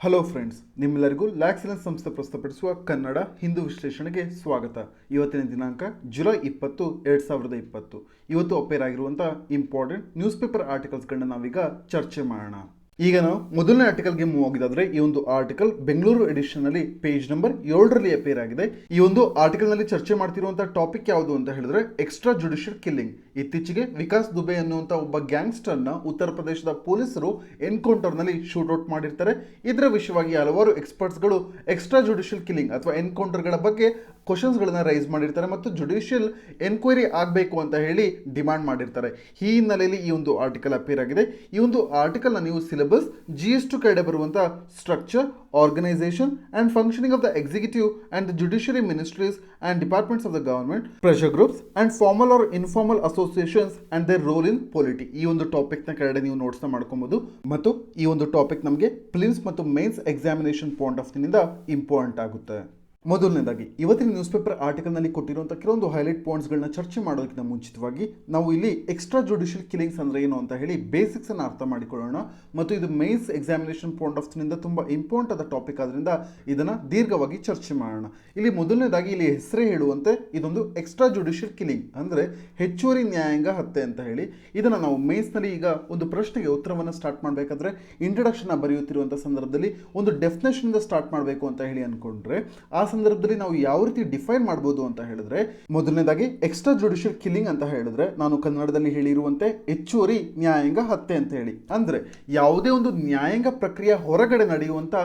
Hello friends, ನಿಮ್ಮೆಲ್ಲರಿಗೂ ಲ್ಯಾಕ್ಸಿಲೆನ್ಸ್ ಸಂಸ್ಥೆ ಪ್ರಸ್ತುತಪಡಿಸುವ ಕನ್ನಡ ಹಿಂದೂ ವಿಶ್ಲೇಷಣೆಗೆ ಸ್ವಾಗತ. ಇವತ್ತಿನ ದಿನಾಂಕ ಜುಲೈ 20, 2020. ಇವತ್ತು ಅಪೇರ್ ಆಗಿರುವಂಥ ಇಂಪಾರ್ಟೆಂಟ್ ನ್ಯೂಸ್ ಪೇಪರ್ ಆರ್ಟಿಕಲ್ಸ್ಗಳನ್ನ ನಾವೀಗ ಚರ್ಚೆ ಮಾಡೋಣ. ಈಗ ನಾವು ಮೊದಲನೇ ಆರ್ಟಿಕಲ್ಗೆ ಮೂವ್ ಆಗಿದ್ದಾದ್ರೆ, ಈ ಒಂದು ಆರ್ಟಿಕಲ್ ಬೆಂಗಳೂರು ಎಡಿಷನ್ ನಲ್ಲಿ ಪೇಜ್ ನಂಬರ್ 7ರಲ್ಲಿ ಅಪೇರ್ ಆಗಿದೆ. ಈ ಒಂದು ಆರ್ಟಿಕಲ್ ನಲ್ಲಿ ಚರ್ಚೆ ಮಾಡ್ತಿರುವಂತಹ ಟಾಪಿಕ್ ಯಾವುದು ಅಂತ ಹೇಳಿದ್ರೆ ಎಕ್ಸ್ಟ್ರಾ ಜುಡಿಷಿಯಲ್ ಕಿಲ್ಲಿಂಗ್. ಇತ್ತೀಚೆಗೆ ವಿಕಾಸ್ ದುಬೆ ಅನ್ನುವಂಥ ಒಬ್ಬ ಗ್ಯಾಂಗ್ಸ್ಟರ್ ನ ಉತ್ತರ ಪ್ರದೇಶದ ಪೊಲೀಸರು ಎನ್ಕೌಂಟರ್ ನಲ್ಲಿ ಶೂಟ್ಔಟ್ ಮಾಡಿರ್ತಾರೆ. ಇದರ ವಿಷಯವಾಗಿ ಹಲವಾರು ಎಕ್ಸ್ಪರ್ಟ್ಸ್ ಗಳು ಎಕ್ಸ್ಟ್ರಾ ಜುಡಿಷಿಯಲ್ ಕಿಲ್ಲಿಂಗ್ ಅಥವಾ ಎನ್ಕೌಂಟರ್ ಗಳ ಬಗ್ಗೆ ಕ್ವಶನ್ಸ್ ಗಳನ್ನ ರೈಸ್ ಮಾಡಿರ್ತಾರೆ ಮತ್ತು ಜುಡಿಷಿಯಲ್ ಎನ್ಕ್ವೈರಿ ಆಗಬೇಕು ಅಂತ ಹೇಳಿ ಡಿಮಾಂಡ್ ಮಾಡಿರ್ತಾರೆ. ಈ ಹಿನ್ನೆಲೆಯಲ್ಲಿ ಈ ಒಂದು ಆರ್ಟಿಕಲ್ ಅಪೇರ್ ಆಗಿದೆ. ಈ ಒಂದು ಆರ್ಟಿಕಲ್ ನ ನೀವು ಸಿಲೆಬಸ್ GS2 ಕೆಳಗಡೆ ಬರುವಂತಹ structure, organisation and functioning of the executive and the judiciary ministries and departments of the government, pressure groups and formal or informal associations and their role in polity. ಈ ಒಂದು topic ನ ಕೆಳಗಡೆ ನೀವು notes ನ ಮಾಡ್ಕೊಬಹುದು. ಮತ್ತು ಈ ಒಂದು ಟಾಪಿಕ್ ನಮಗೆ ಪ್ರಿಲಿಮ್ಸ್ ಮತ್ತು ಮೇನ್ಸ್ ಎಕ್ಸಾಮಿನೇಷನ್ ಪಾಯಿಂಟ್ ಆಫ್ ವ್ಯೂನಿಂದ ಇಂಪಾರ್ಟೆಂಟ್ ಆಗುತ್ತೆ. ಮೊದಲನೇದಾಗಿ ಇವತ್ತಿನ ನ್ಯೂಸ್ ಪೇಪರ್ ಆರ್ಟಿಕಲ್ ನಲ್ಲಿ ಕೊಟ್ಟಿರುವಂತಹ ಕೆಲವೊಂದು ಹೈಲೈಟ್ ಪಾಯಿಂಟ್ಸ್ ಗಳನ್ನ ಚರ್ಚೆ ಮಾಡೋದಕ್ಕಿಂತ ಮುಂಚಿತವಾಗಿ ನಾವು ಇಲ್ಲಿ ಎಕ್ಸ್ಟ್ರಾ ಜುಡಿಷಿಯಲ್ ಕಿಲ್ಲಿಂಗ್ಸ್ ಅಂದ್ರೆ ಏನು ಅಂತ ಹೇಳಿ ಬೇಸಿಕ್ಸ್ ಅನ್ನು ಅರ್ಥ ಮಾಡಿಕೊಳ್ಳೋಣ. ಮತ್ತು ಇದು ಮೇನ್ಸ್ ಎಕ್ಸಾಮಿನೇಷನ್ ಪಾಯಿಂಟ್ ಆಫ್ ವ್ಯೂನಿಂದ ತುಂಬಾ ಇಂಪಾರ್ಟೆಂಟ್ ಆದ ಟಾಪಿಕ್ ಆದ್ರಿಂದ ಇದನ್ನ ದೀರ್ಘವಾಗಿ ಚರ್ಚೆ ಮಾಡೋಣ. ಇಲ್ಲಿ ಮೊದಲನೇದಾಗಿ ಇಲ್ಲಿ ಹೆಸರೇ ಹೇಳುವಂತೆ ಇದೊಂದು ಎಕ್ಸ್ಟ್ರಾ ಜುಡಿಷಿಯಲ್ ಕಿಲ್ಲಿಂಗ್ ಅಂದ್ರೆ ಹೆಚ್ಚುವರಿ ನ್ಯಾಯಾಂಗ ಹತ್ಯೆ ಅಂತ ಹೇಳಿ. ಇದನ್ನ ನಾವು ಮೇನ್ಸ್ ನಲ್ಲಿ ಈಗ ಒಂದು ಪ್ರಶ್ನೆಗೆ ಉತ್ತರವನ್ನು ಸ್ಟಾರ್ಟ್ ಮಾಡಬೇಕಾದ್ರೆ ಇಂಟ್ರಡಕ್ಷನ್ ಬರೆಯುತ್ತಿರುವಂತಹ ಸಂದರ್ಭದಲ್ಲಿ ಒಂದು ಡೆಫಿನೇಷನ್ ಇಂದ ಸ್ಟಾರ್ಟ್ ಮಾಡಬೇಕು ಅಂತ ಹೇಳಿ ಅನ್ಕೊಂಡ್ರೆ ಆ ಸಂದರ್ಭದಲ್ಲಿ ನಾವು ಯಾವ ರೀತಿ ಡಿಫೈನ್ ಮಾಡಬಹುದು ಅಂತ ಹೇಳಿದ್ರೆ, ಮೊದಲನೇದಾಗಿ ಎಕ್ಸ್ಟ್ರಾ ಜುಡಿಷಿಯಲ್ ಕಿಲ್ಲಿಂಗ್ ಅಂತ ಹೇಳಿದ್ರೆ ನಾನು ಕನ್ನಡದಲ್ಲಿ ಹೇಳಿರುವಂತೆ ಹೆಚ್ಚುವರಿ ನ್ಯಾಯಾಂಗ ಹತ್ಯೆ ಅಂತ ಹೇಳಿ. ಅಂದ್ರೆ ಯಾವುದೇ ಒಂದು ನ್ಯಾಯಾಂಗ ಪ್ರಕ್ರಿಯೆ ಹೊರಗಡೆ ನಡೆಯುವಂತ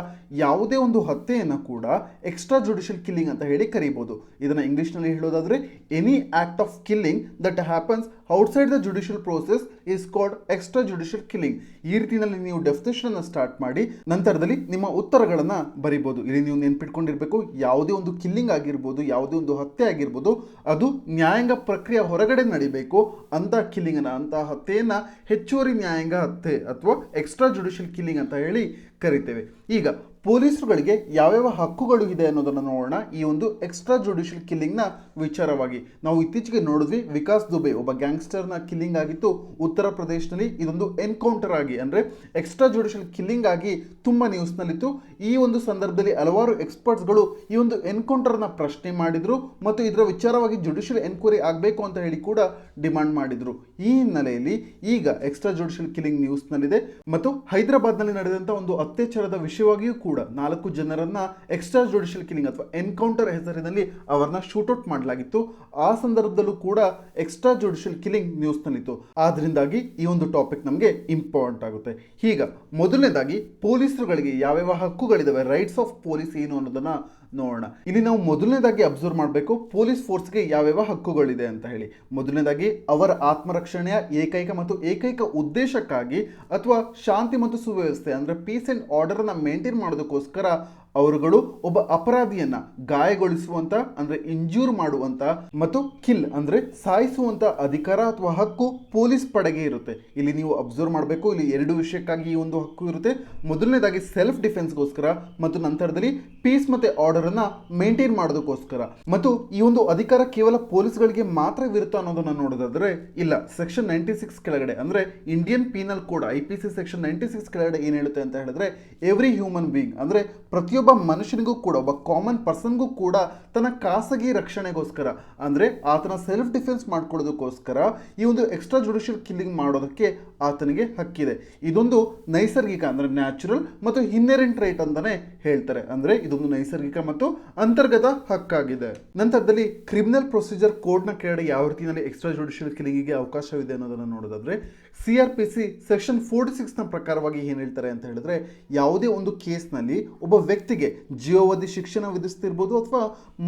ಯಾವುದೇ ಒಂದು ಹತ್ಯೆಯನ್ನು ಕೂಡ ಎಕ್ಸ್ಟ್ರಾ ಜುಡಿಷಿಯಲ್ ಕಿಲ್ಲಿಂಗ್ ಅಂತ ಹೇಳಿ ಕರೀಬಹುದು. ಇದನ್ನ ಇಂಗ್ಲಿಷ್ ನಲ್ಲಿ ಹೇಳೋದಾದ್ರೆ any act of killing that happens outside the judicial process is called extra judicial killing. ಈ ರೀತಿಯಲ್ಲಿ ನೀವು ಡೆಫಿನೇಷನ್ ಅನ್ನು ಸ್ಟಾರ್ಟ್ ಮಾಡಿ ನಂತರದಲ್ಲಿ ನಿಮ್ಮ ಉತ್ತರಗಳನ್ನ ಬರೀಬಹುದು. ಇಲ್ಲಿ ನೀವು ನೆನ್ಪಿಟ್ಕೊಂಡಿರ್ಬೇಕು, ಯಾವುದೇ ಒಂದು ಕಿಲ್ಲಿಂಗ್ ಆಗಿರ್ಬೋದು, ಯಾವುದೇ ಒಂದು ಹತ್ಯೆ ಆಗಿರ್ಬೋದು, ಅದು ನ್ಯಾಯಾಂಗ ಪ್ರಕ್ರಿಯೆ ಹೊರಗಡೆ ನಡಿಬೇಕು. ಅಂತ ಕಿಲ್ಲಿಂಗ್ ಅಂತ ಹತ್ಯೆಯನ್ನ ಹೆಚ್ಚುವರಿ ನ್ಯಾಯಾಂಗ ಹತ್ಯೆ ಅಥವಾ ಎಕ್ಸ್ಟ್ರಾ ಜುಡಿಷಿಯಲ್ ಕಿಲ್ಲಿಂಗ್ ಅಂತ ಹೇಳಿ ಕರಿತೇವೆ. ಈಗ ಪೊಲೀಸರುಗಳಿಗೆ ಯಾವ್ಯಾವ ಹಕ್ಕುಗಳು ಇದೆ ಅನ್ನೋದನ್ನು ನೋಡೋಣ. ಈ ಒಂದು ಎಕ್ಸ್ಟ್ರಾ ಜುಡಿಷಿಯಲ್ ಕಿಲ್ಲಿಂಗ್ ನ ವಿಚಾರವಾಗಿ ನಾವು ಇತ್ತೀಚೆಗೆ ನೋಡಿದ್ವಿ, ವಿಕಾಸ್ ದುಬೆ ಒಬ್ಬ ಗ್ಯಾಂಗ್ಸ್ಟರ್ ನ ಕಿಲ್ಲಿಂಗ್ ಆಗಿತ್ತು ಉತ್ತರ ಪ್ರದೇಶದಲ್ಲಿ. ಇದೊಂದು ಎನ್ಕೌಂಟರ್ ಆಗಿ ಅಂದ್ರೆ ಎಕ್ಸ್ಟ್ರಾ ಜುಡಿಷಿಯಲ್ ಕಿಲ್ಲಿಂಗ್ ಆಗಿ ತುಂಬಾ ನ್ಯೂಸ್ ನಲ್ಲಿತ್ತು. ಈ ಒಂದು ಸಂದರ್ಭದಲ್ಲಿ ಹಲವಾರು ಎಕ್ಸ್ಪರ್ಟ್ಸ್ ಗಳು ಈ ಒಂದು ಎನ್ಕೌಂಟರ್ ನ ಪ್ರಶ್ನೆ ಮಾಡಿದ್ರು ಮತ್ತು ಇದರ ವಿಚಾರವಾಗಿ ಜುಡಿಷಿಯಲ್ ಎನ್ಕ್ವೈರಿ ಆಗಬೇಕು ಅಂತ ಹೇಳಿ ಕೂಡ ಡಿಮಾಂಡ್ ಮಾಡಿದ್ರು. ಈ ಹಿನ್ನೆಲೆಯಲ್ಲಿ ಈಗ ಎಕ್ಸ್ಟ್ರಾ ಜುಡಿಷಿಯಲ್ ಕಿಲ್ಲಿಂಗ್ ನ್ಯೂಸ್ ನಲ್ಲಿದೆ. ಮತ್ತು ಹೈದರಾಬಾದ್ ನಲ್ಲಿ ನಡೆದಂತಹ ಒಂದು ಅತ್ಯಾಚಾರದ ವಿಷಯವಾಗಿಯೂ ಕೂಡ 4 ಜನರನ್ನ ಎಕ್ಸ್ಟ್ರಾ ಜುಡಿಷಿಯಲ್ ಕಿಲ್ಲಿಂಗ್ ಅಥವಾ ಎನ್ಕೌಂಟರ್ ಹೆಸರಿನಲ್ಲಿ ಅವರನ್ನ ಶೂಟ್ಔಟ್ ಮಾಡಲಾಗಿತ್ತು. ಆ ಸಂದರ್ಭದಲ್ಲೂ ಕೂಡ ಎಕ್ಸ್ಟ್ರಾ ಜುಡಿಷಿಯಲ್ ಕಿಲ್ಲಿಂಗ್ ನ್ಯೂಸ್ ನಲ್ಲಿತ್ತು. ಆದ್ರಿಂದಾಗಿ ಈ ಒಂದು ಟಾಪಿಕ್ ನಮಗೆ ಇಂಪಾರ್ಟೆಂಟ್ ಆಗುತ್ತೆ. ಈಗ ಮೊದಲನೇದಾಗಿ ಪೊಲೀಸರುಗಳಿಗೆ ಯಾವ್ಯಾವ ಹಕ್ಕುಗಳಿದಾವೆ, ರೈಟ್ಸ್ ಆಫ್ ಪೊಲೀಸ್ ಏನು ಅನ್ನೋದನ್ನ ನೋಡೋಣ. ಇಲ್ಲಿ ನಾವು ಮೊದಲನೇದಾಗಿ ಅಬ್ಸರ್ವ್ ಮಾಡಬೇಕು ಪೊಲೀಸ್ ಫೋರ್ಸ್ಗೆ ಯಾವ್ಯಾವ ಹಕ್ಕುಗಳಿದೆ ಅಂತ ಹೇಳಿ. ಮೊದಲನೇದಾಗಿ ಅವರ ಆತ್ಮರಕ್ಷಣೆಯ ಏಕೈಕ ಉದ್ದೇಶಕ್ಕಾಗಿ ಅಥವಾ ಶಾಂತಿ ಮತ್ತು ಸುವ್ಯವಸ್ಥೆ ಅಂದ್ರೆ ಪೀಸ್ ಅಂಡ್ ಆರ್ಡರ್ ಅನ್ನ ಮೇಂಟೈನ್ ಮಾಡೋದಕ್ಕೋಸ್ಕರ ಅವರುಗಳು ಒಬ್ಬ ಅಪರಾಧಿಯನ್ನ ಗಾಯಗೊಳಿಸುವಂತ ಅಂದ್ರೆ ಇಂಜೂರ್ ಮಾಡುವಂತ ಮತ್ತು ಕಿಲ್ ಅಂದ್ರೆ ಸಾಯಿಸುವಂತ ಅಧಿಕಾರ ಅಥವಾ ಹಕ್ಕು ಪೊಲೀಸ್ ಪಡೆಗೆ ಇರುತ್ತೆ. ಇಲ್ಲಿ ನೀವು ಅಬ್ಸರ್ವ್ ಮಾಡಬೇಕು, ಇಲ್ಲಿ 2 ವಿಷಯಕ್ಕಾಗಿ ಈ ಒಂದು ಹಕ್ಕು ಇರುತ್ತೆ. ಮೊದಲನೇದಾಗಿ ಸೆಲ್ಫ್ ಡಿಫೆನ್ಸ್ಗೋಸ್ಕರ ಮತ್ತು ನಂತರದಲ್ಲಿ ಪೀಸ್ ಮತ್ತೆ ಆರ್ಡರ್ ಅನ್ನ ಮೇಂಟೈನ್ ಮಾಡೋದಕ್ಕೋಸ್ಕರ. ಮತ್ತು ಈ ಒಂದು ಅಧಿಕಾರ ಕೇವಲ ಪೊಲೀಸ್ಗಳಿಗೆ ಮಾತ್ರವಿರುತ್ತಾ ಅನ್ನೋದನ್ನ ನೋಡೋದಾದ್ರೆ ಇಲ್ಲ. ಸೆಕ್ಷನ್ 96 ಕೆಳಗಡೆ ಅಂದ್ರೆ Indian penal code IPC section 96 ಕೆಳಗಡೆ ಏನ್ ಹೇಳುತ್ತೆ ಅಂತ ಹೇಳಿದ್ರೆ, ಎವ್ರಿ ಹ್ಯೂಮನ್ ಬೀಯಿಂಗ್ ಅಂದ್ರೆ ಪ್ರತಿಯೊಬ್ಬ ಮನುಷ್ಯನಿಗೂ ಕೂಡ, ಒಬ್ಬ ಕಾಮನ್ ಪರ್ಸನ್ಗೂ ಕೂಡ ತನ್ನ ಖಾಸಗಿ ರಕ್ಷಣೆಗೋಸ್ಕರ ಅಂದ್ರೆ ಆತನ ಸೆಲ್ಫ್ ಡಿಫೆನ್ಸ್ ಮಾಡ್ಕೊಳ್ಳೋದಕ್ಕೋಸ್ಕರ ಈ ಒಂದು ಎಕ್ಸ್ಟ್ರಾ ಜುಡಿಷಿಯಲ್ ಕಿಲ್ಲಿಂಗ್ ಮಾಡೋದಕ್ಕೆ ಆತನಿಗೆ ಹಕ್ಕಿದೆ. ಇದೊಂದು ನೈಸರ್ಗಿಕ ಅಂದ್ರೆ ನ್ಯಾಚುರಲ್ ಮತ್ತು ಇನ್ಹೆರೆಂಟ್ ರೈಟ್ ಅಂತಾನೆ ಹೇಳ್ತಾರೆ. ಅಂದ್ರೆ ಇದೊಂದು ನೈಸರ್ಗಿಕ ಮತ್ತು ಅಂತರ್ಗತ ಹಕ್ಕಾಗಿದೆ. ನಂತರದಲ್ಲಿ ಕ್ರಿಮಿನಲ್ ಪ್ರೊಸೀಜರ್ ಕೋಡ್ ನ ಕೆಳಗಡೆ ಯಾವ ರೀತಿಯಲ್ಲಿ ಎಕ್ಸ್ಟ್ರಾ ಜುಡಿಷಿಯಲ್ ಕಿಲ್ಲಿಂಗಿಗೆ ಅವಕಾಶವಿದೆ ಅನ್ನೋದನ್ನ ನೋಡೋದಾದ್ರೆ CRPC ಸೆಕ್ಷನ್ 46 ನ ಪ್ರಕಾರವಾಗಿ ಏನ್ ಹೇಳ್ತಾರೆ ಅಂತ ಹೇಳಿದ್ರೆ, ಯಾವುದೇ ಒಂದು ಕೇಸ್ನಲ್ಲಿ ಒಬ್ಬ ವ್ಯಕ್ತಿಗೆ ಜೀವಾವಧಿ ಶಿಕ್ಷಣ ವಿಧಿಸ್ತಿರ್ಬೋದು ಅಥವಾ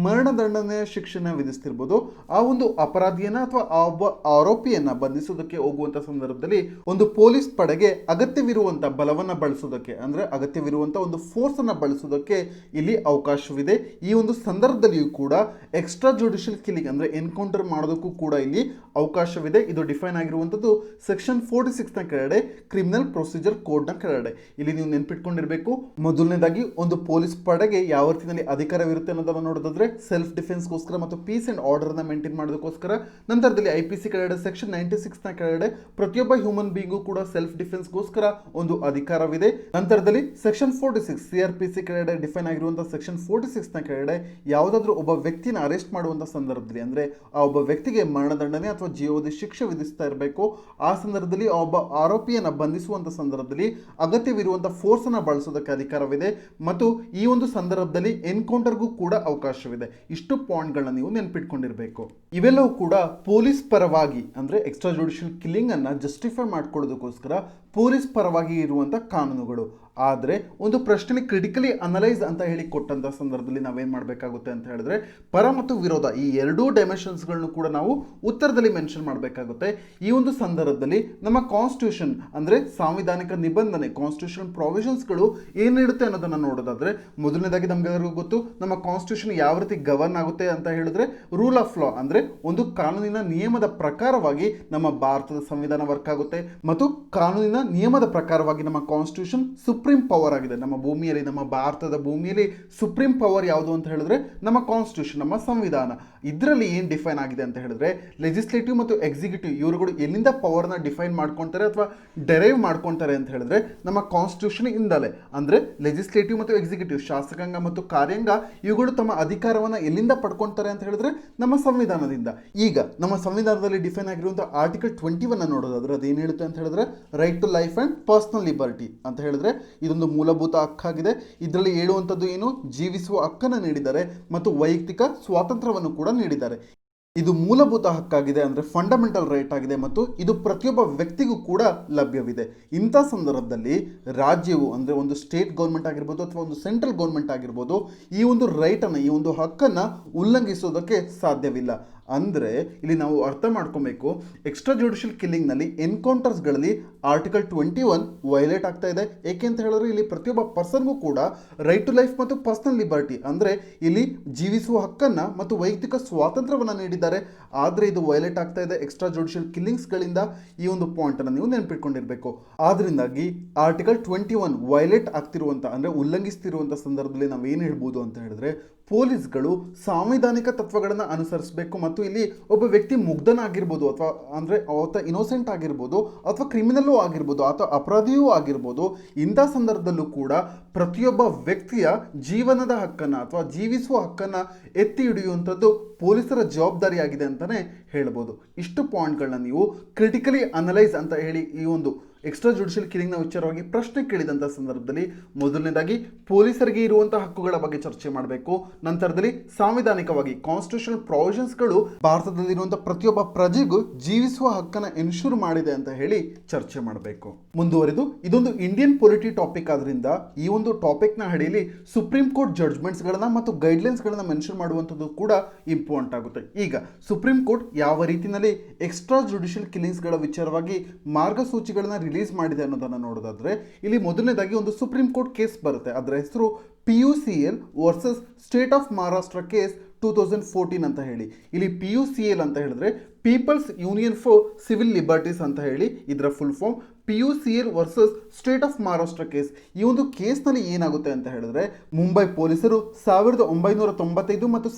ಮರಣದಂಡನೆಯ ಶಿಕ್ಷಣ ವಿಧಿಸ್ತಿರ್ಬೋದು, ಆ ಒಂದು ಅಪರಾಧಿಯನ್ನ ಅಥವಾ ಆ ಒಬ್ಬ ಆರೋಪಿಯನ್ನ ಬಂಧಿಸೋದಕ್ಕೆ ಹೋಗುವಂತ ಸಂದರ್ಭದಲ್ಲಿ ಒಂದು ಪೊಲೀಸ್ ಪಡೆಗೆ ಅಗತ್ಯವಿರುವಂತ ಬಲವನ್ನ ಬಳಸೋದಕ್ಕೆ ಅಂದ್ರೆ ಅಗತ್ಯವಿರುವಂತ ಒಂದು ಫೋರ್ಸ್ ಅನ್ನ ಬಳಸೋದಕ್ಕೆ ಇಲ್ಲಿ ಅವಕಾಶವಿದೆ. ಈ ಒಂದು ಸಂದರ್ಭದಲ್ಲಿಯೂ ಕೂಡ ಎಕ್ಸ್ಟ್ರಾ ಜುಡಿಷಿಯಲ್ ಕಿಲ್ಲಿಂಗ್ ಅಂದ್ರೆ ಎನ್ಕೌಂಟರ್ ಮಾಡೋದಕ್ಕೂ ಕೂಡ ಇಲ್ಲಿ ಅವಕಾಶವಿದೆ. ಇದು ಡಿಫೈನ್ ಆಗಿರುವಂತದ್ದು ಸೆಕ್ಷನ್ ಸೆಕ್ಷನ್ 46ನ ಕೆಳಗಡೆ ಕ್ರಿಮಿನಲ್ ಪ್ರೊಸೀಜರ್ ಕೋಡ್ನ ಕೆಳಗಡೆ. ಇಲ್ಲಿ ನೀವು ನೆನ್ಪಿಟ್ಕೊಂಡಿರಬೇಕು, ಮೊದಲನೇದಾಗಿ ಒಂದು ಪೊಲೀಸ್ ಪಡೆಗೆ ಯಾವ ರೀತಿಯಲ್ಲಿ ಅಧಿಕಾರವಿರುತ್ತೆ ಅನ್ನೋದನ್ನು ನೋಡೋದಾದ್ರೆ ಸೆಲ್ಫ್ ಡಿಫೆನ್ಸ್ಗೋಸ್ಕರ ಮತ್ತು ಪೀಸ್ ಅಂಡ್ ಆರ್ಡರ್ನ ಮೇಂಟೈನ್ ಮಾಡೋದಕ್ಕೋಸ್ಕರ. ನಂತರದಲ್ಲಿ IPC ಕೆಳಗಡೆ ಸೆಕ್ಷನ್ 96ನ ಕೆಳಗಡೆ ಪ್ರತಿಯೊಬ್ಬ ಹ್ಯೂಮನ್ ಬೀಯಿಂಗು ಕೂಡ ಸೆಲ್ಫ್ ಡಿಫೆನ್ಸ್ಗೋಸ್ಕರ ಒಂದು ಅಧಿಕಾರವಿದೆ. ನಂತರದಲ್ಲಿ ಸೆಕ್ಷನ್ 46 CRPC ಕೆಳಗಡೆ ಡಿಫೈನ್ ಆಗಿರುವಂತಹ ಸೆಕ್ಷನ್ 46ನ ಕೆಳಗಡೆ ಯಾವುದಾದ್ರೂ ಒಬ್ಬ ವ್ಯಕ್ತಿನ ಅರೆಸ್ಟ್ ಮಾಡುವಂತ ಸಂದರ್ಭದಲ್ಲಿ, ಅಂದ್ರೆ ಆ ಒಬ್ಬ ವ್ಯಕ್ತಿಗೆ ಮರಣದಂಡನೆ ಅಥವಾ ಜೀವಾವಧಿ ಶಿಕ್ಷೆ ವಿಧಿಸ್ತಾ ಇರಬೇಕು, ಆ ಸಂದರ್ಭದಲ್ಲಿ ಒಬ್ಬ ಆರೋಪಿಯನ್ನ ಬಂಧಿಸುವಂತ ಸಂದರ್ಭದಲ್ಲಿ ಅಗತ್ಯವಿರುವಂತಹ ಫೋರ್ಸ್ ಅನ್ನ ಬಳಸೋದಕ್ಕೆ ಅಧಿಕಾರವಿದೆ ಮತ್ತು ಈ ಒಂದು ಸಂದರ್ಭದಲ್ಲಿ ಎನ್ಕೌಂಟರ್ಗೂ ಕೂಡ ಅವಕಾಶವಿದೆ. ಇಷ್ಟು ಪಾಯಿಂಟ್ಗಳನ್ನ ನೀವು ನೆನಪಿಟ್ಕೊಂಡಿರಬೇಕು. ಇವೆಲ್ಲವೂ ಕೂಡ ಪೊಲೀಸ್ ಪರವಾಗಿ ಅಂದ್ರೆ ಎಕ್ಸ್ಟ್ರಾ ಜುಡಿಷಿಯಲ್ ಕಿಲ್ಲಿಂಗ್ ಅನ್ನ ಜಸ್ಟಿಫೈ ಮಾಡ್ಕೊಳ್ಳೋದಕ್ಕೋಸ್ಕರ ಪೊಲೀಸ್ ಪರವಾಗಿ ಇರುವಂತ ಕಾನೂನುಗಳು. ಆದರೆ ಒಂದು ಪ್ರಶ್ನೆ ಕ್ರಿಟಿಕಲಿ ಅನಲೈಸ್ ಅಂತ ಹೇಳಿ ಕೊಟ್ಟಂತ ಸಂದರ್ಭದಲ್ಲಿ ನಾವೇನ್ ಮಾಡಬೇಕಾಗುತ್ತೆ ಅಂತ ಹೇಳಿದ್ರೆ ಪರ ಮತ್ತು ವಿರೋಧ ಈ ಎರಡೂ ಡೈಮೆನ್ಷನ್ಸ್ಗಳನ್ನು ಕೂಡ ನಾವು ಉತ್ತರದಲ್ಲಿ ಮೆನ್ಷನ್ ಮಾಡಬೇಕಾಗುತ್ತೆ. ಈ ಒಂದು ಸಂದರ್ಭದಲ್ಲಿ ನಮ್ಮ ಕಾನ್ಸ್ಟಿಟ್ಯೂಷನ್ ಅಂದ್ರೆ ಸಾಂವಿಧಾನಿಕ ನಿಬಂಧನೆ ಕಾನ್ಸ್ಟಿಟ್ಯೂಷನ್ ಪ್ರಾವಿಷನ್ಸ್ಗಳು ಏನು ನೀಡುತ್ತೆ ಅನ್ನೋದನ್ನ ನೋಡೋದಾದ್ರೆ, ಮೊದಲನೇದಾಗಿ ನಮ್ಗೆಲ್ಲರಿಗೂ ಗೊತ್ತು ನಮ್ಮ ಕಾನ್ಸ್ಟಿಟ್ಯೂಷನ್ ಯಾವ ರೀತಿ ಗವರ್ನ್ ಆಗುತ್ತೆ ಅಂತ ಹೇಳಿದ್ರೆ ರೂಲ್ ಆಫ್ ಲಾ ಅಂದ್ರೆ ಒಂದು ಕಾನೂನಿನ ನಿಯಮದ ಪ್ರಕಾರವಾಗಿ ನಮ್ಮ ಭಾರತದ ಸಂವಿಧಾನ ವರ್ಕ್ ಆಗುತ್ತೆ ಮತ್ತು ಕಾನೂನಿನ ನಿಯಮದ ಪ್ರಕಾರವಾಗಿ ನಮ್ಮ ಕಾನ್ಸ್ಟಿಟ್ಯೂಷನ್ ಸುಪ್ರೀಂ ಪವರ್ ಆಗಿದೆ. ನಮ್ಮ ಭೂಮಿಯಲ್ಲಿ, ನಮ್ಮ ಭಾರತದ ಭೂಮಿಯಲ್ಲಿ ಸುಪ್ರೀಂ ಪವರ್ ಯಾವುದು ಅಂತ ಹೇಳಿದ್ರೆ ನಮ್ಮ ಕಾನ್ಸ್ಟಿಟ್ಯೂಷನ್, ನಮ್ಮ ಸಂವಿಧಾನ. ಇದರಲ್ಲಿ ಏನು ಡಿಫೈನ್ ಆಗಿದೆ ಅಂತ ಹೇಳಿದ್ರೆ ಲೆಜಿಸ್ಲೇಟಿವ್ ಮತ್ತು ಎಕ್ಸಿಕ್ಯೂಟಿವ್ ಇವರುಗಳು ಎಲ್ಲಿಂದ ಪವರ್ನ ಡಿಫೈನ್ ಮಾಡ್ಕೊಳ್ತಾರೆ ಅಥವಾ ಡೆರೈವ್ ಮಾಡ್ಕೊಳ್ತಾರೆ ಅಂತ ಹೇಳಿದ್ರೆ ನಮ್ಮ ಕಾನ್ಸ್ಟಿಟ್ಯೂಷನ್ ಇಂದಲೇ. ಅಂದ್ರೆ ಲೆಜಿಸ್ಲೇಟಿವ್ ಮತ್ತು ಎಕ್ಸಿಕ್ಯೂಟಿವ್ ಶಾಸಕಾಂಗ ಮತ್ತು ಕಾರ್ಯಾಂಗ ಇವುಗಳು ತಮ್ಮ ಅಧಿಕಾರವನ್ನು ಎಲ್ಲಿಂದ ಪಡ್ಕೊಳ್ತಾರೆ ಅಂತ ಹೇಳಿದ್ರೆ ನಮ್ಮ ಸಂವಿಧಾನದಿಂದ. ಈಗ ನಮ್ಮ ಸಂವಿಧಾನದಲ್ಲಿ ಡಿಫೈನ್ ಆಗಿರುವಂತಹ ಆರ್ಟಿಕಲ್ 21 ನೋಡೋದಾದ್ರೆ ಅದೇನು ಹೇಳುತ್ತೆ ಅಂತ ಹೇಳಿದ್ರೆ right to life and personal liberty ಅಂತ ಹೇಳಿದ್ರೆ ಇದೊಂದು ಮೂಲಭೂತ ಹಕ್ಕಾಗಿದೆ. ಇದರಲ್ಲಿ ಹೇಳುವಂಥದ್ದು ಏನು, ಜೀವಿಸುವ ಹಕ್ಕನ್ನು ನೀಡಿದ್ದಾರೆ ಮತ್ತು ವೈಯಕ್ತಿಕ ಸ್ವಾತಂತ್ರ್ಯವನ್ನು ಕೂಡ ನೀಡಿದ್ದಾರೆ. ಇದು ಮೂಲಭೂತ ಹಕ್ಕಾಗಿದೆ, ಅಂದರೆ ಫಂಡಮೆಂಟಲ್ ರೈಟ್ ಆಗಿದೆ ಮತ್ತು ಇದು ಪ್ರತಿಯೊಬ್ಬ ವ್ಯಕ್ತಿಗೂ ಕೂಡ ಲಭ್ಯವಿದೆ. ಇಂಥ ಸಂದರ್ಭದಲ್ಲಿ ರಾಜ್ಯವು ಅಂದರೆ ಒಂದು ಸ್ಟೇಟ್ ಗೌರ್ಮೆಂಟ್ ಆಗಿರ್ಬೋದು ಅಥವಾ ಒಂದು ಸೆಂಟ್ರಲ್ ಗೌರ್ಮೆಂಟ್ ಆಗಿರ್ಬೋದು ಈ ಒಂದು ರೈಟನ್ನು, ಈ ಒಂದು ಹಕ್ಕನ್ನು ಉಲ್ಲಂಘಿಸೋದಕ್ಕೆ ಸಾಧ್ಯವಿಲ್ಲ. ಅಂದರೆ ಇಲ್ಲಿ ನಾವು ಅರ್ಥ ಮಾಡ್ಕೊಬೇಕು, ಎಕ್ಸ್ಟ್ರಾ ಜುಡಿಷಿಯಲ್ ಕಿಲ್ಲಿಂಗ್ನಲ್ಲಿ ಎನ್ಕೌಂಟರ್ಸ್ಗಳಲ್ಲಿ ಆರ್ಟಿಕಲ್ 21 ವೈಲೇಟ್ ಆಗ್ತಾ ಇದೆ. ಏಕೆ ಅಂತ ಹೇಳಿದ್ರೆ ಇಲ್ಲಿ ಪ್ರತಿಯೊಬ್ಬ ಪರ್ಸನ್ಗೂ ಕೂಡ ರೈಟ್ ಟು ಲೈಫ್ ಮತ್ತು ಪರ್ಸನಲ್ ಲಿಬರ್ಟಿ ಅಂದರೆ ಇಲ್ಲಿ ಜೀವಿಸುವ ಹಕ್ಕನ್ನು ಮತ್ತು ವೈಯಕ್ತಿಕ ಸ್ವಾತಂತ್ರ್ಯವನ್ನು ನೀಡಿದ್ದಾರೆ. ಆದರೆ ಇದು ವೈಲೇಟ್ ಆಗ್ತಾ ಇದೆ ಎಕ್ಸ್ಟ್ರಾ ಜುಡಿಷಿಯಲ್ ಕಿಲ್ಲಿಂಗ್ಸ್ಗಳಿಂದ. ಈ ಒಂದು ಪಾಯಿಂಟನ್ನು ನೀವು ನೆನಪಿಟ್ಕೊಂಡಿರಬೇಕು. ಆದ್ರಿಂದಾಗಿ ಆರ್ಟಿಕಲ್ 21 ವೈಲೇಟ್ ಆಗ್ತಿರುವಂಥ ಅಂದರೆ ಉಲ್ಲಂಘಿಸ್ತಿರುವಂಥ ಸಂದರ್ಭದಲ್ಲಿ ನಾವೇನು ಹೇಳ್ಬೋದು ಅಂತ ಹೇಳಿದ್ರೆ ಪೊಲೀಸ್ಗಳು ಸಾಂವಿಧಾನಿಕ ತತ್ವಗಳನ್ನು ಅನುಸರಿಸಬೇಕು ಮತ್ತು ಇಲ್ಲಿ ಒಬ್ಬ ವ್ಯಕ್ತಿ ಮುಗ್ಧನಾಗಿರ್ಬೋದು ಅಥವಾ ಅಂದರೆ ಆತ ಇನೋಸೆಂಟ್ ಆಗಿರ್ಬೋದು ಅಥವಾ ಕ್ರಿಮಿನಲ್ಲೂ ಆಗಿರ್ಬೋದು ಅಥವಾ ಅಪರಾಧಿಯೂ ಆಗಿರ್ಬೋದು. ಇಂಥ ಸಂದರ್ಭದಲ್ಲೂ ಕೂಡ ಪ್ರತಿಯೊಬ್ಬ ವ್ಯಕ್ತಿಯ ಜೀವನದ ಹಕ್ಕನ್ನು ಅಥವಾ ಜೀವಿಸುವ ಹಕ್ಕನ್ನು ಎತ್ತಿ ಹಿಡಿಯುವಂಥದ್ದು ಪೊಲೀಸರ ಜವಾಬ್ದಾರಿಯಾಗಿದೆ ಅಂತಲೇ ಹೇಳ್ಬೋದು. ಇಷ್ಟು ಪಾಯಿಂಟ್ಗಳನ್ನ ನೀವು ಕ್ರಿಟಿಕಲಿ ಅನಲೈಸ್ ಅಂತ ಹೇಳಿ ಈ ಒಂದು ಎಕ್ಸ್ಟ್ರಾ ಜುಡಿಷಿಯಲ್ ಕಿಲ್ಲಿಂಗ್ನ ವಿಚಾರವಾಗಿ ಪ್ರಶ್ನೆ ಕೇಳಿದಂಥ ಸಂದರ್ಭದಲ್ಲಿ ಮೊದಲನೇದಾಗಿ ಪೊಲೀಸರಿಗೆ ಇರುವಂತಹ ಹಕ್ಕುಗಳ ಬಗ್ಗೆ ಚರ್ಚೆ ಮಾಡಬೇಕು. ನಂತರದಲ್ಲಿ ಸಾಂವಿಧಾನಿಕವಾಗಿ ಕಾನ್ಸ್ಟಿಟ್ಯೂಷನಲ್ ಪ್ರಾವಿಷನ್ಸ್ಗಳು ಭಾರತದಲ್ಲಿರುವಂತಹ ಪ್ರತಿಯೊಬ್ಬ ಪ್ರಜೆಗೂ ಜೀವಿಸುವ ಹಕ್ಕನ್ನು ಎನ್ಶೂರ್ ಮಾಡಿದೆ ಅಂತ ಹೇಳಿ ಚರ್ಚೆ ಮಾಡಬೇಕು. ಮುಂದುವರೆದು ಇದೊಂದು ಇಂಡಿಯನ್ ಪೊಲಿಟಿ ಟಾಪಿಕ್ ಆದ್ರಿಂದ ಈ ಒಂದು ಟಾಪಿಕ್ನ ಅಡಿಯಲ್ಲಿ ಸುಪ್ರೀಂ ಕೋರ್ಟ್ ಜಡ್ಜ್ಮೆಂಟ್ಸ್ಗಳನ್ನ ಮತ್ತು ಗೈಡ್ಲೈನ್ಸ್ಗಳನ್ನ ಮೆನ್ಷನ್ ಮಾಡುವಂಥದ್ದು ಕೂಡ ಇಂಪಾರ್ಟೆಂಟ್ ಆಗುತ್ತೆ. ಈಗ ಸುಪ್ರೀಂ ಕೋರ್ಟ್ ಯಾವ ರೀತಿಯಲ್ಲಿ ಎಕ್ಸ್ಟ್ರಾ ಜುಡಿಷಿಯಲ್ ಕಿಲ್ಲಿಂಗ್ಸ್ಗಳ ವಿಚಾರವಾಗಿ ಮಾರ್ಗಸೂಚಿಗಳನ್ನ ರಿಲೀಸ್ ಮಾಡಿದೆ ಅನ್ನೋದನ್ನು ನೋಡೋದಾದ್ರೆ ಇಲ್ಲಿ ಮೊದಲನೇದಾಗಿ ಒಂದು ಸುಪ್ರೀಂ ಕೋರ್ಟ್ ಕೇಸ್ ಬರುತ್ತೆ. ಅದರ ಹೆಸರು PUCL versus state of Maharashtra case 2014 ಅಂತ ಹೇಳಿ. ಇಲ್ಲಿ PUCL ಅಂತ ಹೇಳಿದ್ರೆ people's union for civil liberties ಅಂತ ಹೇಳಿ ಇದರ full form. PUCL versus state of Maharashtra case. ಈ ಒಂದು ಕೇಸ್ನಲ್ಲಿ ಏನಾಗುತ್ತೆ ಅಂತ ಹೇಳಿದ್ರೆ ಮುಂಬೈ ಪೊಲೀಸರು 1995 ಮತ್ತು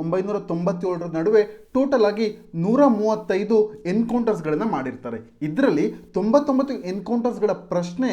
1997 ನಡುವೆ ಟೋಟಲ್ ಆಗಿ 135 ಎನ್ಕೌಂಟರ್ಸ್ಗಳನ್ನು ಮಾಡಿರ್ತಾರೆ. ಇದರಲ್ಲಿ 99 ಎನ್ಕೌಂಟರ್ಸ್ಗಳ ಪ್ರಶ್ನೆ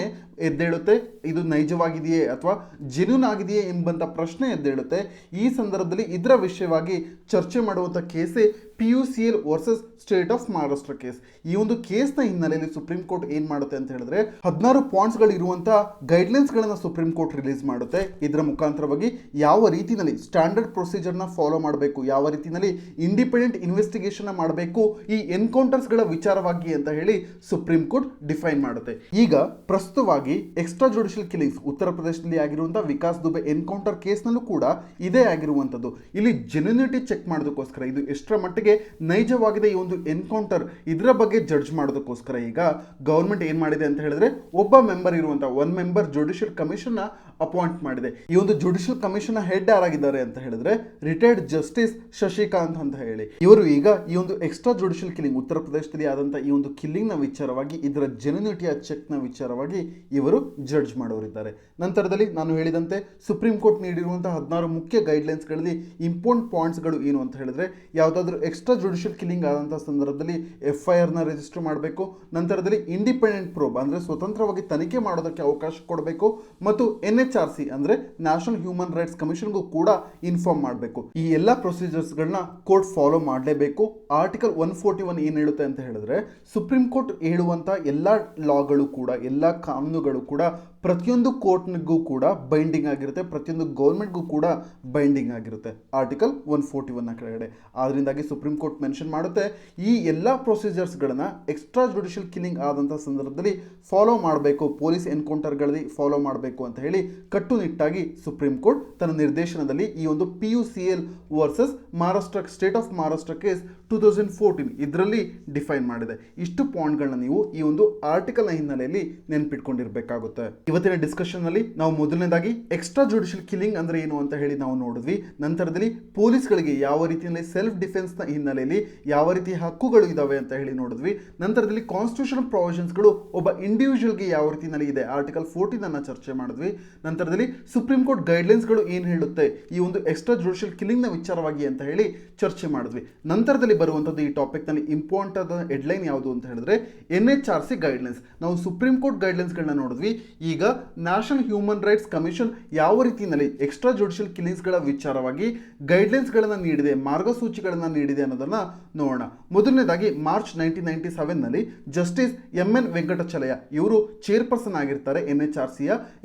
ಎದ್ದೇಳುತ್ತೆ, ಇದು ನೈಜವಾಗಿದೆಯೇ ಅಥವಾ ಜೆನ್ಯೂನ್ ಆಗಿದೆಯೇ ಎಂಬಂಥ ಪ್ರಶ್ನೆ ಎದ್ದೇಳುತ್ತೆ. ಈ ಸಂದರ್ಭದಲ್ಲಿ ಇದರ ವಿಷಯವಾಗಿ ಚರ್ಚೆ ಮಾಡುವಂಥ ಕೇಸೇ PUCL versus state of Maharashtra case. ಈ ಒಂದು ಕೇಸ್ನ ಹಿನ್ನೆಲೆಯಲ್ಲಿ ಸುಪ್ರೀಂ ಕೋರ್ಟ್ ಏನು ಮಾಡುತ್ತೆ ಅಂತ ಹೇಳಿದ್ರೆ 16 ಪಾಯಿಂಟ್ಸ್ಗಳು ಇರುವಂತಹ ಗೈಡ್ಲೈನ್ಸ್ಗಳನ್ನು ಸುಪ್ರೀಂ ಕೋರ್ಟ್ ರಿಲೀಸ್ ಮಾಡುತ್ತೆ. ಇದರ ಮುಖಾಂತರವಾಗಿ ಯಾವ ರೀತಿಯಲ್ಲಿ ಸ್ಟ್ಯಾಂಡರ್ಡ್ ಪ್ರೊಸೀಜರ್ನ ಫಾಲೋ ಮಾಡಬೇಕು, ಯಾವ ರೀತಿಯಲ್ಲಿ ಇಂಡಿಪೆಂಡೆಂಟ್ ಇನ್ವೆಸ್ಟಿಗೇಷನ್ ಮಾಡಬೇಕು ಈ ಎನ್ಕೌಂಟರ್ಸ್ಗಳ ವಿಚಾರವಾಗಿ ಅಂತ ಹೇಳಿ ಸುಪ್ರೀಂ ಕೋರ್ಟ್ ಡಿಫೈನ್ ಮಾಡುತ್ತೆ. ಈಗ ಪ್ರಸ್ತುತವಾಗಿ ಎಕ್ಸ್ಟ್ರಾ ಜುಡಿಷಿಯಲ್ ಕಿಲ್ಲಿಂಗ್ಸ್ ಉತ್ತರ ಪ್ರದೇಶದಲ್ಲಿ ಆಗಿರುವಂತಹ ವಿಕಾಸ್ ದುಬೆ ಎನ್ಕೌಂಟರ್ ಕೇಸ್ನಲ್ಲೂ ಕೂಡ ಇದೇ ಆಗಿರುವಂಥದ್ದು. ಇಲ್ಲಿ ಜೆನ್ಯೂನಿಟಿ ಚೆಕ್ ಮಾಡೋದಕ್ಕೋಸ್ಕರ ಇದು ಎಷ್ಟರ ಮಟ್ಟಿಗೆ ನೈಜವಾಗಿದೆ ಈ ಒಂದು ಎನ್ಕೌಂಟರ್ ಇದರ ಬಗ್ಗೆ ಜಡ್ಜ್ ಮಾಡೋದಕ್ಕೋಸ್ಕರ ಈಗ ಗವರ್ಮೆಂಟ್ ಏನ್ ಮಾಡಿದೆ ಅಂತ ಹೇಳಿದ್ರೆ ಒಬ್ಬ ಮೆಂಬರ್ ಇರುವಂತಹ 1 ಮೆಂಬರ್ ಜುಡಿಷಿಯಲ್ ಕಮಿಷನ್ ಅಪಾಯಿಂಟ್ ಮಾಡಿದೆ. ಈ ಒಂದು ಜುಡಿಷಿಯಲ್ ಕಮಿಷನ್ ಹೆಡ್ ಯಾರಾಗಿದ್ದಾರೆ ಅಂತ ಹೇಳಿದ್ರೆ ರಿಟೈರ್ಡ್ ಜಸ್ಟಿಸ್ ಶಶಿಕಾಂತ್ ಅಂತ ಹೇಳಿ. ಇವರು ಈಗ ಈ ಒಂದು ಎಕ್ಸ್ಟ್ರಾ ಜುಡಿಷಿಯಲ್ ಕಿಲ್ಲಿಂಗ್, ಉತ್ತರ ಪ್ರದೇಶದಲ್ಲಿ ಆದಂತ ಈ ಒಂದು ಕಿಲ್ಲಿಂಗ್ ನ ವಿಚಾರವಾಗಿ, ಇದರ ಜೆನ್ಯೂನಿಟಿಯ ಚೆಕ್ ನ ವಿಚಾರವಾಗಿ ಇವರು ಜಡ್ಜ್ ಮಾಡೋರಿದ್ದಾರೆ. ನಂತರದಲ್ಲಿ ನಾನು ಹೇಳಿದಂತೆ ಸುಪ್ರೀಂ ಕೋರ್ಟ್ ನೀಡಿರುವಂತಹ 16 ಮುಖ್ಯ ಗೈಡ್ಲೈನ್ಸ್ ಗಳಲ್ಲಿ ಇಂಪಾರ್ಟೆಂಟ್ ಪಾಯಿಂಟ್ಸ್ ಗಳು ಏನು ಅಂತ ಹೇಳಿದ್ರೆ, ಯಾವುದಾದ್ರೂ ಎಕ್ಸ್ಟ್ರಾ ಜುಡಿಷಿಯಲ್ ಕಿಲ್ಲಿಂಗ್ ಆದಂತಹ ಸಂದರ್ಭದಲ್ಲಿ FIR ನ ರಿಜಿಸ್ಟರ್ ಮಾಡಬೇಕು. ನಂತರದಲ್ಲಿ ಇಂಡಿಪೆಂಡೆಂಟ್ ಪ್ರೋಬ್ ಅಂದ್ರೆ ಸ್ವತಂತ್ರವಾಗಿ ತನಿಖೆ ಮಾಡೋದಕ್ಕೆ ಅವಕಾಶ ಕೊಡಬೇಕು. ಮತ್ತು NHRC ಅಂದ್ರೆ ನ್ಯಾಷನಲ್ ಹ್ಯೂಮನ್ ರೈಟ್ಸ್ ಕಮಿಷನ್ಗೂ ಕೂಡ ಇನ್ಫಾರ್ಮ್ ಮಾಡಬೇಕು. ಈ ಎಲ್ಲ ಪ್ರೊಸೀಜರ್ಸ್ ಗಳನ್ನ ಕೋರ್ಟ್ ಫಾಲೋ ಮಾಡಲೇಬೇಕು. ಆರ್ಟಿಕಲ್ 141 ಏನ್ ಹೇಳುತ್ತೆ ಅಂತ ಹೇಳಿದ್ರೆ, ಸುಪ್ರೀಂ ಕೋರ್ಟ್ ಹೇಳುವಂತ ಎಲ್ಲಾ ಲಾಗಳು ಕೂಡ, ಎಲ್ಲಾ ಕಾನೂನುಗಳು ಕೂಡ ಪ್ರತಿಯೊಂದು ಕೋರ್ಟ್ನಿಗೂ ಕೂಡ ಬೈಂಡಿಂಗ್ ಆಗಿರುತ್ತೆ, ಪ್ರತಿಯೊಂದು ಗೌರ್ಮೆಂಟ್ಗೂ ಕೂಡ ಬೈಂಡಿಂಗ್ ಆಗಿರುತ್ತೆ ಆರ್ಟಿಕಲ್ 141 ಕೆಳಗಡೆ. ಆದ್ರಿಂದಾಗಿ ಸುಪ್ರೀಂ ಕೋರ್ಟ್ ಮೆನ್ಷನ್ ಮಾಡುತ್ತೆ, ಈ ಎಲ್ಲ ಪ್ರೊಸೀಜರ್ಸ್ಗಳನ್ನ ಎಕ್ಸ್ಟ್ರಾ ಜುಡಿಷಿಯಲ್ ಕಿಲ್ಲಿಂಗ್ ಆದಂಥ ಸಂದರ್ಭದಲ್ಲಿ ಫಾಲೋ ಮಾಡಬೇಕು, ಪೊಲೀಸ್ ಎನ್ಕೌಂಟರ್ಗಳಲ್ಲಿ ಫಾಲೋ ಮಾಡಬೇಕು ಅಂತ ಹೇಳಿ ಕಟ್ಟುನಿಟ್ಟಾಗಿ ಸುಪ್ರೀಂ ಕೋರ್ಟ್ ತನ್ನ ನಿರ್ದೇಶನದಲ್ಲಿ ಈ ಒಂದು PUCL versus Maharashtra state of Maharashtra case 2014 ಇದರಲ್ಲಿ ಡಿಫೈನ್ ಮಾಡಿದೆ. ಇಷ್ಟು ಪಾಯಿಂಟ್ಗಳನ್ನ ನೀವು ಈ ಒಂದು ಆರ್ಟಿಕಲ್ನ ಹಿನ್ನೆಲೆಯಲ್ಲಿ ನೆನ್ಪಿಟ್ಕೊಂಡಿರ್ಬೇಕಾಗುತ್ತೆ. ಇವತ್ತಿನ ಡಿಸ್ಕಷನ್ ನಲ್ಲಿ ನಾವು ಮೊದಲನೇದಾಗಿ ಎಕ್ಸ್ಟ್ರಾ ಜುಡಿಷಿಯಲ್ ಕಿಲ್ಲಿಂಗ್ ಅಂದ್ರೆ ಏನು ಅಂತ ಹೇಳಿ ನಾವು ನೋಡಿದ್ವಿ. ನಂತರದಲ್ಲಿ ಪೊಲೀಸ್ಗಳಿಗೆ ಯಾವ ರೀತಿಯಲ್ಲಿ ಸೆಲ್ಫ್ ಡಿಫೆನ್ಸ್ ನ ಹಿನ್ನೆಲೆಯಲ್ಲಿ ಯಾವ ರೀತಿ ಹಕ್ಕುಗಳು ಇದಾವೆ ಅಂತ ಹೇಳಿ ನೋಡಿದ್ವಿ. ನಂತರದಲ್ಲಿ ಕಾನ್ಸ್ಟಿಟ್ಯೂಷನ್ ಪ್ರೊವಿಷನ್ಸ್ಗಳು ಒಬ್ಬ ಇಂಡಿವಿಜುವಲ್ಗೆ ಯಾವ ರೀತಿಯಲ್ಲಿ ಇದೆ, ಆರ್ಟಿಕಲ್ 14 ಅನ್ನ ಚರ್ಚೆ ಮಾಡಿದ್ವಿ. ನಂತರದಲ್ಲಿ ಸುಪ್ರೀಂ ಕೋರ್ಟ್ ಗೈಡ್ಲೈನ್ಸ್ಗಳು ಏನು ಹೇಳುತ್ತೆ ಈ ಒಂದು ಎಕ್ಸ್ಟ್ರಾ ಜುಡಿಷಿಯಲ್ ಕಿಲ್ಲಿಂಗ್ ನ ವಿಚಾರವಾಗಿ ಅಂತ ಹೇಳಿ ಚರ್ಚೆ ಮಾಡಿದ್ವಿ. ನಂತರದಲ್ಲಿ ಬರುವಂತದ್ದು ಈ ಟಾಪಿಕ್ ನಲ್ಲಿ ಇಂಪಾರ್ಟೆಂಟ್ ಆದ ಹೆಡ್ಲೈನ್ ಯಾವುದು ಅಂತ ಹೇಳಿದ್ರೆ NHRC ಗೈಡ್ಲೈನ್ಸ್. ನಾವು ಸುಪ್ರೀಂ ಕೋರ್ಟ್ ಗೈಡ್ಲೈನ್ಸ್ ಗಳನ್ನ ನೋಡಿದ್ವಿ. ಈಗ ನ್ಯಾಷನಲ್ ಹ್ಯೂಮನ್ ರೈಟ್ಸ್ ಕಮಿಷನ್ ಯಾವ ರೀತಿಯಲ್ಲಿ ಎಕ್ಸ್ಟ್ರಾ ಜುಡಿಷಿಯಲ್ ಕಿಲ್ಲಿಂಗ್ಸ್ ಗಳ ವಿಚಾರವಾಗಿ ಗೈಡ್ಲೈನ್ಸ್ ಗಳನ್ನ ನೀಡಿದೆ, ಮಾರ್ಗಸೂಚಿಗಳನ್ನ ನೀಡಿದೆ ಅನ್ನೋದನ್ನ ನೋಡೋಣ. ಮೊದಲನೇದಾಗಿ ಮಾರ್ಚ್ 1997 ನಲ್ಲಿ ಜಸ್ಟಿಸ್ MN ವೆಂಕಟಚಲಯ ಇವರು ಚೇರ್ಪರ್ಸನ್ ಆಗಿರ್ತಾರೆ NHRC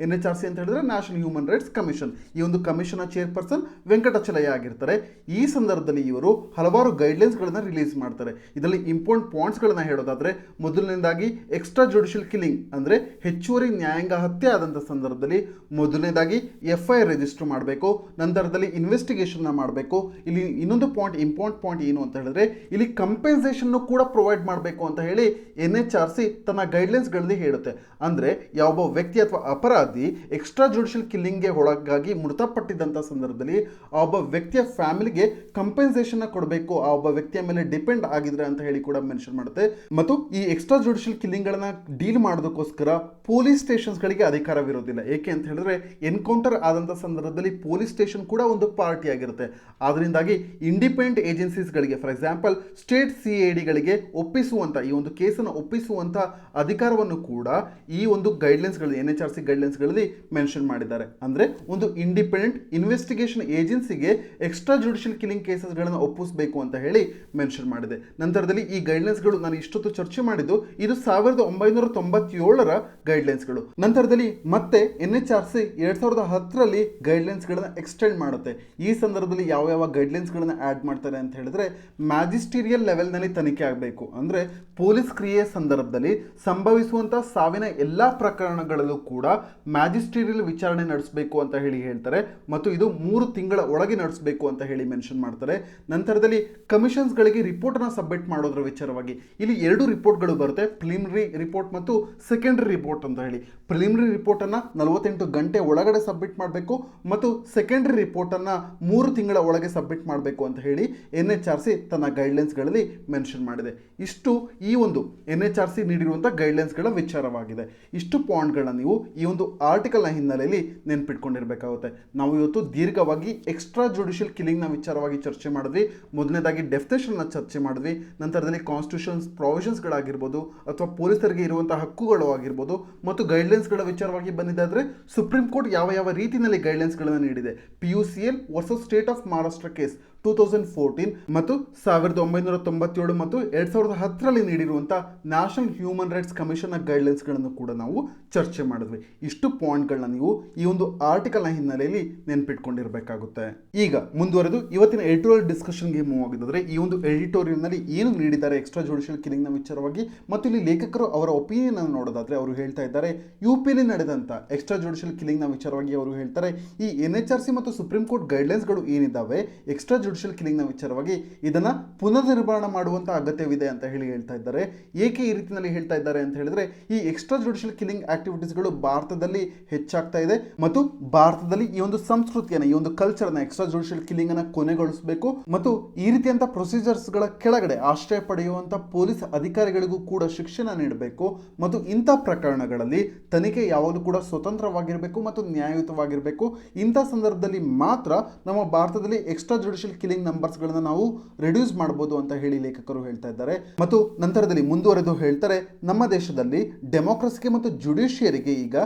ಅಂತ ಹೇಳಿದ್ರೆ ನ್ಯಾಷನಲ್ ಹ್ಯೂಮನ್ ರೈಟ್ಸ್ ಕಮಿಷನ್. ಈ ಒಂದು ಕಮಿಷನ್ ಚೇರ್ಪರ್ಸನ್ ವೆಂಕಟಚಲಯ ಆಗಿರ್ತಾರೆ. ಈ ಸಂದರ್ಭದಲ್ಲಿ ಇವರು ಹಲವಾರು ಗೈಡ್ಲೈನ್ಸ್ ಗಳನ್ನ ರಿಲೀಸ್ ಮಾಡ್ತಾರೆ. ಇದರಲ್ಲಿ ಇಂಪಾರ್ಟೆಂಟ್ ಪಾಯಿಂಟ್ಸ್ ಗಳನ್ನ ಹೇಳೋದಾದ್ರೆ, ಮೊದಲನೇದಾಗಿ ಎಕ್ಸ್ಟ್ರಾ ಜುಡಿಷಿಯಲ್ ಕಿಲ್ಲಿಂಗ್ ಅಂದ್ರೆ ಹೆಚ್ಚುವರಿ ನ್ಯಾಯಾಂಗ ಹತ್ಯೆ ಆದಂಥ ಸಂದರ್ಭದಲ್ಲಿ ಮೊದಲನೇದಾಗಿ FIR ರಿಜಿಸ್ಟರ್ ಮಾಡಬೇಕು. ನಂತರದಲ್ಲಿ ಇನ್ವೆಸ್ಟಿಗೇಷನ್ ಮಾಡಬೇಕು. ಇಲ್ಲಿ ಇನ್ನೊಂದು ಇಂಪಾರ್ಟೆಂಟ್ ಪಾಯಿಂಟ್ ಏನು ಅಂತ ಹೇಳಿದ್ರೆ, ಇಲ್ಲಿ ಕಂಪೆನ್ಸೇಷನ್ ಕೂಡ ಪ್ರೊವೈಡ್ ಮಾಡಬೇಕು ಅಂತ ಹೇಳಿ NHRC ತನ್ನ ಗೈಡ್ಲೈನ್ಸ್ ಗಳಲ್ಲಿ ಹೇಳುತ್ತೆ. ಅಂದ್ರೆ ಯಾವ ವ್ಯಕ್ತಿ ಅಥವಾ ಅಪರಾಧಿ ಎಕ್ಸ್ಟ್ರಾ ಜುಡಿಷಿಯಲ್ ಕಿಲ್ಲಿಂಗ್ಗೆ ಒಳಗಾಗಿ ಮೃತಪಟ್ಟಿದ್ದಂಥ ಸಂದರ್ಭದಲ್ಲಿ ಆ ಒಬ್ಬ ವ್ಯಕ್ತಿಯ ಫ್ಯಾಮಿಲಿಗೆ ಕಂಪೆನ್ಸೇಷನ್ ಕೊಡಬೇಕು, ಆ ಒಬ್ಬ ವ್ಯಕ್ತಿಯ ಮೇಲೆ ಡಿಪೆಂಡ್ ಆಗಿದ್ರೆ ಅಂತ ಹೇಳಿ ಕೂಡ ಮೆನ್ಷನ್ ಮಾಡುತ್ತೆ. ಮತ್ತು ಈ ಎಕ್ಸ್ಟ್ರಾ ಜುಡಿಷಿಯಲ್ ಕಿಲ್ಲಿಂಗ್ ಗಳನ್ನ ಡೀಲ್ ಮಾಡೋದಕ್ಕೋಸ್ಕರ ಪೊಲೀಸ್ ಸ್ಟೇಷನ್ಸ್ ಗಳಿಗೆ ಅಧಿಕಾರವಿರೋದಿಲ್ಲ. ಏಕೆ ಅಂತ ಹೇಳಿದ್ರೆ ಎನ್ಕೌಂಟರ್ ಆದಂಥ ಸಂದರ್ಭದಲ್ಲಿ ಪೊಲೀಸ್ ಸ್ಟೇಷನ್ ಕೂಡ ಒಂದು ಪಾರ್ಟಿ ಆಗಿರುತ್ತೆ. ಆದ್ರಿಂದಾಗಿ ಇಂಡಿಪೆಂಡೆಂಟ್ ಏಜೆನ್ಸೀಸ್ ಗಳಿಗೆ, ಫಾರ್ ಎಕ್ಸಾಂಪಲ್ ಸ್ಟೇಟ್ CID ಗಳಿಗೆ ಒಪ್ಪಿಸುವಂತ, ಈ ಒಂದು ಕೇಸನ್ನು ಒಪ್ಪಿಸುವಂತ ಅಧಿಕಾರವನ್ನು ಕೂಡ ಈ ಒಂದು ಗೈಡ್ಲೈನ್ಸ್ ಗಳಲ್ಲಿ NHRC ಗೈಡ್ಲೈನ್ಸ್ ಗಳಲ್ಲಿ ಮೆನ್ಷನ್ ಮಾಡಿದ್ದಾರೆ. ಅಂದ್ರೆ ಒಂದು ಇಂಡಿಪೆಂಡೆಂಟ್ ಇನ್ವೆಸ್ಟಿಗೇಷನ್ ಏಜೆನ್ಸಿಗೆ ಎಕ್ಸ್ಟ್ರಾ ಜುಡಿಷಿಯಲ್ ಕಿಲ್ಲಿಂಗ್ ಕೇಸಸ್ ಗಳನ್ನ ಒಪ್ಪಿಸಬೇಕು ಅಂತ ಹೇಳಿ ಮೆನ್ಷನ್ ಮಾಡಿದೆ. ನಂತರದಲ್ಲಿ ಈ ಗೈಡ್ಲೈನ್ಸ್ ಗಳು ನಾನು ಇಷ್ಟೊತ್ತು ಚರ್ಚೆ ಮಾಡಿದ್ದು ಇದು 1997ರ ಗೈಡ್ಲೈನ್ಸ್ ಗಳು. ನಂತರದಲ್ಲಿ ಮತ್ತೆ NHRC 2010ರಲ್ಲಿ ಗೈಡ್ಲೈನ್ಸ್ ಗಳನ್ನ ಎಕ್ಸ್ಟೆಂಡ್ ಮಾಡುತ್ತೆ. ಈ ಸಂದರ್ಭದಲ್ಲಿ ಯಾವ ಗೈಡ್ಲೈನ್ಸ್ ಗಳನ್ನ ಆಡ್ ಮಾಡ್ತಾರೆ ಅಂತ ಹೇಳಿದ್ರೆ, ಮ್ಯಾಜಿಸ್ಟೀರಿಯಲ್ ಲೆವೆಲ್ ನಲ್ಲಿ ತನಿಖೆ ಆಗಬೇಕು. ಅಂದ್ರೆ ಪೊಲೀಸ್ ಕ್ರಿಯೆ ಸಂದರ್ಭದಲ್ಲಿ ಸಂಭವಿಸುವಂತಹ ಸಾವಿನ ಎಲ್ಲಾ ಪ್ರಕರಣಗಳಲ್ಲೂ ಕೂಡ ಮ್ಯಾಜಿಸ್ಟೀರಿಯಲ್ ವಿಚಾರಣೆ ನಡೆಸಬೇಕು ಅಂತ ಹೇಳಿ ಹೇಳ್ತಾರೆ. ಮತ್ತು ಇದು 3 ತಿಂಗಳ ಒಳಗೆ ನಡೆಸಬೇಕು ಅಂತ ಹೇಳಿ ಮೆನ್ಷನ್ ಮಾಡ್ತಾರೆ. ನಂತರದಲ್ಲಿ ಕಮಿಷನ್ಸ್ ಗಳಿಗೆ ರಿಪೋರ್ಟ್ ಅನ್ನ ಸಬ್ಮಿಟ್ ಮಾಡೋದ್ರ ವಿಚಾರವಾಗಿ ಇಲ್ಲಿ 2 ರಿಪೋರ್ಟ್ಗಳು ಬರುತ್ತೆ, ಪ್ರಿಲಿಮಿನರಿ ರಿಪೋರ್ಟ್ ಮತ್ತು ಸೆಕೆಂಡರಿ ರಿಪೋರ್ಟ್ ಅಂತ ಹೇಳಿ. ಪ್ರಿಲಿಮಿನರಿ ರಿಪೋರ್ಟ್ ಅನ್ನ 48 ಗಂಟೆ ಒಳಗಡೆ ಸಬ್ಮಿಟ್ ಮಾಡಬೇಕು ಮತ್ತು ಸೆಕೆಂಡರಿ ರಿಪೋರ್ಟ್ ಅನ್ನ 3 ತಿಂಗಳ ಒಳಗೆ ಸಬ್ಮಿಟ್ ಮಾಡಬೇಕು ಅಂತ ಹೇಳಿ NHRC ತನ್ನ ಗೈಡ್ಲೈನ್ಸ್ ಗಳಲ್ಲಿ ಮೆನ್ಷನ್ ಮಾಡಿದೆ. ಇಷ್ಟು ಈ ಒಂದು NHRC ನೀಡಿರುವಂತಹ ಗೈಡ್ಲೈನ್ಸ್ ಗಳ ವಿಚಾರವಾಗಿದೆ. ಇಷ್ಟು ಪಾಯಿಂಟ್ ಗಳನ್ನ ನೀವು ಈ ಒಂದು ಆರ್ಟಿಕಲ್ ನ ಹಿನ್ನೆಲೆಯಲ್ಲಿ ನೆನ್ಪಿಟ್ಕೊಂಡಿರ್ಬೇಕಾಗುತ್ತೆ. ನಾವು ಇವತ್ತು ದೀರ್ಘವಾಗಿ ಎಕ್ಸ್ಟ್ರಾ ಜುಡಿಷಿಯಲ್ ಕಿಲ್ಲಿಂಗ್ ನ ವಿಚಾರವಾಗಿ ಚರ್ಚೆ ಮಾಡಿದ್ವಿ. ಮೊದಲನೇದಾಗಿ ಡೆಫಿನೇಷನ್ ನ ಚರ್ಚೆ ಮಾಡಿದ್ವಿ. ನಂತರದಲ್ಲಿ ಕಾನ್ಸ್ಟಿಟ್ಯೂಷನ್ ಪ್ರೊವಿಷನ್ಸ್ ಗಳಾಗಿರ್ಬೋದು ಅಥವಾ ಪೊಲೀಸರಿಗೆ ಇರುವಂತಹ ಹಕ್ಕುಗಳು ಆಗಿರ್ಬೋದು ಮತ್ತು ಗೈಡ್ಲೈನ್ಸ್ ಗಳ ವಿಚಾರವಾಗಿ ಬಂದಿದ್ದಾದ್ರೆ ಸುಪ್ರೀಂ ಕೋರ್ಟ್ ಯಾವ ರೀತಿಯಲ್ಲಿ ಗೈಡ್ಲೈನ್ಸ್ ಗಳನ್ನ ನೀಡಿದೆ, PUCL versus state of Maharashtra case 2014 ಮತ್ತು 1997 ಮತ್ತು 2010ರಲ್ಲಿ ನೀಡಿರುವಂತಹ national human rights commission guidelines ಗಳನ್ನು ಕೂಡ ನಾವು ಚರ್ಚೆ ಮಾಡಿದ್ವಿ. ಇಷ್ಟು ಪಾಯಿಂಟ್ಗಳನ್ನ ನೀವು ಈ ಒಂದು ಆರ್ಟಿಕಲ್ ನ ಹಿನ್ನೆಲೆಯಲ್ಲಿ ನೆನ್ಪಿಟ್ಕೊಂಡಿರ್ಬೇಕಾಗುತ್ತೆ. ಈಗ ಮುಂದುವರೆದು ಇವತ್ತಿನ ಎಡಿಟೋರಿಯಲ್ ಡಿಸ್ಕಷನ್ಗೆ ಮೂವ್ ಆಗಿದ್ರೆ, ಈ ಒಂದು ಎಡಿಟೋರಿಯಲ್ ನಲ್ಲಿ ಏನು ನೀಡಿದ್ದಾರೆ ಎಕ್ಸ್ಟ್ರಾ ಜುಡಿಷಿಯಲ್ ಕಿಲ್ಲಿಂಗ್ ನ ವಿಚಾರವಾಗಿ ಮತ್ತು ಇಲ್ಲಿ ಲೇಖಕರು ಅವರ ಒಪಿನಿಯನ್ ಅನ್ನು ನೋಡೋದಾದ್ರೆ ಅವರು ಹೇಳ್ತಾ ಇದ್ದಾರೆ, UPಯಲ್ಲಿ ನಡೆದಂತ ಎಕ್ಸ್ಟ್ರಾ ಜುಡಿಷಿಯಲ್ ಕಿಲ್ಲಿಂಗ್ ನ ವಿಚಾರವಾಗಿ ಅವರು ಹೇಳ್ತಾರೆ, ಈ NHRC ಮತ್ತು ಸುಪ್ರೀಂ ಕೋರ್ಟ್ ಗೈಡ್ಲೈನ್ಸ್ ಗಳು ಏನಿದ್ದಾವೆ ಎಕ್ಸ್ಟ್ರಾ ಜುಡಿಷಿಯಲ್ ಕಿಲ್ಲಿಂಗ್ನ ವಿಚಾರವಾಗಿ ಇದನ್ನ ಪುನರ್ನಿರ್ಮಾಣ ಮಾಡುವಂತ ಅಗತ್ಯವಿದೆ ಅಂತ ಹೇಳ್ತಾ ಇದ್ದಾರೆ. ಏಕೆ ಈ ರೀತಿಯಲ್ಲಿ ಹೇಳ್ತಾ ಇದ್ದಾರೆ ಅಂತ ಹೇಳಿದ್ರೆ, ಈ ಎಕ್ಸ್ಟ್ರಾ ಜುಡಿಷಿಯಲ್ ಕಿಲ್ಲಿಂಗ್ ಆಕ್ಟಿವಿಟೀಸ್ಗಳು ಭಾರತದಲ್ಲಿ ಹೆಚ್ಚಾಗ್ತಾ ಇದೆ ಮತ್ತು ಭಾರತದಲ್ಲಿ ಈ ಒಂದು ಸಂಸ್ಕೃತಿಯನ್ನ, ಈ ಒಂದು ಕಲ್ಚರ್ನ, ಎಕ್ಸ್ಟ್ರಾ ಜುಡಿಷಿಯಲ್ ಕಿಲ್ಲಿಂಗ್ ಅನ್ನ ಕೊನೆಗೊಳಿಸಬೇಕು ಮತ್ತು ಈ ರೀತಿಯಂತ ಪ್ರೊಸೀಜರ್ಸ್ ಗಳ ಕೆಳಗಡೆ ಆಶ್ರಯ ಪಡೆಯುವಂತ ಪೊಲೀಸ್ ಅಧಿಕಾರಿಗಳಿಗೂ ಕೂಡ ಶಿಕ್ಷಣ ನೀಡಬೇಕು ಮತ್ತು ಇಂಥ ಪ್ರಕರಣಗಳಲ್ಲಿ ತನಿಖೆ ಯಾವಾಗಲೂ ಕೂಡ ಸ್ವತಂತ್ರವಾಗಿರಬೇಕು ಮತ್ತು ನ್ಯಾಯಯುತವಾಗಿರಬೇಕು. ಇಂಥ ಸಂದರ್ಭದಲ್ಲಿ ಮಾತ್ರ ನಮ್ಮ ಭಾರತದಲ್ಲಿ ಎಕ್ಸ್ಟ್ರಾ ಜುಡಿಷಿಯಲ್ ಕಿಲ್ಲಿಂಗ್ ನಂಬರ್ಸ್ ಗಳನ್ನ ನಾವು ರಿಡ್ಯೂಸ್ ಮಾಡಬಹುದು ಅಂತ ಹೇಳಿ ಲೇಖಕರು ಹೇಳ್ತಾ ಇದ್ದಾರೆ. ಮತ್ತು ನಂತರದಲ್ಲಿ ಮುಂದುವರೆದು ಹೇಳ್ತಾರೆ, ನಮ್ಮ ದೇಶದಲ್ಲಿ ಡೆಮೋಕ್ರಸಿಗೆ ಮತ್ತು ಜುಡಿಷಿಯರಿಗೆ ಈಗ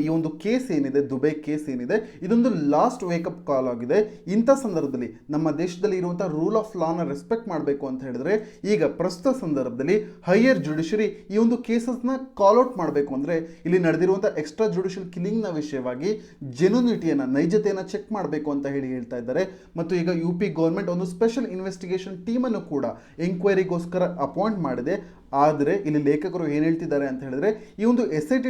ಈ ಒಂದು ಕೇಸ್ ಏನಿದೆ, ದುಬೈ ಕೇಸ್ ಏನಿದೆ, ಇದೊಂದು ಲಾಸ್ಟ್ ವೇಕಪ್ ಕಾಲ್ ಆಗಿದೆ. ಇಂಥ ಸಂದರ್ಭದಲ್ಲಿ ನಮ್ಮ ದೇಶದಲ್ಲಿ ಇರುವಂತಹ ರೂಲ್ ಆಫ್ ಲಾನ ರೆಸ್ಪೆಕ್ಟ್ ಮಾಡಬೇಕು ಅಂತ ಹೇಳಿದ್ರೆ ಈಗ ಪ್ರಸ್ತುತ ಸಂದರ್ಭದಲ್ಲಿ ಹೈಯರ್ ಜುಡಿಷರಿ ಈ ಒಂದು ಕೇಸಸ್ನ ಕಾಲ್ ಔಟ್ ಮಾಡಬೇಕು. ಅಂದ್ರೆ ಇಲ್ಲಿ ನಡೆದಿರುವಂತಹ ಎಕ್ಸ್ಟ್ರಾ ಜುಡಿಷಿಯಲ್ ಕಿಲ್ಲಿಂಗ್ ನ ವಿಷಯವಾಗಿ ಜೆನ್ಯೂನಿಟಿಯನ್ನ, ನೈಜತೆಯನ್ನ ಚೆಕ್ ಮಾಡಬೇಕು ಅಂತ ಹೇಳಿ ಹೇಳ್ತಾ ಇದ್ದಾರೆ. ಮತ್ತು ಈಗ UP ಗೌರ್ಮೆಂಟ್ ಒಂದು ಸ್ಪೆಷಲ್ ಇನ್ವೆಸ್ಟಿಗೇಷನ್ ಟೀಮ್ ಅನ್ನು ಕೂಡ ಎಂಕ್ವೈರಿಗೋಸ್ಕರ ಅಪಾಯಿಂಟ್ ಮಾಡಿದೆ. ಆದರೆ ಇಲ್ಲಿ ಲೇಖಕರು ಏನು ಹೇಳ್ತಿದ್ದಾರೆ ಅಂತ ಹೇಳಿದ್ರೆ, ಈ ಒಂದು SIT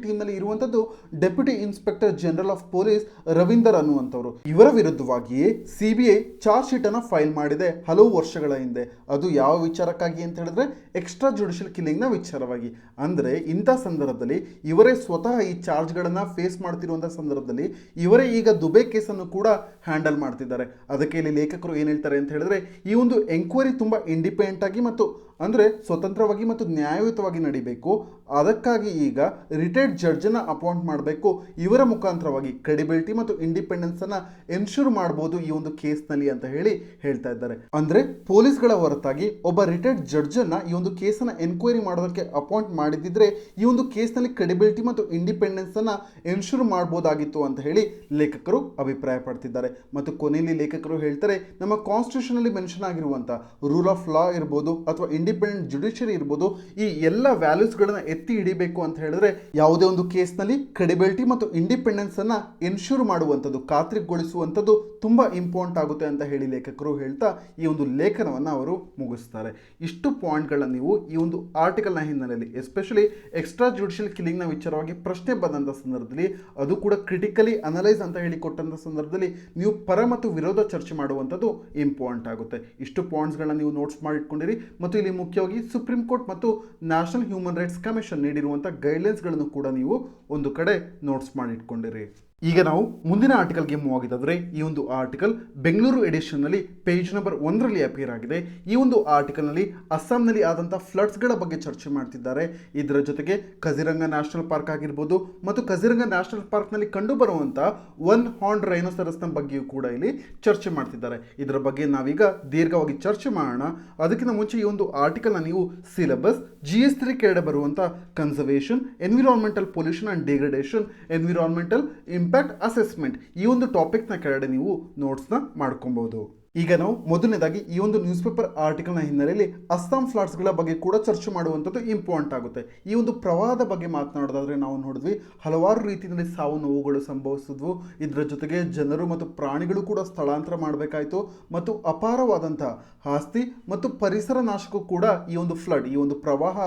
ಟೀಮ್ನಲ್ಲಿ ಇರುವಂತದ್ದು deputy inspector general of police Ravinder ಅನ್ನುವಂಥವ್ರು. ಇವರ ವಿರುದ್ಧವಾಗಿಯೇ CBI ಚಾರ್ಜ್ ಶೀಟ್ ಅನ್ನ ಫೈಲ್ ಮಾಡಿದೆ ಹಲವು ವರ್ಷಗಳ ಹಿಂದೆ. ಅದು ಯಾವ ವಿಚಾರಕ್ಕಾಗಿ ಅಂತ ಹೇಳಿದ್ರೆ, ಎಕ್ಸ್ಟ್ರಾ ಜುಡಿಷಿಯಲ್ ಕಿಲ್ಲಿಂಗ್ ನ ವಿಚಾರವಾಗಿ. ಅಂದ್ರೆ ಇಂಥ ಸಂದರ್ಭದಲ್ಲಿ ಇವರೇ ಸ್ವತಃ ಈ ಚಾರ್ಜ್ ಗಳನ್ನ ಫೇಸ್ ಮಾಡ್ತಿರುವಂತಹ ಸಂದರ್ಭದಲ್ಲಿ ಇವರೇ ಈಗ ದುಬೈ ಕೇಸನ್ನು ಕೂಡ ಹ್ಯಾಂಡಲ್ ಮಾಡ್ತಿದ್ದಾರೆ. ಅದಕ್ಕೆ ಇಲ್ಲಿ ಲೇಖಕರು ಏನು ಹೇಳ್ತಾರೆ ಅಂತ ಹೇಳಿದ್ರೆ, ಈ ಒಂದು ಎಂಕ್ವೈರಿ ತುಂಬಾ ಇಂಡಿಪೆಂಡೆಂಟ್ ಆಗಿ ಮತ್ತು ಅಂದರೆ ಸ್ವತಂತ್ರವಾಗಿ ಮತ್ತು ನ್ಯಾಯಯುತವಾಗಿ ನಡಿಬೇಕು. ಅದಕ್ಕಾಗಿ ಈಗ ರಿಟೈರ್ಡ್ ಜಡ್ಜನ್ನು ಅಪಾಯಿಂಟ್ ಮಾಡಬೇಕು. ಇವರ ಮುಖಾಂತರವಾಗಿ ಕ್ರೆಡಿಬಿಲಿಟಿ ಮತ್ತು ಇಂಡಿಪೆಂಡೆನ್ಸ್ ಅನ್ನ ಎನ್ಶೂರ್ ಮಾಡಬಹುದು ಈ ಒಂದು ಕೇಸ್ನಲ್ಲಿ ಅಂತ ಹೇಳಿ ಹೇಳ್ತಾ ಇದ್ದಾರೆ. ಅಂದ್ರೆ ಪೊಲೀಸ್ಗಳ ಹೊರತಾಗಿ ಒಬ್ಬ ರಿಟೈರ್ಡ್ ಜಡ್ಜ್ ಅನ್ನ ಈ ಒಂದು ಕೇಸನ್ನ ಎನ್ಕ್ವೈರಿ ಮಾಡೋದಕ್ಕೆ ಅಪಾಯಿಂಟ್ ಮಾಡಿದಿದ್ರೆ ಈ ಒಂದು ಕೇಸ್ನಲ್ಲಿ ಕ್ರೆಡಿಬಿಲಿಟಿ ಮತ್ತು ಇಂಡಿಪೆಂಡೆನ್ಸ್ ಅನ್ನ ಎನ್ಶೂರ್ ಮಾಡಬಹುದಾಗಿತ್ತು ಅಂತ ಹೇಳಿ ಲೇಖಕರು ಅಭಿಪ್ರಾಯ ಪಡ್ತಿದ್ದಾರೆ. ಮತ್ತು ಕೊನೆಯಲ್ಲಿ ಲೇಖಕರು ಹೇಳ್ತಾರೆ, ನಮ್ಮ ಕಾನ್ಸ್ಟಿಟ್ಯೂಷನ್ ಅಲ್ಲಿ ಮೆನ್ಷನ್ ಆಗಿರುವಂತಹ ರೂಲ್ ಆಫ್ ಲಾ ಇರಬಹುದು ಅಥವಾ ಇಂಡಿಪೆಂಡೆಂಟ್ ಜುಡಿಷಿಯರಿ ಇರ್ಬೋದು, ಈ ಎಲ್ಲ ವ್ಯಾಲ್ಯೂಸ್ ಗಳನ್ನ ಎತ್ತಿ ಹಿಡಿಬೇಕು ಅಂತ ಹೇಳಿದ್ರೆ ಯಾವುದೇ ಒಂದು ಕೇಸ್ನಲ್ಲಿ ಕ್ರೆಡಿಬಿಲಿಟಿ ಮತ್ತು ಇಂಡಿಪೆಂಡೆನ್ಸ್ ಅನ್ನ ಎನ್ಶೂರ್ ಮಾಡುವಂಥದ್ದು, ಖಾತ್ರಿಗೊಳಿಸುವಂಥದ್ದು ತುಂಬಾ ಇಂಪಾರ್ಟೆಂಟ್ ಆಗುತ್ತೆ ಅಂತ ಹೇಳಿ ಲೇಖಕರು ಹೇಳ್ತಾ ಈ ಒಂದು ಲೇಖನವನ್ನ ಅವರು ಮುಗಿಸ್ತಾರೆ. ಇಷ್ಟು ಪಾಯಿಂಟ್ಗಳನ್ನ ನೀವು ಈ ಒಂದು ಆರ್ಟಿಕಲ್ನ ಹಿನ್ನೆಲೆಯಲ್ಲಿ, ಎಸ್ಪೆಷಲಿ ಎಕ್ಸ್ಟ್ರಾ ಜುಡಿಷಿಯಲ್ ಕಿಲ್ಲಿಂಗ್ ನ ವಿಚಾರವಾಗಿ ಪ್ರಶ್ನೆ ಬಂದಂತ ಸಂದರ್ಭದಲ್ಲಿ, ಅದು ಕೂಡ ಕ್ರಿಟಿಕಲಿ ಅನಲೈಸ್ ಅಂತ ಹೇಳಿ ಕೊಟ್ಟಂತ ಸಂದರ್ಭದಲ್ಲಿ ನೀವು ಪರ ಮತ್ತು ವಿರೋಧ ಚರ್ಚೆ ಮಾಡುವಂಥದ್ದು ಇಂಪಾರ್ಟೆಂಟ್ ಆಗುತ್ತೆ. ಇಷ್ಟು ಪಾಯಿಂಟ್ಸ್ಗಳನ್ನ ನೀವು ನೋಟ್ಸ್ ಮಾಡಿಟ್ಕೊಂಡಿರಿ. ಮತ್ತು ಇಲ್ಲಿ ಮುಖ್ಯವಾಗಿ ಸುಪ್ರೀಂ ಕೋರ್ಟ್ ಮತ್ತು ನ್ಯಾಷನಲ್ ಹ್ಯೂಮನ್ ರೈಟ್ಸ್ ಕಮಿಷನ್ ನೀಡಿರುವಂತಹ ಗೈಡ್ಲೈನ್ಸ್ಗಳನ್ನು ಕೂಡ ನೀವು ಒಂದು ಕಡೆ ನೋಟ್ಸ್ ಮಾಡಿಟ್ಕೊಂಡಿರಿ. ಈಗ ನಾವು ಮುಂದಿನ ಆರ್ಟಿಕಲ್ಗೆ ಮೂವ್ ಆಗಿದ್ದಾದ್ರೆ, ಈ ಒಂದು ಆರ್ಟಿಕಲ್ ಬೆಂಗಳೂರು ಎಡಿಷನ್ ನಲ್ಲಿ ಪೇಜ್ ನಂಬರ್ 1ರಲ್ಲಿ ಅಪಿಯರ್ ಆಗಿದೆ. ಈ ಒಂದು ಆರ್ಟಿಕಲ್ ನಲ್ಲಿ ಅಸ್ಸಾಂನಲ್ಲಿ ಆದಂತಹ ಫ್ಲಡ್ಸ್ ಗಳ ಬಗ್ಗೆ ಚರ್ಚೆ ಮಾಡ್ತಿದ್ದಾರೆ. ಇದರ ಜೊತೆಗೆ ಕಜಿರಂಗ ನ್ಯಾಷನಲ್ ಪಾರ್ಕ್ ಆಗಿರ್ಬೋದು ಮತ್ತು ಕಜಿರಂಗ ನ್ಯಾಷನಲ್ ಪಾರ್ಕ್ ನಲ್ಲಿ ಕಂಡು ಬರುವಂತಹ ಒನ್ ಹಾರ್ನ್ ರೈನೋಸರಸ್ ನ ಬಗ್ಗೆಯೂ ಕೂಡ ಇಲ್ಲಿ ಚರ್ಚೆ ಮಾಡ್ತಿದ್ದಾರೆ. ಇದರ ಬಗ್ಗೆ ನಾವೀಗ ದೀರ್ಘವಾಗಿ ಚರ್ಚೆ ಮಾಡೋಣ. ಅದಕ್ಕಿಂತ ಮುಂಚೆ ಈ ಒಂದು ಆರ್ಟಿಕಲ್ ನ ನೀವು ಸಿಲೆಬಸ್ GS3 ಕೆಳಗಡೆ ಬರುವಂತಹ conservation, environmental pollution and degradation, environmental impact assessment, ಈ ಒಂದು ಟಾಪಿಕ್ನ ಕೆಳಗಡೆ ನೀವು ನೋಟ್ಸ್ನ ಮಾಡ್ಕೊಬಹುದು. ಈಗ ನಾವು ಮೊದಲನೇದಾಗಿ ಈ ಒಂದು ನ್ಯೂಸ್ ಪೇಪರ್ ಆರ್ಟಿಕಲ್ನ ಹಿನ್ನೆಲೆಯಲ್ಲಿ ಅಸ್ಸಾಂ ಫ್ಲಡ್ಸ್ಗಳ ಬಗ್ಗೆ ಕೂಡ ಚರ್ಚೆ ಮಾಡುವಂಥದ್ದು ಇಂಪಾರ್ಟೆಂಟ್ ಆಗುತ್ತೆ. ಈ ಒಂದು ಪ್ರವಾಹದ ಬಗ್ಗೆ ಮಾತನಾಡೋದಾದ್ರೆ ನಾವು ನೋಡಿದ್ವಿ, ಹಲವಾರು ರೀತಿಯಲ್ಲಿ ಸಾವು ನೋವುಗಳು ಸಂಭವಿಸಿದ್ವು. ಇದರ ಜೊತೆಗೆ ಜನರು ಮತ್ತು ಪ್ರಾಣಿಗಳು ಕೂಡ ಸ್ಥಳಾಂತರ ಮಾಡಬೇಕಾಯಿತು ಮತ್ತು ಅಪಾರವಾದಂತಹ ಆಸ್ತಿ ಮತ್ತು ಪರಿಸರ ನಾಶಕ್ಕೂ ಕೂಡ ಈ ಒಂದು ಫ್ಲಡ್, ಈ ಒಂದು ಪ್ರವಾಹ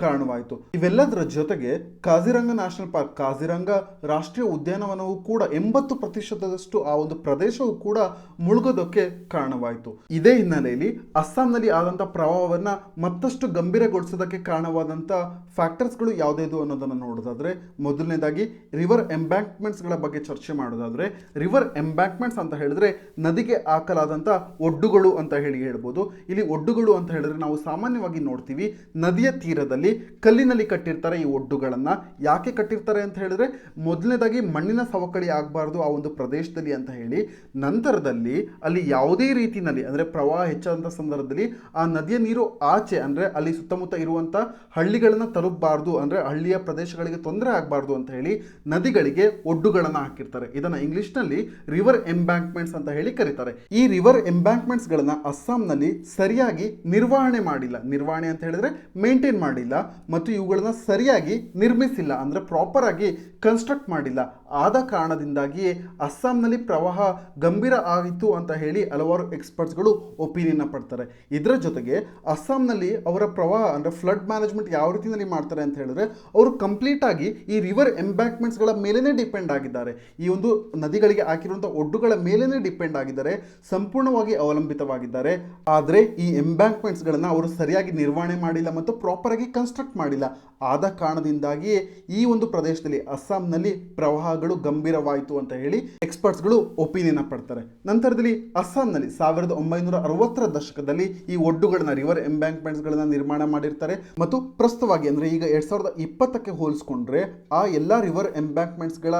ಕಾರಣವಾಯಿತು. ಇವೆಲ್ಲದರ ಜೊತೆಗೆ ಕಾಜಿರಂಗ ನ್ಯಾಷನಲ್ ಪಾರ್ಕ್, ಕಾಜಿರಂಗ ರಾಷ್ಟ್ರೀಯ ಉದ್ಯಾನವನವು ಕೂಡ 80% ಆ ಒಂದು ಪ್ರದೇಶವು ಕೂಡ ಮುಳುಗೋದಕ್ಕೆ ಕಾರಣವಾಯಿತು. ಇದೇ ಹಿನ್ನೆಲೆಯಲ್ಲಿ ಅಸ್ಸಾಂನಲ್ಲಿ ಆದಂತಹ ಪ್ರವಾಹವನ್ನ ಮತ್ತಷ್ಟು ಗಂಭೀರಗೊಳಿಸೋದಕ್ಕೆ ಕಾರಣವಾದಂತಹ ಫ್ಯಾಕ್ಟರ್ಸ್ಗಳು ಯಾವುದೇದು ಅನ್ನೋದನ್ನು ನೋಡೋದಾದ್ರೆ, ಮೊದಲನೇದಾಗಿ ರಿವರ್ ಎಂಬ್ಯಾಂಕ್ಮೆಂಟ್ಸ್ ಗಳ ಬಗ್ಗೆ ಚರ್ಚೆ ಮಾಡೋದಾದ್ರೆ, ರಿವರ್ ಎಂಬ್ಯಾಂಕ್ಮೆಂಟ್ಸ್ ಅಂತ ಹೇಳಿದ್ರೆ ನದಿಗೆ ಹಾಕಲಾದಂತಹ ಒಡ್ಡುಗಳು ಅಂತ ಹೇಳಿ ಹೇಳ್ಬೋದು. ಇಲ್ಲಿ ಒಡ್ಡುಗಳು ಅಂತ ಹೇಳಿದ್ರೆ ನಾವು ಸಾಮಾನ್ಯವಾಗಿ ನೋಡ್ತೀವಿ, ನದಿಯ ತೀರದಲ್ಲಿ ಕಲ್ಲಿನಲ್ಲಿ ಕಟ್ಟಿರ್ತಾರೆ ಈ ಒಡ್ಡುಗಳನ್ನ. ಯಾಕೆ ಕಟ್ಟಿರ್ತಾರೆ ಅಂತ ಹೇಳಿದ್ರೆ, ಮೊದಲನೇದಾಗಿ ಮಣ್ಣಿನ ಸವಕಳಿ ಆಗಬಾರ್ದು ಆ ಒಂದು ಪ್ರದೇಶದಲ್ಲಿ ಅಂತ ಹೇಳಿ. ನಂತರದಲ್ಲಿ ಅಲ್ಲಿ ಯಾವುದೇ ರೀತಿಯಲ್ಲಿ ಅಂದ್ರೆ ಪ್ರವಾಹ ಹೆಚ್ಚಾದಂತಹ ಸಂದರ್ಭದಲ್ಲಿ ಆ ನದಿಯ ನೀರು ಆಚೆ ಅಂದ್ರೆ ಅಲ್ಲಿ ಸುತ್ತಮುತ್ತ ಇರುವಂತಹ ಹಳ್ಳಿಗಳನ್ನ ತಲುಪಬಾರ್ದು, ಅಂದ್ರೆ ಹಳ್ಳಿಯ ಪ್ರದೇಶಗಳಿಗೆ ತೊಂದರೆ ಆಗಬಾರ್ದು ಅಂತ ಹೇಳಿ ನದಿಗಳಿಗೆ ಒಡ್ಡುಗಳನ್ನ ಹಾಕಿರ್ತಾರೆ. ಇದನ್ನ ಇಂಗ್ಲಿಷ್ ನಲ್ಲಿ ರಿವರ್ ಎಂಬ್ಯಾಂಕ್ಮೆಂಟ್ಸ್ ಅಂತ ಹೇಳಿ ಕರೀತಾರೆ. ಈ ರಿವರ್ ಎಂಬ್ಯಾಂಕ್ಮೆಂಟ್ಸ್ ಗಳನ್ನ ಅಸ್ಸಾಂನಲ್ಲಿ ಸರಿಯಾಗಿ ನಿರ್ವಹಣೆ ಮಾಡಿಲ್ಲ. ನಿರ್ವಹಣೆ ಅಂತ ಹೇಳಿದ್ರೆ ಮೇಂಟೈನ್ ಮಾಡಿಲ್ಲ ಮತ್ತು ಇವುಗಳನ್ನ ಸರಿಯಾಗಿ ನಿರ್ಮಿಸಿಲ್ಲ, ಅಂದ್ರೆ ಪ್ರಾಪರ್ ಆಗಿ ಕನ್ಸ್ಟ್ರಕ್ಟ್ ಮಾಡಿಲ್ಲ. ಆದ ಕಾರಣದಿಂದಾಗಿಯೇ ಅಸ್ಸಾಂನಲ್ಲಿ ಪ್ರವಾಹ ಗಂಭೀರ ಆಯಿತು ಅಂತ ಹೇಳಿ ಹಲವಾರು ಎಕ್ಸ್ಪರ್ಟ್ಸ್ಗಳು ಒಪಿನಿಯನ್ ಪಡ್ತಾರೆ. ಇದರ ಜೊತೆಗೆ ಅಸ್ಸಾಂನಲ್ಲಿ ಅವರ ಪ್ರವಾಹ ಅಂದರೆ ಫ್ಲಡ್ ಮ್ಯಾನೇಜ್ಮೆಂಟ್ ಯಾವ ರೀತಿಯಲ್ಲಿ ಮಾಡ್ತಾರೆ ಅಂತ ಹೇಳಿದ್ರೆ ಅವರು ಕಂಪ್ಲೀಟ್ ಆಗಿ ಈ ರಿವರ್ ಎಂಬ್ಯಾಂಕ್ಮೆಂಟ್ಸ್ಗಳ ಮೇಲೇ ಡಿಪೆಂಡ್ ಆಗಿದ್ದಾರೆ. ಈ ಒಂದು ನದಿಗಳಿಗೆ ಹಾಕಿರುವಂಥ ಒಡ್ಡುಗಳ ಮೇಲೇ ಡಿಪೆಂಡ್ ಆಗಿದ್ದಾರೆ, ಸಂಪೂರ್ಣವಾಗಿ ಅವಲಂಬಿತವಾಗಿದ್ದಾರೆ. ಆದರೆ ಈ ಎಂಬ್ಯಾಂಕ್ಮೆಂಟ್ಸ್ಗಳನ್ನು ಅವರು ಸರಿಯಾಗಿ ನಿರ್ವಹಣೆ ಮಾಡಿಲ್ಲ ಮತ್ತು ಪ್ರಾಪರ್ ಆಗಿ ಕನ್ಸ್ಟ್ರಕ್ಟ್ ಮಾಡಿಲ್ಲ. ಆದ ಕಾರಣದಿಂದಾಗಿಯೇ ಈ ಒಂದು ಪ್ರದೇಶದಲ್ಲಿ ಅಸ್ಸಾಂನಲ್ಲಿ ಪ್ರವಾಹಗಳು ಗಂಭೀರವಾಯಿತು ಅಂತ ಹೇಳಿ ಎಕ್ಸ್ಪರ್ಟ್ಸ್ಗಳು ಒಪಿನಿಯನ್ ಪಡ್ತಾರೆ. ನಂತರದಲ್ಲಿ ಅಸ್ಸಾಂನಲ್ಲಿ 1960ರ ದಶಕದಲ್ಲಿ ಈ ಒಡ್ಡುಗಳನ್ನ ರಿವರ್ ಎಂಬ್ಯಾಂಕ್ಮೆಂಟ್ಸ್ಗಳನ್ನ ನಿರ್ಮಾಣ ಮಾಡಿರ್ತಾರೆ ಮತ್ತು ಪ್ರಸ್ತುತವಾಗಿ ಅಂದರೆ ಈಗ 2020ಕ್ಕೆ ಹೋಲಿಸ್ಕೊಂಡ್ರೆ ಆ ಎಲ್ಲ ರಿವರ್ ಎಂಬ್ಯಾಂಕ್ಮೆಂಟ್ಸ್ಗಳ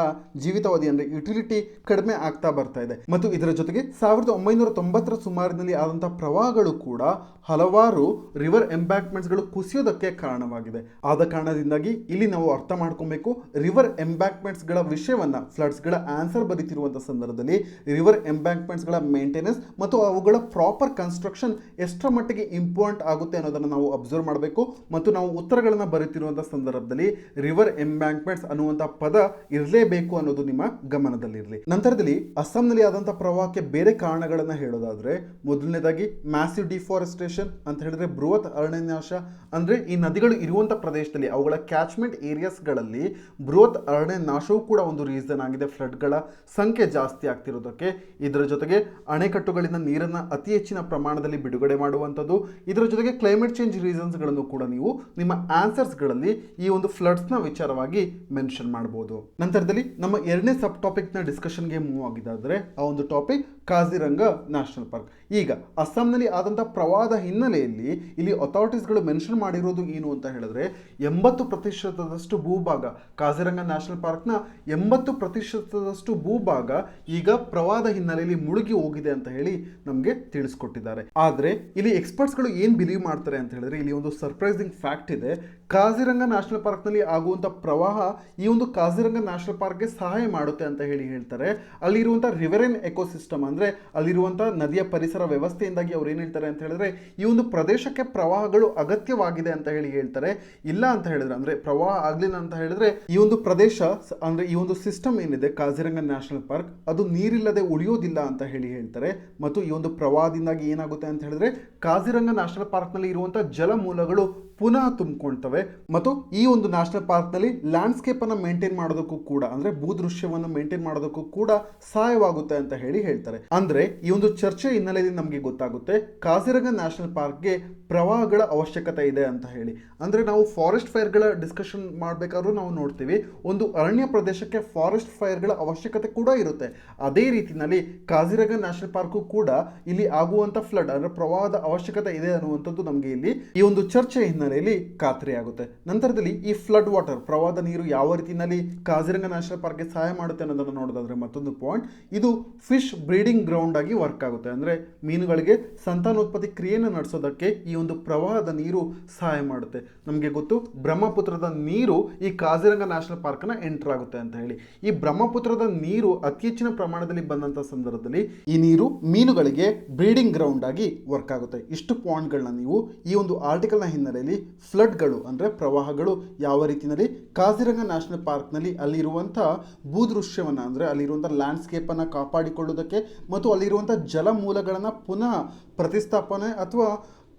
ಜೀವಿತಾವಧಿ ಅಂದರೆ ಯುಟಿಲಿಟಿ ಕಡಿಮೆ ಆಗ್ತಾ ಬರ್ತಾ ಇದೆ. ಮತ್ತು ಇದರ ಜೊತೆಗೆ 1990ರ ಸುಮಾರಿನಲ್ಲಿ ಆದಂತಹ ಪ್ರವಾಹಗಳು ಕೂಡ ಹಲವಾರು ರಿವರ್ ಎಂಬ್ಯಾಂಕ್ಮೆಂಟ್ಸ್ಗಳು ಕುಸಿಯೋದಕ್ಕೆ ಕಾರಣವಾಗಿದೆ. ಆದ ಕಾರಣದಿಂದಾಗಿ ಇಲ್ಲಿ ನಾವು ಅರ್ಥ ಮಾಡ್ಕೊಬೇಕು, ರಿವರ್ ಎಂಬ್ಯಾಂಕ್ಮೆಂಟ್ಸ್ಗಳ ವಿಷಯವನ್ನ ಫ್ಲಡ್ಸ್ಗಳ ಆನ್ಸರ್ ಬರೀತಿರುವಂತಹ ಸಂದರ್ಭದಲ್ಲಿ ರಿವರ್ ಎಂಬ್ಯಾಂಕ್ಮೆಂಟ್ಸ್ಗಳ ಮೇಂಟೆನೆನ್ಸ್ ಮತ್ತು ಅವುಗಳ ಪ್ರಾಪರ್ ಕನ್ಸ್ಟ್ರಕ್ಷನ್ ಎಷ್ಟರ ಮಟ್ಟಿಗೆ ಇಂಪಾರ್ಟೆಂಟ್ ಆಗುತ್ತೆ ಅನ್ನೋದನ್ನು ನಾವು ಅಬ್ಸರ್ವ್ ಮಾಡಬೇಕು. ಮತ್ತು ನಾವು ಉತ್ತರಗಳನ್ನು ಬರೀತಿರುವಂತಹ ಸಂದರ್ಭದಲ್ಲಿ ರಿವರ್ ಎಂಬ್ಯಾಂಕ್ಮೆಂಟ್ಸ್ ಅನ್ನುವಂಥ ಪದ ಇರಲೇಬೇಕು ಅನ್ನೋದು ನಿಮ್ಮ ಗಮನದಲ್ಲಿರಲಿ. ನಂತರದಲ್ಲಿ ಅಸ್ಸಾಂನಲ್ಲಿ ಆದಂತಹ ಪ್ರವಾಹಕ್ಕೆ ಬೇರೆ ಕಾರಣಗಳನ್ನು ಹೇಳೋದಾದ್ರೆ ಮೊದಲನೇದಾಗಿ ಮ್ಯಾಸಿವ್ ಡಿಫಾರೆಸ್ಟೇಷನ್ ಅಂತ ಹೇಳಿದ್ರೆ ಬೃಹತ್ ಅರಣ್ಯನಾಶ. ಅಂದ್ರೆ ಈ ನದಿಗಳು ಇರುವಂತ ಪ್ರದೇಶದಲ್ಲಿ ಅವುಗಳ ಕ್ಯಾಚ್ಮೆಂಟ್ ಏರಿಯಾಸ್ಗಳಲ್ಲಿ ಬೃಹತ್ ಅರಣ್ಯ ನಾಶವೂ ಕೂಡ ಒಂದು ರೀಸನ್ ಆಗಿದೆ ಫ್ಲಡ್ಗಳ ಸಂಖ್ಯೆ ಜಾಸ್ತಿ ಆಗ್ತಿರೋದಕ್ಕೆ. ಇದರ ಜೊತೆಗೆ ಅಣೆಕಟ್ಟುಗಳಿಂದ ನೀರನ್ನು ಅತಿ ಹೆಚ್ಚಿನ ಪ್ರಮಾಣದಲ್ಲಿ ಬಿಡುಗಡೆ ಮಾಡುವಂಥದ್ದು. ಇದರ ಜೊತೆಗೆ ಕ್ಲೈಮೇಟ್ ಚೇಂಜ್ ರೀಸನ್ಸ್ಗಳನ್ನು ಕೂಡ ನೀವು ನಿಮ್ಮ ಆನ್ಸರ್ಸ್ಗಳಲ್ಲಿ ಈ ಒಂದು ಫ್ಲಡ್ಸ್ನ ವಿಚಾರವಾಗಿ ಮೆನ್ಷನ್ ಮಾಡಬಹುದು. ನಂತರದಲ್ಲಿ ನಮ್ಮ ಎರಡನೇ ಸಬ್ ಟಾಪಿಕ್ನ ಡಿಸ್ಕಷನ್ಗೆ ಮೂವ್ ಆಗಿದ್ದಾದ್ರೆ ಆ ಒಂದು ಟಾಪಿಕ್ ಕಾಜಿರಂಗ ನ್ಯಾಷನಲ್ ಪಾರ್ಕ್. ಈಗ ಅಸ್ಸಾಂನಲ್ಲಿ ಆದಂತಹ ಪ್ರವಾಹದ ಹಿನ್ನೆಲೆಯಲ್ಲಿ ಇಲ್ಲಿ ಅಥಾರಿಟೀಸ್ಗಳು ಮೆನ್ಷನ್ ಮಾಡಿರೋದು ಏನು ಅಂತ ಹೇಳಿದ್ರೆ 80% ಭೂಭಾಗ ಕಾಜಿರಂಗ ನ್ಯಾಷನಲ್ ಪಾರ್ಕ್ನ 80% ಭೂಭಾಗ ಈಗ ಪ್ರವಾಹದ ಹಿನ್ನೆಲೆಯಲ್ಲಿ ಮುಳುಗಿ ಹೋಗಿದೆ ಅಂತ ಹೇಳಿ ನಮಗೆ ತಿಳಿಸ್ಕೊಟ್ಟಿದ್ದಾರೆ. ಆದ್ರೆ ಇಲ್ಲಿ ಎಕ್ಸ್ಪರ್ಟ್ಸ್ಗಳು ಏನ್ ಬಿಲೀವ್ ಮಾಡ್ತಾರೆ ಅಂತ ಹೇಳಿದ್ರೆ ಇಲ್ಲಿ ಒಂದು ಸರ್ಪ್ರೈಸಿಂಗ್ ಫ್ಯಾಕ್ಟ್ ಇದೆ. ಕಾಜಿರಂಗ ನ್ಯಾಷನಲ್ ಪಾರ್ಕ್ನಲ್ಲಿ ಆಗುವಂಥ ಪ್ರವಾಹ ಈ ಒಂದು ಕಾಜಿರಂಗ ನ್ಯಾಷನಲ್ ಪಾರ್ಕ್ಗೆ ಸಹಾಯ ಮಾಡುತ್ತೆ ಅಂತ ಹೇಳಿ ಹೇಳ್ತಾರೆ. ಅಲ್ಲಿರುವಂಥ ರಿವರೈನ್ ಎಕೋಸಿಸ್ಟಮ್ ಅಂದರೆ ಅಲ್ಲಿರುವಂಥ ನದಿಯ ಪರಿಸರ ವ್ಯವಸ್ಥೆಯಿಂದಾಗಿ ಅವ್ರು ಏನು ಹೇಳ್ತಾರೆ ಅಂತ ಹೇಳಿದ್ರೆ ಈ ಒಂದು ಪ್ರದೇಶಕ್ಕೆ ಪ್ರವಾಹಗಳು ಅಗತ್ಯವಾಗಿದೆ ಅಂತ ಹೇಳಿ ಹೇಳ್ತಾರೆ. ಇಲ್ಲ ಅಂತ ಹೇಳಿದ್ರೆ ಅಂದರೆ ಪ್ರವಾಹ ಆಗಲಿಲ್ಲ ಅಂತ ಹೇಳಿದ್ರೆ ಈ ಒಂದು ಪ್ರದೇಶ ಅಂದರೆ ಈ ಒಂದು ಸಿಸ್ಟಮ್ ಏನಿದೆ ಕಾಜಿರಂಗ ನ್ಯಾಷನಲ್ ಪಾರ್ಕ್ ಅದು ನೀರಿಲ್ಲದೆ ಉಳಿಯೋದಿಲ್ಲ ಅಂತ ಹೇಳಿ ಹೇಳ್ತಾರೆ. ಮತ್ತು ಈ ಒಂದು ಪ್ರವಾಹದಿಂದಾಗಿ ಏನಾಗುತ್ತೆ ಅಂತ ಹೇಳಿದ್ರೆ ಕಾಜಿರಂಗ ನ್ಯಾಷನಲ್ ಪಾರ್ಕ್ನಲ್ಲಿ ಇರುವಂಥ ಜಲಮೂಲಗಳು ಪುನಃ ತುಂಬಿಕೊಳ್ತವೆ ಮತ್ತು ಈ ಒಂದು ನ್ಯಾಷನಲ್ ಪಾರ್ಕ್ನಲ್ಲಿ ಲ್ಯಾಂಡ್ಸ್ಕೇಪ್ ಅನ್ನು ಮೇಂಟೈನ್ ಮಾಡೋದಕ್ಕೂ ಕೂಡ ಅಂದ್ರೆ ಭೂದೃಶ್ಯವನ್ನು ಮೇಂಟೈನ್ ಮಾಡೋದಕ್ಕೂ ಕೂಡ ಸಹಾಯವಾಗುತ್ತೆ ಅಂತ ಹೇಳಿ ಹೇಳ್ತಾರೆ. ಅಂದ್ರೆ ಈ ಒಂದು ಚರ್ಚೆ ಹಿನ್ನೆಲೆಯಲ್ಲಿ ನಮಗೆ ಗೊತ್ತಾಗುತ್ತೆ ಕಾಜಿರಂಗ ನ್ಯಾಷನಲ್ ಪಾರ್ಕ್ಗೆ ಪ್ರವಾಹಗಳ ಅವಶ್ಯಕತೆ ಇದೆ ಅಂತ ಹೇಳಿ. ಅಂದ್ರೆ ನಾವು ಫಾರೆಸ್ಟ್ ಫೈರ್ಗಳ ಡಿಸ್ಕಷನ್ ಮಾಡಬೇಕಾದ್ರೂ ನಾವು ನೋಡ್ತೀವಿ ಒಂದು ಅರಣ್ಯ ಪ್ರದೇಶಕ್ಕೆ ಫಾರೆಸ್ಟ್ ಫೈರ್ಗಳ ಅವಶ್ಯಕತೆ ಕೂಡ ಇರುತ್ತೆ. ಅದೇ ರೀತಿಯಲ್ಲಿ ಕಾಜಿರಂಗ ನ್ಯಾಷನಲ್ ಪಾರ್ಕು ಕೂಡ ಇಲ್ಲಿ ಆಗುವಂತ ಫ್ಲಡ್ ಅಂದ್ರೆ ಪ್ರವಾಹದ ಅವಶ್ಯಕತೆ ಇದೆ ಅನ್ನುವಂಥದ್ದು ನಮಗೆ ಇಲ್ಲಿ ಈ ಒಂದು ಚರ್ಚೆ ಹಿನ್ನೆಲೆಯಲ್ಲಿ ಖಾತ್ರಿಯಾಗುತ್ತೆ. ನಂತರದಲ್ಲಿ ಈ ಫ್ಲಡ್ ವಾಟರ್ ಪ್ರವಾಹದ ನೀರು ಯಾವ ರೀತಿಯಲ್ಲಿ ಕಾಜಿರಂಗ ನ್ಯಾಷನಲ್ ಪಾರ್ಕ್ಗೆ ಸಹಾಯ ಮಾಡುತ್ತೆ ಅನ್ನೋದನ್ನು ನೋಡೋದಾದ್ರೆ ಮತ್ತೊಂದು ಪಾಯಿಂಟ್ ಇದು ಫಿಶ್ ಬ್ರೀಡಿಂಗ್ ಗ್ರೌಂಡ್ ಆಗಿ ವರ್ಕ್ ಆಗುತ್ತೆ. ಅಂದ್ರೆ ಮೀನುಗಳಿಗೆ ಸಂತಾನೋತ್ಪತ್ತಿ ಕ್ರಿಯೆಯನ್ನು ನಡೆಸೋದಕ್ಕೆ ಈ ಒಂದು ಪ್ರವಾಹದ ನೀರು ಸಹಾಯ ಮಾಡುತ್ತೆ. ನಮಗೆ ಗೊತ್ತು ಬ್ರಹ್ಮಪುತ್ರದ ನೀರು ಈ ಕಾಜಿರಂಗ ನ್ಯಾಷನಲ್ ಪಾರ್ಕ್ನ ಎಂಟರ್ ಆಗುತ್ತೆ ಅಂತ ಹೇಳಿ. ಈ ಬ್ರಹ್ಮಪುತ್ರದ ನೀರು ಅತಿ ಹೆಚ್ಚಿನ ಪ್ರಮಾಣದಲ್ಲಿ ಬಂದಂತ ಸಂದರ್ಭದಲ್ಲಿ ಈ ನೀರು ಮೀನುಗಳಿಗೆ ಬ್ರೀಡಿಂಗ್ ಗ್ರೌಂಡ್ ಆಗಿ ವರ್ಕ್ ಆಗುತ್ತೆ. ಇಷ್ಟು ಪಾಯಿಂಟ್ಗಳನ್ನ ನೀವು ಈ ಒಂದು ಆರ್ಟಿಕಲ್ನ ಹಿನ್ನೆಲೆಯಲ್ಲಿ ಫ್ಲಡ್ಗಳು ಅಂದ್ರೆ ಪ್ರವಾಹಗಳು ಯಾವ ರೀತಿಯಲ್ಲಿ ಕಾಜಿರಂಗ ನ್ಯಾಷನಲ್ ಪಾರ್ಕ್ನಲ್ಲಿ ಅಲ್ಲಿರುವಂತಹ ಭೂದೃಶ್ಯವನ್ನ ಅಂದ್ರೆ ಅಲ್ಲಿರುವಂತಹ ಲ್ಯಾಂಡ್ಸ್ಕೇಪ್ ಅನ್ನ ಕಾಪಾಡಿಕೊಳ್ಳುವುದಕ್ಕೆ ಮತ್ತು ಅಲ್ಲಿರುವಂತಹ ಜಲಮೂಲಗಳನ್ನು ಪುನಃ ಪ್ರತಿಸ್ಥಾಪನೆ ಅಥವಾ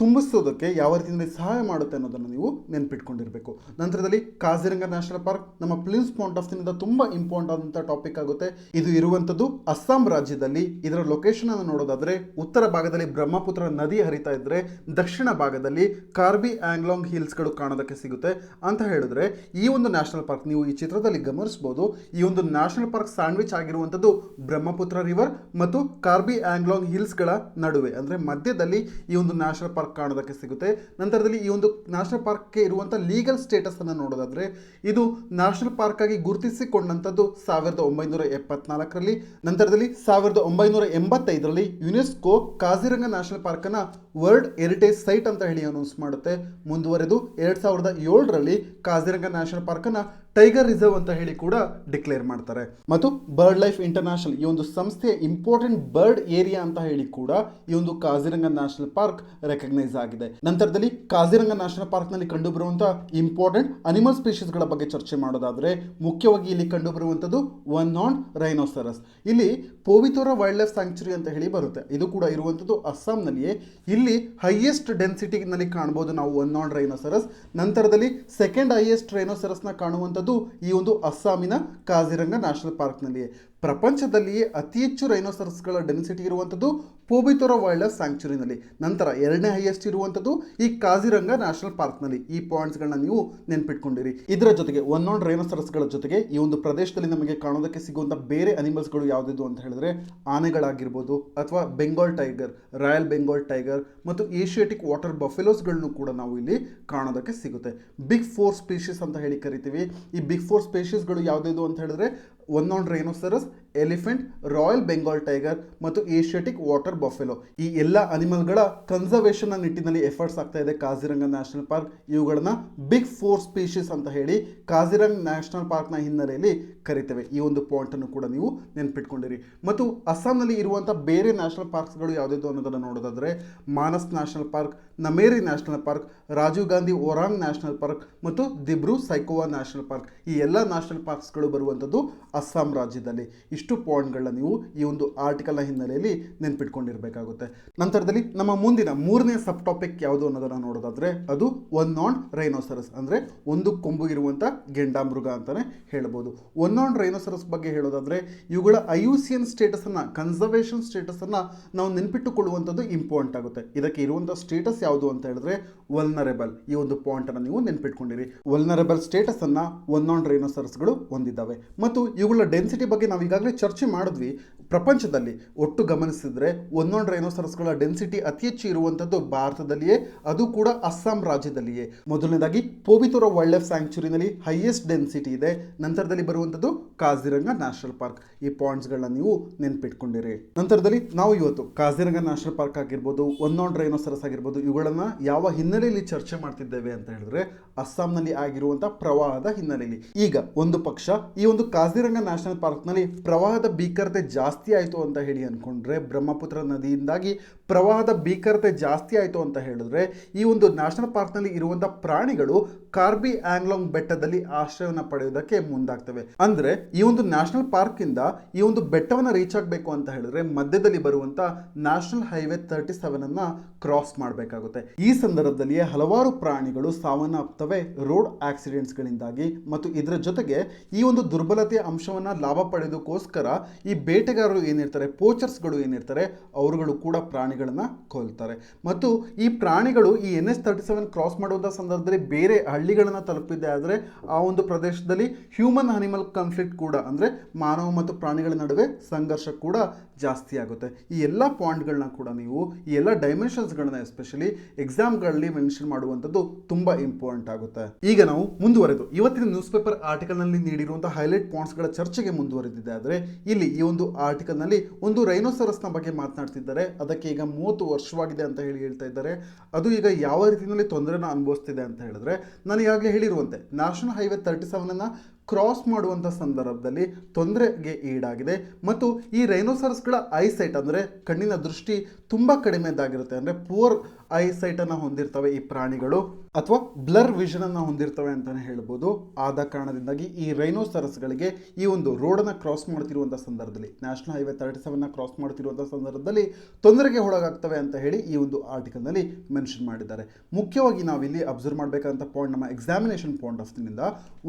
ತುಂಬಿಸೋದಕ್ಕೆ ಯಾವ ರೀತಿಯಲ್ಲಿ ಸಹಾಯ ಮಾಡುತ್ತೆ ಅನ್ನೋದನ್ನು ನೀವು ನೆನಪಿಟ್ಕೊಂಡಿರಬೇಕು. ನಂತರದಲ್ಲಿ ಕಾಜಿರಂಗ ನ್ಯಾಷನಲ್ ಪಾರ್ಕ್ ನಮ್ಮ ಪ್ಲಿಮ್ಸ್ ಪಾಯಿಂಟ್ ಆಫ್ ವ್ಯೂನಿಂದ ತುಂಬಾ ಇಂಪಾರ್ಟೆಂಟ್ ಆದಂಥ ಟಾಪಿಕ್ ಆಗುತ್ತೆ. ಇದು ಇರುವಂಥದ್ದು ಅಸ್ಸಾಂ ರಾಜ್ಯದಲ್ಲಿ. ಇದರ ಲೊಕೇಶನ್ ಅನ್ನು ನೋಡೋದಾದ್ರೆ ಉತ್ತರ ಭಾಗದಲ್ಲಿ ಬ್ರಹ್ಮಪುತ್ರ ನದಿ ಹರಿತಾ ಇದ್ರೆ ದಕ್ಷಿಣ ಭಾಗದಲ್ಲಿ ಕಾರ್ಬಿ ಆಂಗ್ಲಾಂಗ್ ಹಿಲ್ಸ್ಗಳು ಕಾಣೋದಕ್ಕೆ ಸಿಗುತ್ತೆ ಅಂತ ಹೇಳಿದ್ರೆ ಈ ಒಂದು ನ್ಯಾಷನಲ್ ಪಾರ್ಕ್ ನೀವು ಈ ಚಿತ್ರದಲ್ಲಿ ಗಮನಿಸಬಹುದು. ಈ ಒಂದು ನ್ಯಾಷನಲ್ ಪಾರ್ಕ್ ಸ್ಯಾಂಡ್ವಿಚ್ ಆಗಿರುವಂಥದ್ದು ಬ್ರಹ್ಮಪುತ್ರ ರಿವರ್ ಮತ್ತು ಕಾರ್ಬಿ ಆಂಗ್ಲಾಂಗ್ ಹಿಲ್ಸ್ಗಳ ನಡುವೆ ಅಂದ್ರೆ ಮಧ್ಯದಲ್ಲಿ ಈ ಒಂದು ನ್ಯಾಷನಲ್ ಪಾರ್ಕ್ ಕಾಣೋದಕ್ಕೆ ಸಿಗುತ್ತೆ. ನಂತರದಲ್ಲಿ ಈ ಒಂದು ನ್ಯಾಷನಲ್ ಪಾರ್ಕ್ಗೆ ಇರುವಂತಹ ಲೀಗಲ್ ಸ್ಟೇಟಸ್ ಅನ್ನು ನೋಡೋದಾದ್ರೆ ಇದು ನ್ಯಾಷನಲ್ ಪಾರ್ಕ್ ಆಗಿ ಗುರುತಿಸಿಕೊಂಡಂತದ್ದು 1974ರಲ್ಲಿ. ನಂತರದಲ್ಲಿ 1985ರಲ್ಲಿ ಯುನೆಸ್ಕೋ ಕಾಜಿರಂಗ ನ್ಯಾಷನಲ್ ಪಾರ್ಕ್ ಅನ್ನ ವರ್ಲ್ಡ್ ಹೆರಿಟೇಜ್ ಸೈಟ್ ಅಂತ ಹೇಳಿ ಅನೌನ್ಸ್ ಮಾಡುತ್ತೆ. ಮುಂದುವರೆದು 2007ರಲ್ಲಿ ಕಾಜಿರಂಗ ನ್ಯಾಷನಲ್ ಪಾರ್ಕ್ ಅನ್ನ ಟೈಗರ್ ರಿಸರ್ವ್ ಅಂತ ಹೇಳಿ ಕೂಡ ಡಿಕ್ಲೇರ್ ಮಾಡ್ತಾರೆ. ಮತ್ತು ಬರ್ಡ್ ಲೈಫ್ ಇಂಟರ್ನ್ಯಾಷನಲ್ ಈ ಒಂದು ಸಂಸ್ಥೆಯ ಇಂಪಾರ್ಟೆಂಟ್ ಬರ್ಡ್ ಏರಿಯಾ ಅಂತ ಹೇಳಿ ಕೂಡ ಈ ಒಂದು ಕಾಜಿರಂಗ ನ್ಯಾಷನಲ್ ಪಾರ್ಕ್ ರೆಕಗ್ನೈಸ್ ಆಗಿದೆ. ನಂತರದಲ್ಲಿ ಕಾಜಿರಂಗ ನ್ಯಾಷನಲ್ ಪಾರ್ಕ್ ನಲ್ಲಿ ಕಂಡುಬರುವಂತಹ ಇಂಪಾರ್ಟೆಂಟ್ ಅನಿಮಲ್ ಸ್ಪೀಶೀಸ್ ಗಳ ಬಗ್ಗೆ ಚರ್ಚೆ ಮಾಡೋದಾದ್ರೆ ಮುಖ್ಯವಾಗಿ ಇಲ್ಲಿ ಕಂಡುಬರುವಂತದ್ದು ಒನ್ ನಾನ್ ರೈನೋಸರಸ್. ಇಲ್ಲಿ ಪೋವಿತೋರಾ ವೈಲ್ಡ್ ಲೈಫ್ ಸ್ಯಾಂಕ್ಚುರಿ ಅಂತ ಹೇಳಿ ಬರುತ್ತೆ. ಇದು ಕೂಡ ಇರುವಂತದ್ದು ಅಸ್ಸಾಂನಲ್ಲಿಯೇ. ಇಲ್ಲಿ ಹೈಯೆಸ್ಟ್ ಡೆನ್ಸಿಟಿ ನಲ್ಲಿ ಕಾಣಬಹುದು ನಾವು ಒನ್ ನಾನ್ ರೈನೋಸರಸ್. ನಂತರದಲ್ಲಿ ಸೆಕೆಂಡ್ ಹೈಯೆಸ್ಟ್ ರೈನೋಸರಸ್ ನ ಕಾಣುವಂತದ್ದು ಈ ಒಂದು ಅಸ್ಸಾಮಿನ ಕಾಜಿರಂಗ ನ್ಯಾಷನಲ್ ಪಾರ್ಕ್ ನಲ್ಲಿಯೇ. ಪ್ರಪಂಚದಲ್ಲಿಯೇ ಅತಿ ಹೆಚ್ಚು ರೈನೋಸರಸ್ಗಳ ಡೆನ್ಸಿಟಿ ಇರುವಂಥದ್ದು ಪೋವಿತೋರಾ ವೈಲ್ಡ್ ಲೈಫ್ ಸ್ಯಾಂಕ್ಚುರಿನಲ್ಲಿ. ನಂತರ ಎರಡನೇ ಹೈಯೆಸ್ಟ್ ಇರುವಂಥದ್ದು ಈ ಕಾಜಿರಂಗ ನ್ಯಾಷನಲ್ ಪಾರ್ಕ್ನಲ್ಲಿ. ಈ ಪಾಯಿಂಟ್ಸ್ಗಳನ್ನ ನೀವು ನೆನ್ಪಿಟ್ಕೊಂಡಿರಿ. ಇದರ ಜೊತೆಗೆ ಒನ್ ನಾನ್ ರೈನೋಸರಸ್ಗಳ ಜೊತೆಗೆ ಈ ಒಂದು ಪ್ರದೇಶದಲ್ಲಿ ನಮಗೆ ಕಾಣೋದಕ್ಕೆ ಸಿಗುವಂಥ ಬೇರೆ ಅನಿಮಲ್ಸ್ಗಳು ಯಾವುದಿದು ಅಂತ ಹೇಳಿದ್ರೆ ಆನೆಗಳಾಗಿರ್ಬೋದು, ಅಥವಾ Bengal tiger, royal Bengal tiger ಮತ್ತು ಏಷಿಯಾಟಿಕ್ ವಾಟರ್ ಬಫೆಲೋಸ್ಗಳನ್ನು ಕೂಡ ನಾವು ಇಲ್ಲಿ ಕಾಣೋದಕ್ಕೆ ಸಿಗುತ್ತೆ. ಬಿಗ್ ಫೋರ್ ಸ್ಪೀಶೀಸ್ ಅಂತ ಹೇಳಿ ಕರಿತೀವಿ. ಈ ಬಿಗ್ ಫೋರ್ ಸ್ಪೀಶೀಸ್ಗಳು ಯಾವುದಿದು ಅಂತ ಹೇಳಿದ್ರೆ one horn rhinoceros, elephant, royal Bengal tiger ಮತ್ತು ಏಷಿಯಾಟಿಕ್ ವಾಟರ್ ಬಫೆಲೋ. ಈ ಎಲ್ಲ ಅನಿಮಲ್ಗಳ ಕನ್ಸರ್ವೇಷನ್ ನಿಟ್ಟಿನಲ್ಲಿ ಎಫರ್ಟ್ಸ್ ಆಗ್ತಾ ಇದೆ ಕಾಜಿರಂಗ ನ್ಯಾಷನಲ್ ಪಾರ್ಕ್. ಇವುಗಳನ್ನ ಬಿಗ್ ಫೋರ್ ಸ್ಪೀಶೀಸ್ ಅಂತ ಹೇಳಿ ಕಾಜಿರಂಗ ನ್ಯಾಷನಲ್ ಪಾರ್ಕ್ನ ಹಿನ್ನೆಲೆಯಲ್ಲಿ ಕರಿತೇವೆ. ಈ ಒಂದು ಪಾಯಿಂಟ್ ಅನ್ನು ಕೂಡ ನೀವು ನೆನ್ಪಿಟ್ಕೊಂಡಿರಿ. ಮತ್ತು ಅಸ್ಸಾಂನಲ್ಲಿ ಇರುವಂತಹ ಬೇರೆ ನ್ಯಾಷನಲ್ ಪಾರ್ಕ್ಸ್ಗಳು ಯಾವುದಿದ್ದು ಅನ್ನೋದನ್ನು ನೋಡೋದಾದ್ರೆ Manas national park, Nameri national park, Rajiv Gandhi Orang national park ಮತ್ತು ದಿಬ್ರು ಸೈಕೋವಾ ನ್ಯಾಷನಲ್ ಪಾರ್ಕ್. ಈ ಎಲ್ಲ ನ್ಯಾಷನಲ್ ಪಾರ್ಕ್ಸ್ಗಳು ಬರುವಂಥದ್ದು ಅಸ್ಸಾಂ ರಾಜ್ಯದಲ್ಲಿ. ಇಷ್ಟು ಪಾಯಿಂಟ್ಗಳನ್ನ ನೀವು ಈ ಒಂದು ಆರ್ಟಿಕಲ್ನ ಹಿನ್ನೆಲೆಯಲ್ಲಿ ನೆನ್ಪಿಟ್ಕೊಂಡಿರ್ಬೇಕಾಗುತ್ತೆ. ನಂತರದಲ್ಲಿ ನಮ್ಮ ಮುಂದಿನ ಮೂರನೇ ಸಬ್ ಟಾಪಿಕ್ ಯಾವುದು ಅನ್ನೋದನ್ನ ನೋಡೋದಾದ್ರೆ ಅದು ಒನ್ ನಾನ್ ರೈನೋಸರಸ್, ಅಂದ್ರೆ ಒಂದು ಕೊಂಬು ಇರುವಂತ ಗೆಂಡಾಮೃಗ ಅಂತಾನೆ ಹೇಳ್ಬೋದು. ಒನ್ ನಾನ್ ರೈನೋಸರಸ್ ಬಗ್ಗೆ ಹೇಳೋದಾದ್ರೆ ಇವುಗಳ ಐಯುಸಿಎನ್ ಸ್ಟೇಟಸ್ ಅನ್ನ, ಕನ್ಸರ್ವೇಷನ್ ಸ್ಟೇಟಸ್ ಅನ್ನ ನಾವು ನೆನ್ಪಿಟ್ಟುಕೊಳ್ಳುವಂಥದ್ದು ಇಂಪಾರ್ಟೆಂಟ್ ಆಗುತ್ತೆ. ಇದಕ್ಕೆ ಇರುವಂತಹ ಸ್ಟೇಟಸ್ ಯಾವುದು ಅಂತ ಹೇಳಿದ್ರೆ ವಲ್ನರೇಬಲ್. ಈ ಒಂದು ಪಾಯಿಂಟ್ ಅನ್ನು ನೀವು ನೆನ್ಪಿಟ್ಕೊಂಡಿರಿ. ವಲ್ನರೇಬಲ್ ಸ್ಟೇಟಸ್ ಅನ್ನ ಒನ್ ನಾನ್ ರೈನೋಸರಸ್ಗಳು ಹೊಂದಿದ್ದಾವೆ. ಮತ್ತು ಇವುಗಳ ಡೆನ್ಸಿಟಿ ಬಗ್ಗೆ ನಾವು ಈಗಾಗಲೇ ಚರ್ಚೆ ಮಾಡಿದ್ವಿ. ಪ್ರಪಂಚದಲ್ಲಿ ಒಟ್ಟು ಗಮನಿಸಿದ್ರೆ ಒನ್ ನಾನ್ ರೈನೋಸರಸ್ಗಳ ಡೆನ್ಸಿಟಿ ಅತಿ ಹೆಚ್ಚು ಇರುವಂಥದ್ದು ಭಾರತದಲ್ಲಿಯೇ, ಅದು ಕೂಡ ಅಸ್ಸಾಂ ರಾಜ್ಯದಲ್ಲಿಯೇ. ಮೊದಲನೇದಾಗಿ ಪೋವಿತೋರಾ ವೈಲ್ಡ್ ಲೈಫ್ ಸ್ಯಾಂಕ್ಚುರಿನಲ್ಲಿ ಹೈಯೆಸ್ಟ್ ಡೆನ್ಸಿಟಿ ಇದೆ. ನಂತರದಲ್ಲಿ ಬರುವಂಥದ್ದು ಕಾಜಿರಂಗ ನ್ಯಾಷನಲ್ ಪಾರ್ಕ್. ಈ ಪಾಯಿಂಟ್ಸ್ಗಳನ್ನ ನೀವು ನೆನ್ಪಿಟ್ಕೊಂಡಿರಿ. ನಂತರದಲ್ಲಿ ನಾವು ಇವತ್ತು ಕಾಜಿರಂಗ ನ್ಯಾಷನಲ್ ಪಾರ್ಕ್ ಆಗಿರ್ಬೋದು, ಒನ್ ನಾನ್ ರೈನೋಸರಸ್ ಆಗಿರ್ಬೋದು, ಇವುಗಳನ್ನ ಯಾವ ಹಿನ್ನೆಲೆಯಲ್ಲಿ ಚರ್ಚೆ ಮಾಡ್ತಿದ್ದೇವೆ ಅಂತ ಹೇಳಿದ್ರೆ ಅಸ್ಸಾಂನಲ್ಲಿ ಆಗಿರುವಂತಹ ಪ್ರವಾಹದ ಹಿನ್ನೆಲೆಯಲ್ಲಿ. ಈಗ ಒಂದು ಪಕ್ಷ ಈ ಒಂದು ಕಾಜಿರಂಗ ನ್ಯಾಷನಲ್ ಪಾರ್ಕ್ನಲ್ಲಿ ಪ್ರವಾಹದ ಭೀಕರತೆ ಜಾಸ್ತಿ ಆಯಿತು ಅಂತ ಹೇಳಿ ಅನ್ಕೊಂಡ್ರೆ, ಬ್ರಹ್ಮಪುತ್ರ ನದಿಯಿಂದಾಗಿ ಪ್ರವಾಹದ ಭೀಕರತೆ ಜಾಸ್ತಿ ಆಯಿತು ಅಂತ ಹೇಳಿದ್ರೆ ಈ ಒಂದು ನ್ಯಾಷನಲ್ ಪಾರ್ಕ್ನಲ್ಲಿ ಇರುವಂತಹ ಪ್ರಾಣಿಗಳು ಕಾರ್ಬಿ ಆಂಗ್ಲಾಂಗ್ ಬೆಟ್ಟದಲ್ಲಿ ಆಶ್ರಯವನ್ನು ಪಡೆಯುವುದಕ್ಕೆ ಮುಂದಾಗ್ತವೆ. ಅಂದ್ರೆ ಈ ಒಂದು ನ್ಯಾಷನಲ್ ಪಾರ್ಕ್ ಇಂದ ಈ ಒಂದು ಬೆಟ್ಟವನ್ನು ರೀಚ್ ಆಗಬೇಕು ಅಂತ ಹೇಳಿದ್ರೆ ಮಧ್ಯದಲ್ಲಿ ಬರುವಂತ ನ್ಯಾಷನಲ್ ಹೈವೇ 37 ಅನ್ನ ಕ್ರಾಸ್ ಮಾಡಬೇಕಾಗುತ್ತೆ. ಈ ಸಂದರ್ಭದಲ್ಲಿ ಹಲವಾರು ಪ್ರಾಣಿಗಳು ಸಾವನ್ನಪ್ಪುತ್ತವೆ ರೋಡ್ ಆಕ್ಸಿಡೆಂಟ್ಸ್ ಗಳಿಂದಾಗಿ. ಮತ್ತು ಇದರ ಜೊತೆಗೆ ಈ ಒಂದು ದುರ್ಬಲತೆಯ ಅಂಶವನ್ನ ಲಾಭ ಪಡೆಯೋದಕ್ಕೋಸ್ಕರ ಈ ಬೇಟೆಗಾರರು ಏನಿರ್ತಾರೆ, ಪೋಚರ್ಸ್ಗಳು ಏನಿರ್ತಾರೆ, ಅವರುಗಳು ಕೂಡ ಪ್ರಾಣಿಗಳನ್ನ ಕೊಲ್ತಾರೆ. ಮತ್ತು ಈ ಪ್ರಾಣಿಗಳು ಈ NH-37 ಕ್ರಾಸ್ ಮಾಡುವಂತಹ ಸಂದರ್ಭದಲ್ಲಿ ಬೇರೆ ಹಳ್ಳಿಗಳನ್ನ ತಲುಪಿದೆ ಆದರೆ ಆ ಒಂದು ಪ್ರದೇಶದಲ್ಲಿ ಹ್ಯೂಮನ್ ಅನಿಮಲ್ ಕಾನ್ಫ್ಲಿಕ್ಟ್ ಕೂಡ, ಅಂದ್ರೆ ಮಾನವ ಮತ್ತು ಪ್ರಾಣಿಗಳ ನಡುವೆ ಸಂಘರ್ಷ ಕೂಡ ಜಾಸ್ತಿ ಆಗುತ್ತೆ. ಈ ಎಲ್ಲ ಪಾಯಿಂಟ್ಗಳನ್ನ ಕೂಡ ನೀವು, ಈ ಎಲ್ಲ ಡೈಮೆನ್ಷನ್ಸ್ಗಳನ್ನ ಎಸ್ಪೆಷಲಿ ಎಕ್ಸಾಮ್ಗಳಲ್ಲಿ ಮೆನ್ಷನ್ ಮಾಡುವಂಥದ್ದು ತುಂಬಾ ಇಂಪಾರ್ಟೆಂಟ್ ಆಗುತ್ತೆ. ಈಗ ನಾವು ಮುಂದುವರೆದು ಇವತ್ತಿನ ನ್ಯೂಸ್ ಪೇಪರ್ ಆರ್ಟಿಕಲ್ ನಲ್ಲಿ ನೀಡಿರುವಂತಹ ಹೈಲೈಟ್ ಪಾಯಿಂಟ್ಸ್ಗಳ ಚರ್ಚೆಗೆ ಮುಂದುವರೆದಿದೆ. ಆದರೆ ಇಲ್ಲಿ ಈ ಒಂದು ಆರ್ಟಿಕಲ್ ನಲ್ಲಿ ಒಂದು ರೈನೋಸರಸ್ನ ಬಗ್ಗೆ ಮಾತನಾಡ್ತಿದ್ದಾರೆ. ಅದಕ್ಕೆ ಈಗ 30 ವರ್ಷವಾಗಿದೆ ಅಂತ ಹೇಳಿ ಹೇಳ್ತಾ ಇದ್ದಾರೆ. ಅದು ಈಗ ಯಾವ ರೀತಿಯಲ್ಲಿ ತೊಂದರೆನ ಅನುಭವಿಸ್ತಿದೆ ಅಂತ ಹೇಳಿದ್ರೆ, ನಾನು ಈಗಾಗಲೇ ಹೇಳಿರುವಂತೆ ನ್ಯಾಷನಲ್ ಹೈವೇ 37 ಅನ್ನ ಕ್ರಾಸ್ ಮಾಡುವಂಥ ಸಂದರ್ಭದಲ್ಲಿ ತೊಂದರೆಗೆ ಈಡಾಗಿದೆ. ಮತ್ತು ಈ ರೈನೋಸರಸ್ಗಳ ಐಸೈಟ್ ಅಂದರೆ ಕಣ್ಣಿನ ದೃಷ್ಟಿ ತುಂಬ ಕಡಿಮೆದಾಗಿರುತ್ತೆ. ಅಂದರೆ ಪೂರ್ ಐಸೈಟನ್ನು ಹೊಂದಿರ್ತವೆ ಈ ಪ್ರಾಣಿಗಳು, ಅಥವಾ ಬ್ಲರ್ ವಿಷನನ್ನು ಹೊಂದಿರ್ತವೆ ಅಂತಲೇ ಹೇಳ್ಬೋದು. ಆದ ಕಾರಣದಿಂದಾಗಿ ಈ ರೈನೋಸರಸ್ಗಳಿಗೆ ಈ ಒಂದು ರೋಡನ್ನು ಕ್ರಾಸ್ ಮಾಡ್ತಿರುವಂಥ ಸಂದರ್ಭದಲ್ಲಿ, ನ್ಯಾಷನಲ್ ಹೈವೇ 37ನ ಕ್ರಾಸ್ ಮಾಡ್ತಿರುವಂಥ ಸಂದರ್ಭದಲ್ಲಿ ತೊಂದರೆಗೆ ಒಳಗಾಗ್ತವೆ ಅಂತ ಹೇಳಿ ಈ ಒಂದು ಆರ್ಟಿಕಲ್ನಲ್ಲಿ ಮೆನ್ಷನ್ ಮಾಡಿದ್ದಾರೆ. ಮುಖ್ಯವಾಗಿ ನಾವಿಲ್ಲಿ ಅಬ್ಸರ್ವ್ ಮಾಡಬೇಕಂತ ಪಾಯಿಂಟ್, ನಮ್ಮ ಎಕ್ಸಾಮಿನೇಷನ್ ಪಾಯಿಂಟ್ ಆಫ್ ವ್ಯೂನಿಂದ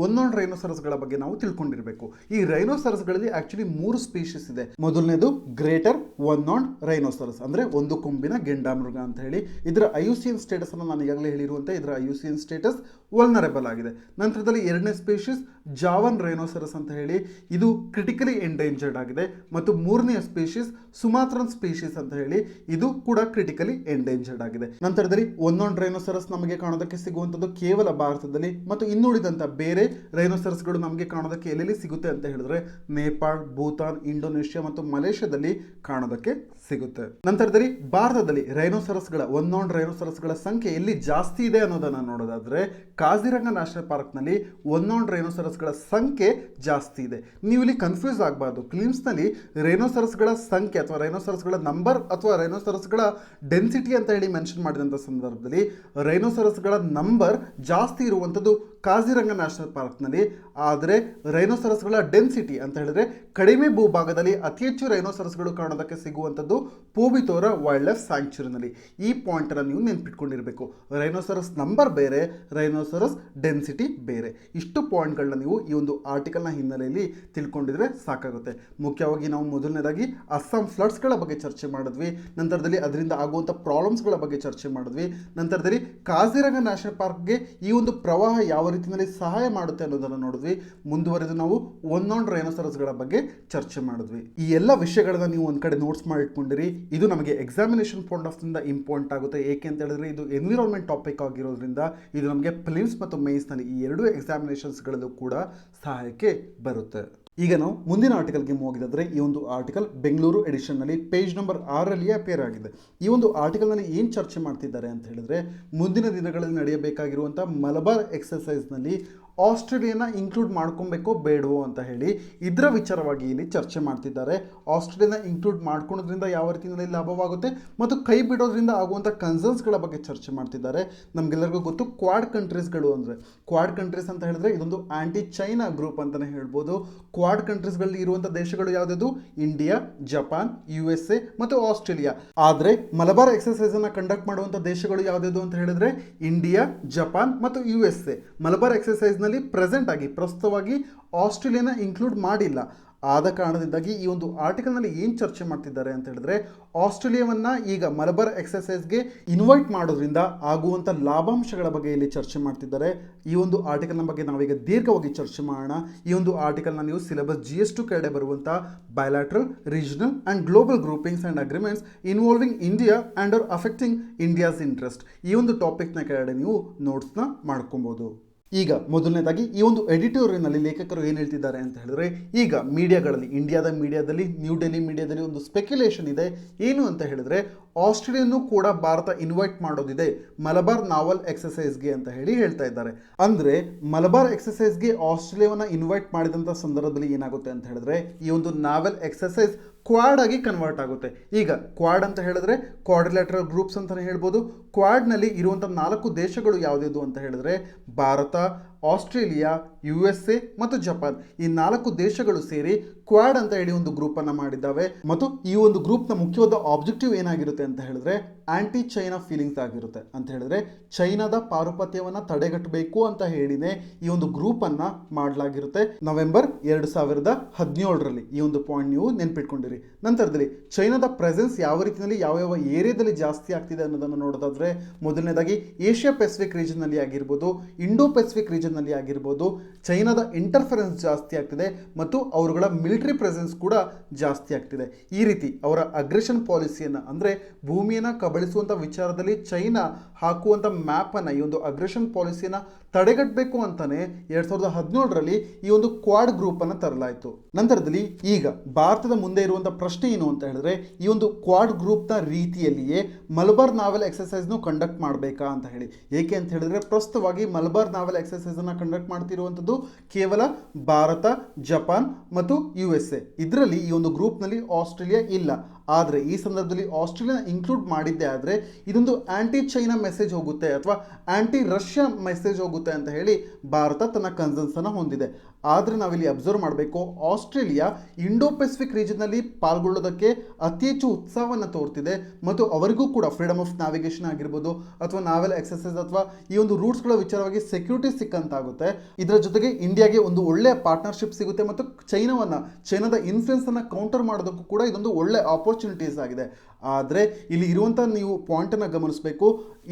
ಒನ್ ನಾನ್ ರೈನೋಸರಸ್ ಬಗ್ಗೆ ನಾವು ತಿಳ್ಕೊಂಡಿರಬೇಕು. ಈ ರೈನೋಸರಸ್ಗಳಲ್ಲಿ ಆಕ್ಚುಲಿ 3 ಸ್ಪೀಶೀಸ್ ಇದೆ. ಮೊದಲನೇದು ಗ್ರೇಟರ್ ಒನ್ ನಾನ್ ರೈನೋಸರಸ್, ಅಂದ್ರೆ ಒಂದು ಕೊಂಬಿನ ಗೆಂಡಾಮೃಗ ಅಂತ ಹೇಳಿ. ಇದರ ಐಯುಸಿಎನ್ ಸ್ಟೇಟಸ್ ಅನ್ನು ನಾನು ಈಗಾಗಲೇ ಹೇಳಿರುವಂತೆ ಇದರ ಐಯುಸಿಎನ್ ಸ್ಟೇಟಸ್ ವಲ್ನರೇಬಲ್ ಆಗಿದೆ. ನಂತರದಲ್ಲಿ ಎರಡನೇ ಸ್ಪೀಶೀಸ್ ಜಾವನ್ ರೈನೋಸರಸ್ ಅಂತ ಹೇಳಿ, ಇದು ಕ್ರಿಟಿಕಲಿ ಎಂಡೇಂಜರ್ಡ್ ಆಗಿದೆ. ಮತ್ತು ಮೂರನೆಯ ಸ್ಪೀಶೀಸ್ ಸುಮಾತ್ರನ್ ಸ್ಪೀಶೀಸ್ ಅಂತ ಹೇಳಿ, ಇದು ಕೂಡ ಕ್ರಿಟಿಕಲಿ ಎಂಡೇಂಜರ್ಡ್ ಆಗಿದೆ. ನಂತರದಲ್ಲಿ ಒನ್ ನಾನ್ ರೈನೋಸರಸ್ ನಮಗೆ ಕಾಣೋದಕ್ಕೆ ಸಿಗುವಂಥದ್ದು ಕೇವಲ ಭಾರತದಲ್ಲಿ, ಮತ್ತು ಇನ್ನುಳಿದಂತ ಬೇರೆ ರೈನೋಸರಸ್ಗಳು ದೇಶಗಳು ನಮಗೆ ಕಾಣೋದಕ್ಕೆ ಎಲ್ಲೆಲ್ಲಿ ಸಿಗುತ್ತೆ ಅಂತ ಹೇಳಿದ್ರೆ ನೇಪಾಳ, ಭೂತಾನ್, ಇಂಡೋನೇಷ್ಯಾ ಮತ್ತು ಮಲೇಷ್ಯಾದಲ್ಲಿ ಕಾಣೋದಕ್ಕೆ ಸಿಗುತ್ತೆ. ನಂತರದಲ್ಲಿ ಭಾರತದಲ್ಲಿ ರೈನೋಸರಸ್ಗಳ ಒನ್ ರೈನೋಸರಸ್ಗಳ ಸಂಖ್ಯೆ ಎಲ್ಲಿ ಜಾಸ್ತಿ ಇದೆ ಅನ್ನೋದನ್ನ ನೋಡೋದಾದ್ರೆ ಕಾಜಿರಂಗ ನ್ಯಾಷನಲ್ ಪಾರ್ಕ್ನಲ್ಲಿ ಒನ್ ರೈನೋಸರಸ್ಗಳ ಸಂಖ್ಯೆ ಜಾಸ್ತಿ ಇದೆ. ನೀವು ಇಲ್ಲಿ ಕನ್ಫ್ಯೂಸ್ ಆಗಬಾರ್ದು. ಕ್ಲಿಮ್ಸ್ನಲ್ಲಿ ರೈನೋಸರಸ್ಗಳ ಸಂಖ್ಯೆ ಅಥವಾ ರೈನೋಸರಸ್ಗಳ ನಂಬರ್ ಅಥವಾ ರೈನೋಸರಸ್ಗಳ ಡೆನ್ಸಿಟಿ ಅಂತ ಹೇಳಿ ಮೆನ್ಷನ್ ಮಾಡಿದಂಥ ಸಂದರ್ಭದಲ್ಲಿ ರೈನೋಸರಸ್ಗಳ ನಂಬರ್ ಜಾಸ್ತಿ ಇರುವಂಥದ್ದು ಕಾಜಿರಂಗ ನ್ಯಾಷನಲ್ ಪಾರ್ಕ್ನಲ್ಲಿ. ಆದರೆ ರೈನೋಸರಸ್ಗಳ ಡೆನ್ಸಿಟಿ ಅಂತ ಹೇಳಿದ್ರೆ ಕಡಿಮೆ ಭೂಭಾಗದಲ್ಲಿ ಅತಿ ಹೆಚ್ಚು ರೈನೋಸರಸ್ಗಳು ಕಾಣೋದಕ್ಕೆ ಸಿಗುವಂಥದ್ದು ಪೂಬಿತೋರ ವೈಲ್ಡ್ ಲೈಫ್ ಸ್ಯಾಂಕ್ಚುರಿನಲ್ಲಿ. ಈ ಪಾಯಿಂಟ್ ಅನ್ನು ನೀವು ನೆನ್ಪಿಟ್ಕೊಂಡಿರಬೇಕು. ರೈನೋಸರಸ್ ನಂಬರ್ ಬೇರೆ, ರೈನೋಸರಸ್ ಡೆನ್ಸಿಟಿ ಬೇರೆ. ಇಷ್ಟು ಪಾಯಿಂಟ್ಗಳನ್ನ ನೀವು ಈ ಒಂದು ಆರ್ಟಿಕಲ್ನ ಹಿನ್ನೆಲೆಯಲ್ಲಿ ತಿಳ್ಕೊಂಡಿದ್ರೆ ಸಾಕಾಗುತ್ತೆ. ಮುಖ್ಯವಾಗಿ ನಾವು ಮೊದಲನೇದಾಗಿ ಅಸ್ಸಾಂ ಫ್ಲಡ್ಸ್ಗಳ ಬಗ್ಗೆ ಚರ್ಚೆ ಮಾಡಿದ್ವಿ. ನಂತರದಲ್ಲಿ ಅದರಿಂದ ಆಗುವಂಥ ಪ್ರಾಬ್ಲಮ್ಸ್ಗಳ ಬಗ್ಗೆ ಚರ್ಚೆ ಮಾಡಿದ್ವಿ. ನಂತರದಲ್ಲಿ ಕಾಜಿರಂಗ ನ್ಯಾಷನಲ್ ಪಾರ್ಕ್ಗೆ ಈ ಒಂದು ಪ್ರವಾಹ ಯಾವ ರೀತಿಯಲ್ಲಿ ಸಹಾಯ ಮಾಡುತ್ತೆ ಅನ್ನೋದನ್ನು ನೋಡಿದ್ವಿ. ಮುಂದುವರೆದು ನಾವು ಒನ್ ರೈನೋಸರಸ್ಗಳ ಬಗ್ಗೆ ಚರ್ಚೆ ಮಾಡಿದ್ವಿ. ಈ ಎಲ್ಲ ವಿಷಯಗಳನ್ನ ನೀವು ಒಂದ್ ಕಡೆ ನೋಟ್ಸ್ ಮಾಡಿ ಇಟ್ಕೊಂಡಿರಿ. ಇದು ನಮಗೆ ಎಕ್ಸಾಮಿನೇಷನ್ ಪಾಯಿಂಟ್ ಆಫ್ ಇಂದ ಇಂಪಾರ್ಟೆಂಟ್ ಆಗುತ್ತೆ. ಏಕೆ ಅಂತ ಹೇಳಿದ್ರೆ ಇದು ಎನ್ವಿರಾನ್ಮೆಂಟ್ ಟಾಪಿಕ್ ಆಗಿರೋದ್ರಿಂದ ಇದು ನಮಗೆ ಪ್ರಿಲಿಮ್ಸ್ ಮತ್ತು ಮೇನ್ಸ್ ನಲ್ಲಿ ಈ ಎರಡು ಎಕ್ಸಾಮಿನೇಷನ್ಸ್ಗಳಲ್ಲೂ ಕೂಡ ಸಹಾಯಕ್ಕೆ ಬರುತ್ತೆ. ಈಗ ನಾವು ಮುಂದಿನ ಆರ್ಟಿಕಲ್ಗೆ ಹೋಗಿದ್ರೆ ಈ ಒಂದು ಆರ್ಟಿಕಲ್ ಬೆಂಗಳೂರು ಎಡಿಷನ್ನಲ್ಲಿ ಪೇಜ್ ನಂಬರ್ 6ರಲ್ಲಿ ಅಪೇರ್ ಆಗಿದೆ. ಈ ಒಂದು ಆರ್ಟಿಕಲ್ನಲ್ಲಿ ಏನು ಚರ್ಚೆ ಮಾಡ್ತಿದ್ದಾರೆ ಅಂತ ಹೇಳಿದ್ರೆ ಮುಂದಿನ ದಿನಗಳಲ್ಲಿ ನಡೆಯಬೇಕಾಗಿರುವಂಥ ಮಲಬಾರ್ ಎಕ್ಸರ್ಸೈಸ್ನಲ್ಲಿ ಆಸ್ಟ್ರೇಲಿಯಾನ ಇನ್ಕ್ಲೂಡ್ ಮಾಡ್ಕೊಬೇಕೋ ಬೇಡವೋ ಅಂತ ಹೇಳಿ ಇದರ ವಿಚಾರವಾಗಿ ಇಲ್ಲಿ ಚರ್ಚೆ ಮಾಡ್ತಿದ್ದಾರೆ. ಆಸ್ಟ್ರೇಲಿಯಾನ ಇನ್ಕ್ಲೂಡ್ ಮಾಡ್ಕೊಳೋದ್ರಿಂದ ಯಾವ ರೀತಿಯಲ್ಲಿ ಲಾಭವಾಗುತ್ತೆ ಮತ್ತು ಕೈ ಬಿಡೋದ್ರಿಂದ ಆಗುವಂಥ ಕನ್ಸರ್ನ್ಸ್ಗಳ ಬಗ್ಗೆ ಚರ್ಚೆ ಮಾಡ್ತಿದ್ದಾರೆ. ನಮಗೆಲ್ಲರಿಗೂ ಗೊತ್ತು ಕ್ವಾಡ್ ಕಂಟ್ರೀಸ್ಗಳು ಅಂದರೆ ಕ್ವಾಡ್ ಕಂಟ್ರೀಸ್ ಅಂತ ಹೇಳಿದ್ರೆ ಇದೊಂದು ಆಂಟಿ ಚೈನಾ ಗ್ರೂಪ್ ಅಂತಲೇ ಹೇಳ್ಬೋದು. ಕ್ವಾಡ್ ಕಂಟ್ರೀಸ್ಗಳಲ್ಲಿ ಇರುವಂಥ ದೇಶಗಳು ಯಾವುದಾದ್ರು ಇಂಡಿಯಾ, ಜಪಾನ್, USA ಮತ್ತು ಆಸ್ಟ್ರೇಲಿಯಾ. ಆದರೆ ಮಲಬಾರ್ ಎಕ್ಸರ್ಸೈಸ್ ಅನ್ನು ಕಂಡಕ್ಟ್ ಮಾಡುವಂಥ ದೇಶಗಳು ಯಾವುದಾದ್ರು ಅಂತ ಹೇಳಿದ್ರೆ ಇಂಡಿಯಾ, ಜಪಾನ್ ಮತ್ತು USA. ಮಲಬಾರ್ ಎಕ್ಸರ್ಸೈಸ್ ಪ್ರೆಸೆಂಟ್ ಆಗಿ ಪ್ರಸ್ತುತವಾಗಿ ಆಸ್ಟ್ರೇಲಿಯಾನ ಇನ್ಕ್ಲೂಡ್ ಮಾಡಿಲ್ಲ. ಆದ ಕಾರಣದಿಂದಾಗಿ ಈ ಒಂದು ಆರ್ಟಿಕಲ್ನಲ್ಲಿ ಏನು ಚರ್ಚೆ ಮಾಡ್ತಿದ್ದಾರೆ ಅಂತ ಹೇಳಿದ್ರೆ ಆಸ್ಟ್ರೇಲಿಯಾವನ್ನ ಈಗ ಮಲಬಾರ್ ಎಕ್ಸರ್ಸೈಸ್ಗೆ ಇನ್ವೈಟ್ ಮಾಡೋದ್ರಿಂದ ಆಗುವಂಥ ಲಾಭಾಂಶಗಳ ಬಗ್ಗೆ ಇಲ್ಲಿ ಚರ್ಚೆ ಮಾಡ್ತಿದ್ದಾರೆ. ಈ ಒಂದು ಆರ್ಟಿಕಲ್ನ ಬಗ್ಗೆ ನಾವೀಗ ದೀರ್ಘವಾಗಿ ಚರ್ಚೆ ಮಾಡೋಣ. ಈ ಒಂದು ಆರ್ಟಿಕಲ್ನ ನೀವು ಸಿಲೆಬಸ್ GS2 ಕೆಳಗಡೆ ಬರುವಂಥ bilateral, regional and global groupings and agreements involving India and or affecting India's interest ಈ ಒಂದು ಟಾಪಿಕ್ನ ಕೆಳಗಡೆ ನೀವು ನೋಟ್ಸ್ನ ಮಾಡ್ಕೊಬೋದು. ಈಗ ಮೊದಲನೇದಾಗಿ ಈ ಒಂದು ಎಡಿಟೋರಿಯಲ್ನಲ್ಲಿ ಲೇಖಕರು ಏನು ಹೇಳ್ತಿದ್ದಾರೆ ಅಂತ ಹೇಳಿದ್ರೆ ಈಗ ಮೀಡಿಯಾಗಳಲ್ಲಿ ಇಂಡಿಯಾದ ಮೀಡಿಯಾದಲ್ಲಿ ನ್ಯೂ ಡೆಲ್ಲಿ ಮೀಡಿಯಾದಲ್ಲಿ ಒಂದು ಸ್ಪೆಕ್ಯುಲೇಷನ್ ಇದೆ. ಏನು ಅಂತ ಹೇಳಿದ್ರೆ ಆಸ್ಟ್ರೇಲಿಯಾನು ಕೂಡ ಭಾರತ ಇನ್ವೈಟ್ ಮಾಡೋದಿದೆ ಮಲಬಾರ್ ನಾವಲ್ ಎಕ್ಸರ್ಸೈಸ್ಗೆ ಅಂತ ಹೇಳಿ ಹೇಳ್ತಾ ಇದ್ದಾರೆ. ಅಂದರೆ ಮಲಬಾರ್ ಎಕ್ಸರ್ಸೈಸ್ಗೆ ಆಸ್ಟ್ರೇಲಿಯಾವನ್ನ ಇನ್ವೈಟ್ ಮಾಡಿದಂಥ ಸಂದರ್ಭದಲ್ಲಿ ಏನಾಗುತ್ತೆ ಅಂತ ಹೇಳಿದ್ರೆ ಈ ಒಂದು ನಾವೆಲ್ ಎಕ್ಸರ್ಸೈಸ್ ಕ್ವಾಡ್ ಆಗಿ ಕನ್ವರ್ಟ್ ಆಗುತ್ತೆ. ಈಗ ಕ್ವಾಡ್ ಅಂತ ಹೇಳಿದ್ರೆ ಕ್ವಾಡ್ರಿಲ್ಯಾಟರಲ್ ಗ್ರೂಪ್ಸ್ ಅಂತಲೇ ಹೇಳ್ಬೋದು. ಕ್ವಾಡ್ನಲ್ಲಿ ಇರುವಂಥ 4 ದೇಶಗಳು ಯಾವುದಿದು ಅಂತ ಹೇಳಿದ್ರೆ ಭಾರತ, ಆಸ್ಟ್ರೇಲಿಯಾ, USA ಮತ್ತು ಜಪಾನ್. ಈ 4 ದೇಶಗಳು ಸೇರಿ ಕ್ವಾಡ್ ಅಂತ ಹೇಳಿ ಒಂದು ಗ್ರೂಪನ್ನು ಮಾಡಿದ್ದಾವೆ. ಮತ್ತು ಈ ಒಂದು ಗ್ರೂಪ್ನ ಮುಖ್ಯವಾದ ಆಬ್ಜೆಕ್ಟಿವ್ ಏನಾಗಿರುತ್ತೆ ಅಂತ ಹೇಳಿದ್ರೆ ಆಂಟಿ ಚೈನಾ ಫೀಲಿಂಗ್ಸ್ ಆಗಿರುತ್ತೆ. ಅಂತ ಹೇಳಿದ್ರೆ ಚೈನಾದ ಪಾರುಪತ್ಯವನ್ನು ತಡೆಗಟ್ಟಬೇಕು ಅಂತ ಹೇಳಿನೇ ಈ ಒಂದು ಗ್ರೂಪನ್ನು ಮಾಡಲಾಗಿರುತ್ತೆ. ನವೆಂಬರ್ 2017ರಲ್ಲಿ ಈ ಒಂದು ಪಾಯಿಂಟ್ ನೀವು ನೆನ್ಪಿಟ್ಕೊಂಡಿರಿ. ನಂತರದಲ್ಲಿ ಚೈನಾದ ಪ್ರೆಸೆನ್ಸ್ ಯಾವ ರೀತಿಯಲ್ಲಿ ಯಾವ ಏರಿಯಾದಲ್ಲಿ ಜಾಸ್ತಿ ಆಗ್ತಿದೆ ಅನ್ನೋದನ್ನು ನೋಡೋದಾದ್ರೆ ಮೊದಲನೇದಾಗಿ ಏಷ್ಯಾ ಪೆಸಿಫಿಕ್ ರೀಜನ್ನಲ್ಲಿ ಆಗಿರ್ಬೋದು, ಇಂಡೋ ಪೆಸಿಫಿಕ್ ರೀಜನ್ನಲ್ಲಿ ಆಗಿರ್ಬೋದು ಚೈನಾದ ಇಂಟರ್ಫರೆನ್ಸ್ ಜಾಸ್ತಿ ಆಗ್ತಿದೆ ಮತ್ತು ಅವರುಗಳ ಮಿಲಿಟರಿ ಪ್ರೆಸೆನ್ಸ್ ಕೂಡ ಜಾಸ್ತಿ ಆಗ್ತಿದೆ. ಈ ರೀತಿ ಅವರ ಅಗ್ರೆಷನ್ ಪಾಲಿಸಿಯನ್ನು ಅಂದರೆ ಭೂಮಿಯನ್ನು ಕಬಳಿಸುವಂಥ ವಿಚಾರದಲ್ಲಿ ಚೈನಾ ಹಾಕುವಂಥ ಮ್ಯಾಪನ್ನು ಈ ಒಂದು ಅಗ್ರೆಷನ್ ಪಾಲಿಸಿಯನ್ನು ತಡೆಗಟ್ಟಬೇಕು ಅಂತಾನೆ 2017ರಲ್ಲಿ ಈ ಒಂದು ಕ್ವಾಡ್ ಗ್ರೂಪನ್ನು ತರಲಾಯಿತು. ನಂತರದಲ್ಲಿ ಈಗ ಭಾರತದ ಮುಂದೆ ಇರುವಂಥ ಪ್ರಶ್ನೆ ಏನು ಅಂತ ಹೇಳಿದ್ರೆ ಈ ಒಂದು ಕ್ವಾಡ್ ಗ್ರೂಪ್ನ ರೀತಿಯಲ್ಲಿಯೇ ಮಲಬಾರ್ ನಾವೆಲ್ ಎಕ್ಸರ್ಸೈಸ್ನು ಕಂಡಕ್ಟ್ ಮಾಡಬೇಕಾ ಅಂತ ಹೇಳಿ. ಏಕೆ ಅಂತ ಹೇಳಿದ್ರೆ ಪ್ರಸ್ತುತವಾಗಿ ಮಲಬಾರ್ ನಾವೆಲ್ ಎಕ್ಸರ್ಸೈಸನ್ನು ಕಂಡಕ್ಟ್ ಮಾಡ್ತಿರುವಂಥದ್ದು ಕೇವಲ ಭಾರತ, ಜಪಾನ್ ಮತ್ತು USA. ಇದರಲ್ಲಿ ಈ ಒಂದು ಗ್ರೂಪ್ನಲ್ಲಿ ಆಸ್ಟ್ರೇಲಿಯಾ ಇಲ್ಲ. ಆದರೆ ಈ ಸಂದರ್ಭದಲ್ಲಿ ಆಸ್ಟ್ರೇಲಿಯಾ ಇನ್ಕ್ಲೂಡ್ ಮಾಡಿದ್ದೆ ಆದರೆ ಇದೊಂದು ಆಂಟಿ ಚೈನಾ ಮೆಸೇಜ್ ಹೋಗುತ್ತೆ ಅಥವಾ ಆಂಟಿ ರಷ್ಯಾ ಮೆಸೇಜ್ ಹೋಗುತ್ತೆ ಅಂತ ಹೇಳಿ ಭಾರತ ತನ್ನ ಕನ್ಸರ್ನ್ಸನ್ನು ಹೊಂದಿದೆ. ಆದರೆ ನಾವಿಲ್ಲಿ ಅಬ್ಸರ್ವ್ ಮಾಡಬೇಕು ಆಸ್ಟ್ರೇಲಿಯಾ ಇಂಡೋ ಪೆಸಿಫಿಕ್ ರೀಜನ್ನಲ್ಲಿ ಪಾಲ್ಗೊಳ್ಳೋದಕ್ಕೆ ಅತಿ ಹೆಚ್ಚು ಉತ್ಸಾಹವನ್ನು ತೋರ್ತಿದೆ ಮತ್ತು ಅವರಿಗೂ ಕೂಡ ಫ್ರೀಡಮ್ ಆಫ್ ನ್ಯಾವಿಗೇಷನ್ ಆಗಿರ್ಬೋದು ಅಥವಾ ನಾವೆಲ್ ಎಕ್ಸರ್ಸೈಸ್ ಅಥವಾ ಈ ಒಂದು ರೂಟ್ಸ್ಗಳ ವಿಚಾರವಾಗಿ ಸೆಕ್ಯೂರಿಟಿ ಸಿಕ್ಕಂತಾಗುತ್ತೆ. ಇದರ ಜೊತೆಗೆ ಇಂಡಿಯಾಗೆ ಒಂದು ಒಳ್ಳೆಯ ಪಾರ್ಟ್ನರ್ಶಿಪ್ ಸಿಗುತ್ತೆ ಮತ್ತು ಚೈನಾದ ಇನ್ಫ್ಲುಯೆನ್ಸನ್ನು ಕೌಂಟರ್ ಮಾಡೋದಕ್ಕೂ ಕೂಡ ಇದೊಂದು ಒಳ್ಳೆ ಆಪರ್ಚುನಿಟೀಸ್ ಆಗಿದೆ. ಆದರೆ ಇಲ್ಲಿ ಇರುವಂಥ ನೀವು ಪಾಯಿಂಟನ್ನು ಗಮನಿಸಬೇಕು.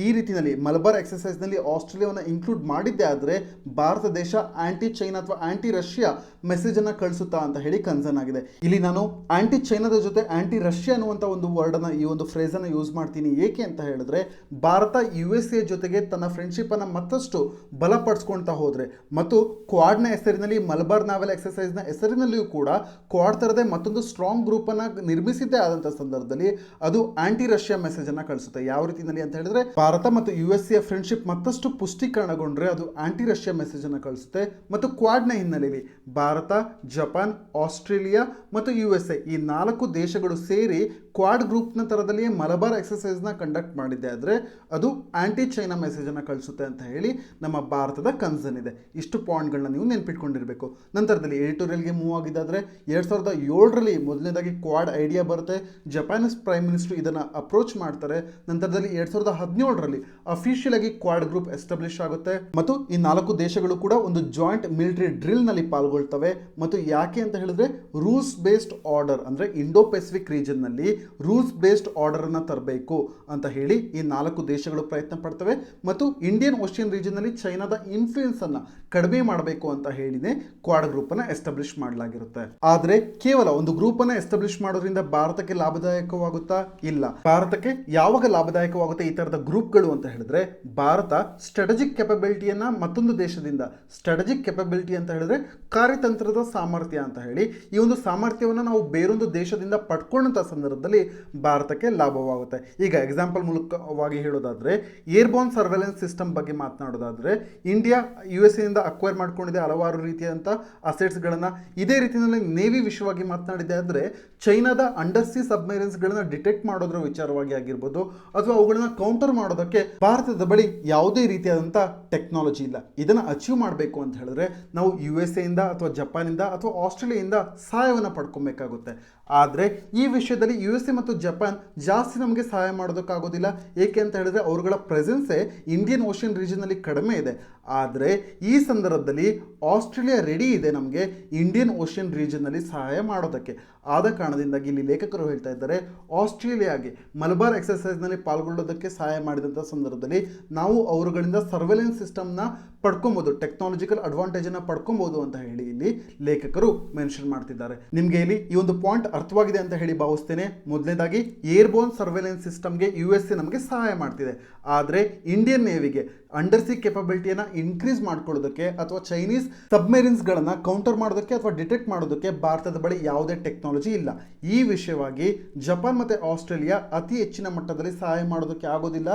ಈ ರೀತಿಯಲ್ಲಿ ಮಲಬಾರ್ ಎಕ್ಸರ್ಸೈಸ್ನಲ್ಲಿ ಆಸ್ಟ್ರೇಲಿಯಾವನ್ನು ಇನ್ಕ್ಲೂಡ್ ಮಾಡಿದ್ದೇ ಆದರೆ ಭಾರತ ದೇಶ ಆಂಟಿ ಚೈನಾ ಅಥವಾ ಆಂಟಿ ರಷ್ಯಾ ಮೆಸೇಜನ್ನು ಕಳಿಸುತ್ತಾ ಅಂತ ಹೇಳಿ ಕನ್ಸರ್ನ್ ಆಗಿದೆ. ಇಲ್ಲಿ ನಾನು ಆಂಟಿ ಚೈನಾದ ಜೊತೆ ಆಂಟಿ ರಷ್ಯಾ ಅನ್ನುವಂಥ ಒಂದು ವರ್ಡನ್ನು, ಈ ಒಂದು ಫ್ರೇಸನ್ನು ಯೂಸ್ ಮಾಡ್ತೀನಿ. ಏಕೆ ಅಂತ ಹೇಳಿದ್ರೆ ಭಾರತ USA ಜೊತೆಗೆ ತನ್ನ ಫ್ರೆಂಡ್ಶಿಪ್ಪನ್ನು ಮತ್ತಷ್ಟು ಬಲಪಡಿಸ್ಕೊಳ್ತಾ ಹೋದರೆ ಮತ್ತು ಕ್ವಾಡ್ನ ಹೆಸರಿನಲ್ಲಿ ಮಲಬಾರ್ ನಾವೆಲ್ ಎಕ್ಸರ್ಸೈಸ್ನ ಹೆಸರಿನಲ್ಲಿಯೂ ಕೂಡ ಕ್ವಾಡ್ ಥರದೇ ಮತ್ತೊಂದು ಸ್ಟ್ರಾಂಗ್ ಗ್ರೂಪನ್ನು ನಿರ್ಮಿಸಿದ್ದೇ ಆದಂಥ ಸಂದರ್ಭದಲ್ಲಿ ಅದು ಆಂಟಿ ರಷ್ಯಾ ಮೆಸೇಜನ್ನು ಕಳಿಸುತ್ತೆ. ಯಾವ ರೀತಿಯಲ್ಲಿ ಅಂತ ಹೇಳಿದ್ರೆ ಭಾರತ ಮತ್ತು USA ಫ್ರೆಂಡ್ಶಿಪ್ ಮತ್ತಷ್ಟು ಪುಷ್ಟೀಕರಣಗೊಂಡ್ರೆ ಅದು ಆಂಟಿ ರಷ್ಯಾ ಮೆಸೇಜನ್ನು ಕಳಿಸುತ್ತೆ. ಮತ್ತು ಕ್ವಾಡ್ನ ಹಿನ್ನೆಲೆಯಲ್ಲಿ ಭಾರತ, ಜಪಾನ್, ಆಸ್ಟ್ರೇಲಿಯಾ ಮತ್ತು USA ಈ 4 ದೇಶಗಳು ಸೇರಿ ಕ್ವಾಡ್ ಗ್ರೂಪ್ನ ಥರದಲ್ಲಿಯೇ ಮಲಬಾರ್ ಎಕ್ಸರ್ಸೈಸ್ನ ಕಂಡಕ್ಟ್ ಮಾಡಿದ್ದೆ ಆದರೆ ಅದು ಆಂಟಿ ಚೈನಾ ಮೆಸೇಜನ್ನು ಕಳಿಸುತ್ತೆ ಅಂತ ಹೇಳಿ ನಮ್ಮ ಭಾರತದ ಕನ್ಸರ್ನ್ ಇದೆ. ಇಷ್ಟು ಪಾಯಿಂಟ್ಗಳನ್ನ ನೀವು ನೆನ್ಪಿಟ್ಕೊಂಡಿರಬೇಕು. ನಂತರದಲ್ಲಿ ಎಡಿಟೋರಿಯಲ್ಗೆ ಮೂವ್ ಆಗಿದ್ದಾದರೆ 2007ರಲ್ಲಿ ಮೊದಲನೇದಾಗಿ ಕ್ವಾಡ್ ಐಡಿಯಾ ಬರುತ್ತೆ. ಜಪಾನೀಸ್ ಪ್ರೈಮ್ ಮಿನಿಸ್ಟರ್ ಇದನ್ನು ಅಪ್ರೋಚ್ ಮಾಡ್ತಾರೆ. ನಂತರದಲ್ಲಿ 2017ರಲ್ಲಿ ಅಫಿಷಿಯಲ್ ಆಗಿ ಕ್ವಾಡ್ ಗ್ರೂಪ್ ಎಸ್ಟಾಬ್ಲಿಷ್ ಆಗುತ್ತೆ ಮತ್ತು ಈ 4 ದೇಶಗಳು ಕೂಡ ಒಂದು ಜಾಯಿಂಟ್ ಮಿಲಿಟರಿ ಡ್ರಿಲ್ನಲ್ಲಿ ಪಾಲ್ಗೊಳ್ತವೆ. ಮತ್ತು ಯಾಕೆ ಅಂತ ಹೇಳಿದ್ರೆ ರೂಲ್ಸ್ ಬೇಸ್ಡ್ ಆರ್ಡರ್ ಅಂದರೆ ಇಂಡೋ ಪೆಸಿಫಿಕ್ ರೀಜನ್ನಲ್ಲಿ ರೂಲ್ಸ್ ಬೇಸ್ಡ್ ಆರ್ಡರ್ ಅನ್ನು ತರಬೇಕು ಅಂತ ಹೇಳಿ ಈ 4 ದೇಶಗಳು ಪ್ರಯತ್ನ ಪಡ್ತವೆ ಮತ್ತು ಇಂಡಿಯನ್ ಓಷಿಯನ್ ರೀಜನ್ ನಲ್ಲಿ ಚೈನಾದ ಇನ್ಫ್ಲೂಯೆನ್ಸ್ ಅನ್ನ ಕಡಿಮೆ ಮಾಡಬೇಕು ಅಂತ ಹೇಳಿನೇ ಕ್ವಾಡ್ ಗ್ರೂಪ್ ಅನ್ನ ಎಸ್ಟಾಬ್ಲಿಷ್ ಮಾಡಲಾಗಿರುತ್ತೆ. ಆದ್ರೆ ಕೇವಲ ಒಂದು ಗ್ರೂಪ್ ಅನ್ನ ಎಸ್ಟಾಬ್ಲಿಷ್ ಮಾಡೋದ್ರಿಂದ ಭಾರತಕ್ಕೆ ಲಾಭದಾಯಕವಾಗುತ್ತಾ? ಇಲ್ಲ. ಭಾರತಕ್ಕೆ ಯಾವಾಗ ಲಾಭದಾಯಕವಾಗುತ್ತೆ ಈ ತರದ ಗ್ರೂಪ್ಗಳು ಅಂತ ಹೇಳಿದ್ರೆ ಭಾರತ ಸ್ಟ್ರಾಟಜಿಕ್ ಕೆಪಬಿಲಿಟಿಯನ್ನ ಮತ್ತೊಂದು ದೇಶದಿಂದ, ಸ್ಟ್ರಾಟಜಿಕ್ ಕೆಪಬಿಲಿಟಿ ಅಂತ ಹೇಳಿದ್ರೆ ಕಾರ್ಯತಂತ್ರದ ಸಾಮರ್ಥ್ಯ ಅಂತ ಹೇಳಿ, ಈ ಒಂದು ಸಾಮರ್ಥ್ಯವನ್ನು ನಾವು ಬೇರೊಂದು ದೇಶದಿಂದ ಪಡ್ಕೊಂಡಂತ ಸಂದರ್ಭದಲ್ಲಿ ಭಾರತಕ್ಕೆ ಲಾಭವಾಗುತ್ತೆ. ಈಗ ಎಕ್ಸಾಂಪಲ್ ಮೂಲಕವಾಗಿ ಹೇಳೋದಾದ್ರೆ ಏರ್ಬೋರ್ನ್ ಸರ್ವೆಲೆನ್ಸ್ ಸಿಸ್ಟಮ್ ಬಗ್ಗೆ ಮಾತನಾಡೋದಾದ್ರೆ ಇಂಡಿಯಾ USA ಇಂದ ಅಕ್ವೈರ್ ಮಾಡ್ಕೊಂಡಿದೆ ಹಲವಾರು ರೀತಿಯಾದಂಥ ಅಸೆಟ್ಸ್ಗಳನ್ನು. ಇದೇ ರೀತಿಯಲ್ಲಿ ನೇವಿ ವಿಷಯವಾಗಿ ಮಾತನಾಡಿದೆ ಆದರೆ ಚೈನಾದ ಅಂಡರ್ ಸಿ ಸಬ್ಮರೀನ್ಸ್ಗಳನ್ನ ಡಿಟೆಕ್ಟ್ ಮಾಡೋದ್ರ ವಿಚಾರವಾಗಿ ಆಗಿರ್ಬೋದು ಅಥವಾ ಅವುಗಳನ್ನ ಕೌಂಟರ್ ಮಾಡೋದಕ್ಕೆ ಭಾರತದ ಬಳಿ ಯಾವುದೇ ರೀತಿಯಾದಂಥ ಟೆಕ್ನಾಲಜಿ ಇಲ್ಲ. ಇದನ್ನು ಅಚೀವ್ ಮಾಡಬೇಕು ಅಂತ ಹೇಳಿದ್ರೆ ನಾವು USA ಇಂದ ಅಥವಾ ಜಪಾನಿಂದ ಅಥವಾ ಆಸ್ಟ್ರೇಲಿಯಾದಿಂದ ಸಹಾಯವನ್ನು ಪಡ್ಕೊಬೇಕಾಗುತ್ತೆ. ಆದರೆ ಈ ವಿಷಯದಲ್ಲಿ USA ಮತ್ತು ಜಪಾನ್ ಜಾಸ್ತಿ ನಮಗೆ ಸಹಾಯ ಮಾಡೋದಕ್ಕಾಗೋದಿಲ್ಲ. ಏಕೆ ಅಂತ ಹೇಳಿದ್ರೆ ಅವರುಗಳ ಪ್ರೆಸೆನ್ಸೇ ಇಂಡಿಯನ್ ಓಷಿಯನ್ ರೀಜನ್ನಲ್ಲಿ ಕಡಿಮೆ ಇದೆ. ಆದರೆ ಈ ಸಂದರ್ಭದಲ್ಲಿ ಆಸ್ಟ್ರೇಲಿಯಾ ರೆಡಿ ಇದೆ ನಮಗೆ ಇಂಡಿಯನ್ ಓಷಿಯನ್ ರೀಜನ್ನಲ್ಲಿ ಸಹಾಯ ಮಾಡೋದಕ್ಕೆ. ಆದ ಕಾರಣದಿಂದಾಗಿ ಇಲ್ಲಿ ಲೇಖಕರು ಹೇಳ್ತಾ ಇದ್ದಾರೆ ಆಸ್ಟ್ರೇಲಿಯಾಗೆ ಮಲಬಾರ್ ಎಕ್ಸರ್ಸೈಸ್ನಲ್ಲಿ ಪಾಲ್ಗೊಳ್ಳೋದಕ್ಕೆ ಸಹಾಯ ಮಾಡಿದಂಥ ಸಂದರ್ಭದಲ್ಲಿ ನಾವು ಅವರುಗಳಿಂದ ಸರ್ವೆಲೆನ್ಸ್ ಸಿಸ್ಟಮ್ನ ಪಡ್ಕೊಬೋದು, ಟೆಕ್ನಾಲಜಿಕಲ್ ಅಡ್ವಾಂಟೇಜನ್ನು ಪಡ್ಕೊಬೋದು ಅಂತ ಹೇಳಿ ಇಲ್ಲಿ ಲೇಖಕರು ಮೆನ್ಷನ್ ಮಾಡ್ತಿದ್ದಾರೆ. ನಿಮಗೆ ಇಲ್ಲಿ ಈ ಒಂದು ಪಾಯಿಂಟ್ ಅರ್ಥವಾಗಿದೆ ಅಂತ ಹೇಳಿ ಭಾವಿಸ್ತೇನೆ. ಮೊದಲನೇದಾಗಿ ಏರ್ಬೋರ್ನ್ ಸರ್ವೆಲೆನ್ಸ್ ಸಿಸ್ಟಮ್ಗೆ USA ನಮಗೆ ಸಹಾಯ ಮಾಡ್ತಿದೆ. ಆದರೆ ಇಂಡಿಯನ್ ನೇವಿಗೆ ಅಂಡರ್ ಸಿ ಕೆಪಬಿಲಿಟಿಯನ್ನು ಇನ್ಕ್ರೀಸ್ ಮಾಡ್ಕೊಳ್ಳೋದಕ್ಕೆ ಅಥವಾ ಚೈನೀಸ್ ಸಬ್ಮೆರಿನ್ಸ್ಗಳನ್ನು ಕೌಂಟರ್ ಮಾಡೋದಕ್ಕೆ ಅಥವಾ ಡಿಟೆಕ್ಟ್ ಮಾಡೋದಕ್ಕೆ ಭಾರತದ ಬಳಿ ಯಾವುದೇ ಟೆಕ್ನಾಲಜಿ ಇಲ್ಲ. ಈ ವಿಷಯವಾಗಿ ಜಪಾನ್ ಮತ್ತು ಆಸ್ಟ್ರೇಲಿಯಾ ಅತಿ ಹೆಚ್ಚಿನ ಮಟ್ಟದಲ್ಲಿ ಸಹಾಯ ಮಾಡೋದಕ್ಕೆ ಆಗೋದಿಲ್ಲ.